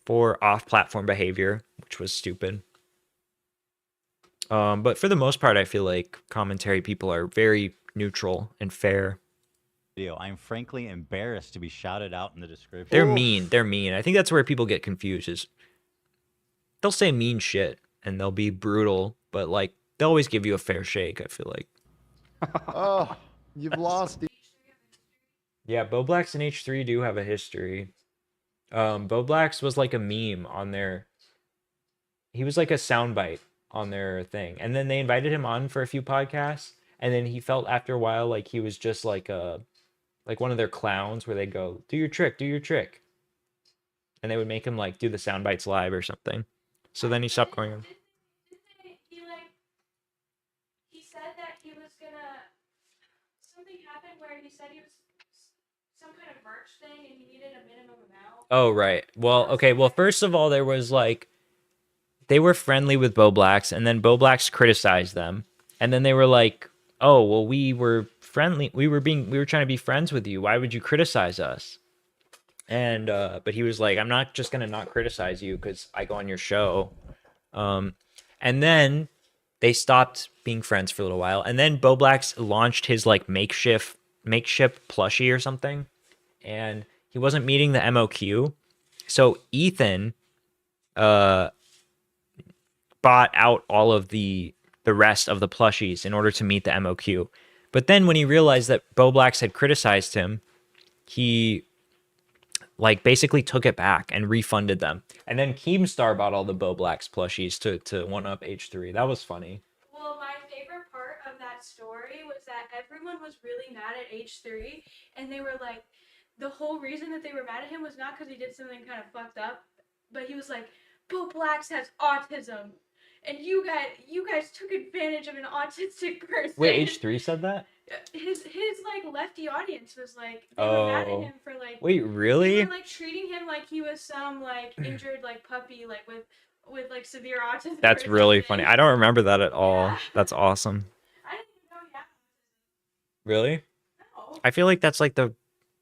S1: for off-platform behavior, which was stupid. But for the most part, I feel like commentary people are very neutral and fair.
S8: I'm frankly embarrassed to be shouted out in the description.
S1: They're mean. They're mean. I think that's where people get confused is they'll say mean shit and they'll be brutal, but like they'll always give you a fair shake, I feel like.
S9: Oh, you've lost.
S1: Yeah, Bo Blacks and H3 do have a history. Bo Blacks was like a meme on their. He was like a soundbite on their thing, and then they invited him on for a few podcasts, and then he felt after a while like he was just like one of their clowns where they go, do your trick, and they would make him like do the sound bites live or something. So then he stopped going on.
S2: He said that he was gonna. Something happened where he said he was some kind of merch thing and he needed a minimum amount.
S1: Oh right. Well, okay. Well, first of all, there was like they were friendly with Bo Blacks, and then Bo Blacks criticized them, and then they were like, "Oh, well, we were friendly. We were trying to be friends with you. Why would you criticize us?" And but he was like, "I'm not just gonna not criticize you because I go on your show." And then they stopped being friends for a little while, and then Bo Blacks launched his like makeshift plushie or something, and he wasn't meeting the MOQ, so Ethan bought out all of the rest of the plushies in order to meet the MOQ. But then when he realized that Bo Blacks had criticized him, he like basically took it back and refunded them. And then Keemstar bought all the Bo Blacks plushies to one up H3. That was funny.
S2: Well, my favorite part of that story was that everyone was really mad at H3, and they were like, the whole reason that they were mad at him was not because he did something kind of fucked up, but he was like, Bo Blacks has autism, and you guys took advantage of an autistic person.
S1: Wait, H3 said that?
S2: His like lefty audience was like, they were mad at him for like.
S1: Wait, really?
S2: They were like treating him like he was some like injured like puppy like with like severe autism.
S1: That's
S2: or
S1: really
S2: something.
S1: funny. I don't remember that at all.
S2: Yeah.
S1: That's awesome.
S2: I didn't even know he had.
S1: Really?
S2: No.
S1: I feel like that's like the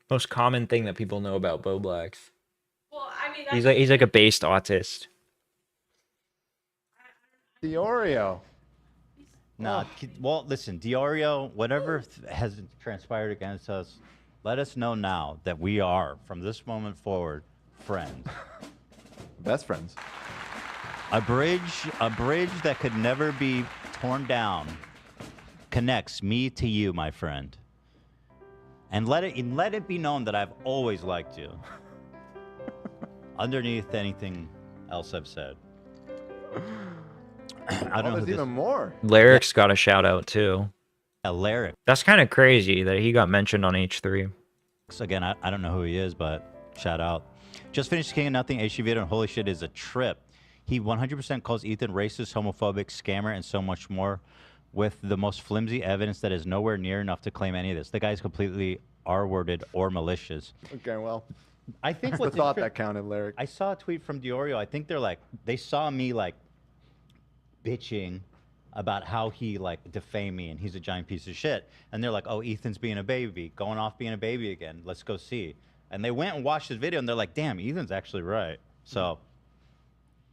S1: most common thing that people know about Bo Blacks.
S2: Well, I mean,
S1: He's like a based autist.
S9: Diorio.
S8: Nah, well, listen, Diorio, whatever has transpired against us, let us know now that we are, from this moment forward, friends.
S9: Best friends.
S8: A bridge that could never be torn down connects me to you, my friend. And let it be known that I've always liked you. Underneath anything else I've said. I don't know.
S9: There's even more.
S1: Lyric's got a shout out too.
S8: A Lyric.
S1: That's kind of crazy that he got mentioned on H3.
S8: So again, I don't know who he is, but shout out. Just finished King of Nothing HG video, and holy shit, is a trip. He 100% calls Ethan racist, homophobic, scammer, and so much more, with the most flimsy evidence that is nowhere near enough to claim any of this. The guy's completely R-worded or malicious.
S9: Okay, well.
S8: I think
S9: That's the thought that counted, Lyric.
S8: I saw a tweet from Diorio. I think they saw me like bitching about how he like defamed me and he's a giant piece of shit. And they're like, oh, Ethan's being a baby, going off being a baby again. Let's go see. And they went and watched his video and they're like, damn, Ethan's actually right. So,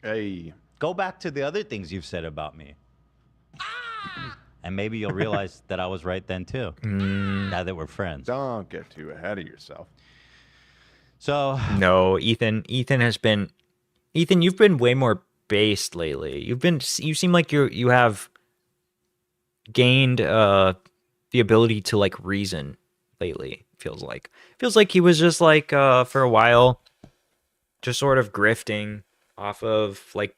S9: hey,
S8: go back to the other things you've said about me. And maybe you'll realize that I was right then too. Now that we're friends.
S9: Don't get too ahead of yourself.
S8: So
S1: no, Ethan, you've been way more based lately. You seem like you have gained the ability to like reason lately. Feels like he was just like for a while just sort of grifting off of like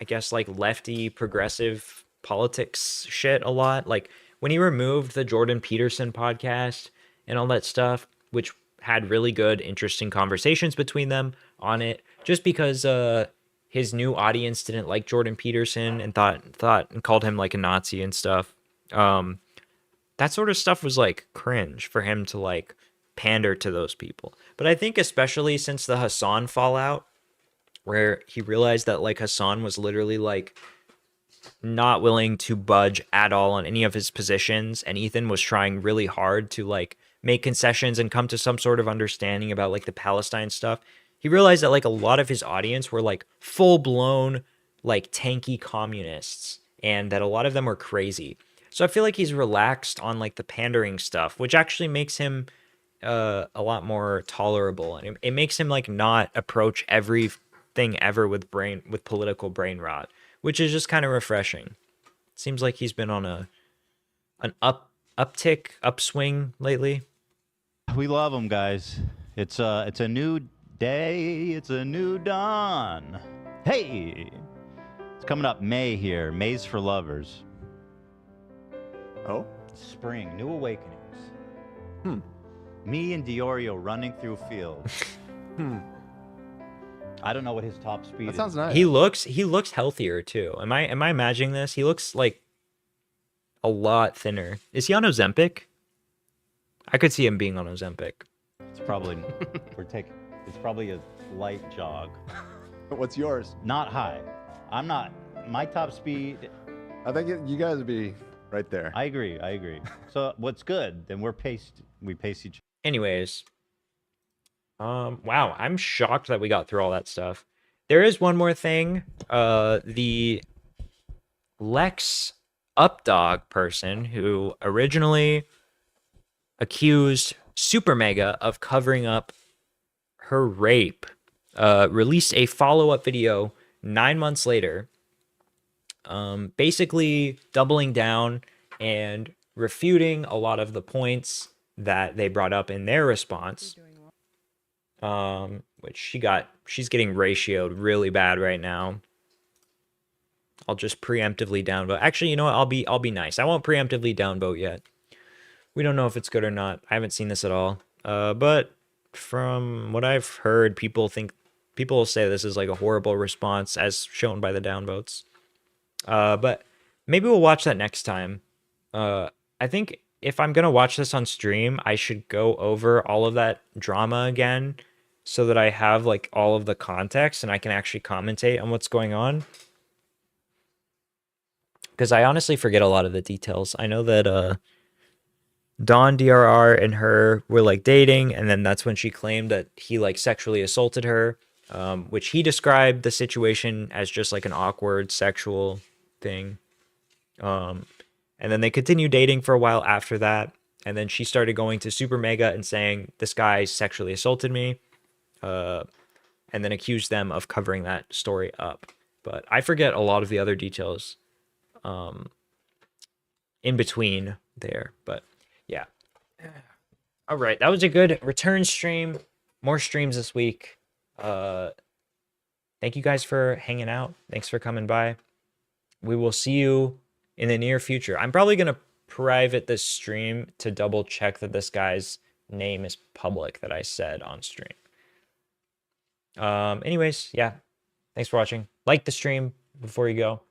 S1: I guess like lefty progressive politics shit a lot. Like when he removed the Jordan Peterson podcast and all that stuff, which had really good interesting conversations between them on it, just because his new audience didn't like Jordan Peterson and thought and called him like a Nazi and stuff. That sort of stuff was like cringe for him to like pander to those people. But I think especially since the Hassan fallout, where he realized that like Hassan was literally like not willing to budge at all on any of his positions, and Ethan was trying really hard to like make concessions and come to some sort of understanding about like the Palestine stuff. He realized that like a lot of his audience were like full-blown like tanky communists, and that a lot of them were crazy. So I feel like he's relaxed on like the pandering stuff, which actually makes him a lot more tolerable, and it makes him like not approach everything ever with political brain rot, which is just kind of refreshing. Seems like he's been on an upswing lately.
S8: We love him, guys. It's a new day. It's a new dawn. Hey, it's coming up May here. May's for lovers.
S9: Oh,
S8: spring, new awakenings.
S9: Hmm.
S8: Me and Diorio running through fields. I don't know what his top speed is.
S9: That sounds nice.
S1: He looks healthier too. Am I imagining this? He looks like a lot thinner. Is he on Ozempic? I could see him being on Ozempic.
S8: It's probably it's probably a light jog.
S9: What's yours?
S8: Not high. I'm not. My top speed.
S9: I think you guys would be right there.
S8: I agree. So what's good? Then we pace each.
S1: Anyways, wow, I'm shocked that we got through all that stuff. There is one more thing. The Lex Updog person who originally accused Super Mega of covering up her rape released a follow-up video 9 months later, basically doubling down and refuting a lot of the points that they brought up in their response. Which she's getting ratioed really bad right now. I'll just preemptively downvote. Actually, you know what? I'll be nice. I won't preemptively downvote yet. We don't know if it's good or not. I haven't seen this at all. But from what I've heard, people will say this is like a horrible response as shown by the downvotes. But maybe we'll watch that next time. I think if I'm gonna watch this on stream, I should go over all of that drama again so that I have like all of the context and I can actually commentate on what's going on. Because I honestly forget a lot of the details. I know that Dawn DRR and her were like dating, and then that's when she claimed that he like sexually assaulted her, which he described the situation as just like an awkward sexual thing. And then they continued dating for a while after that, and then she started going to Super Mega and saying, this guy sexually assaulted me, and then accused them of covering that story up. But I forget a lot of the other details in between there, but yeah. All right, that was a good return stream. More streams this week. Thank you guys for hanging out. Thanks for coming by. We will see you in the near future. I'm probably going to private this stream to double check that this guy's name is public that I said on stream. Anyways, yeah. Thanks for watching. Like the stream before you go.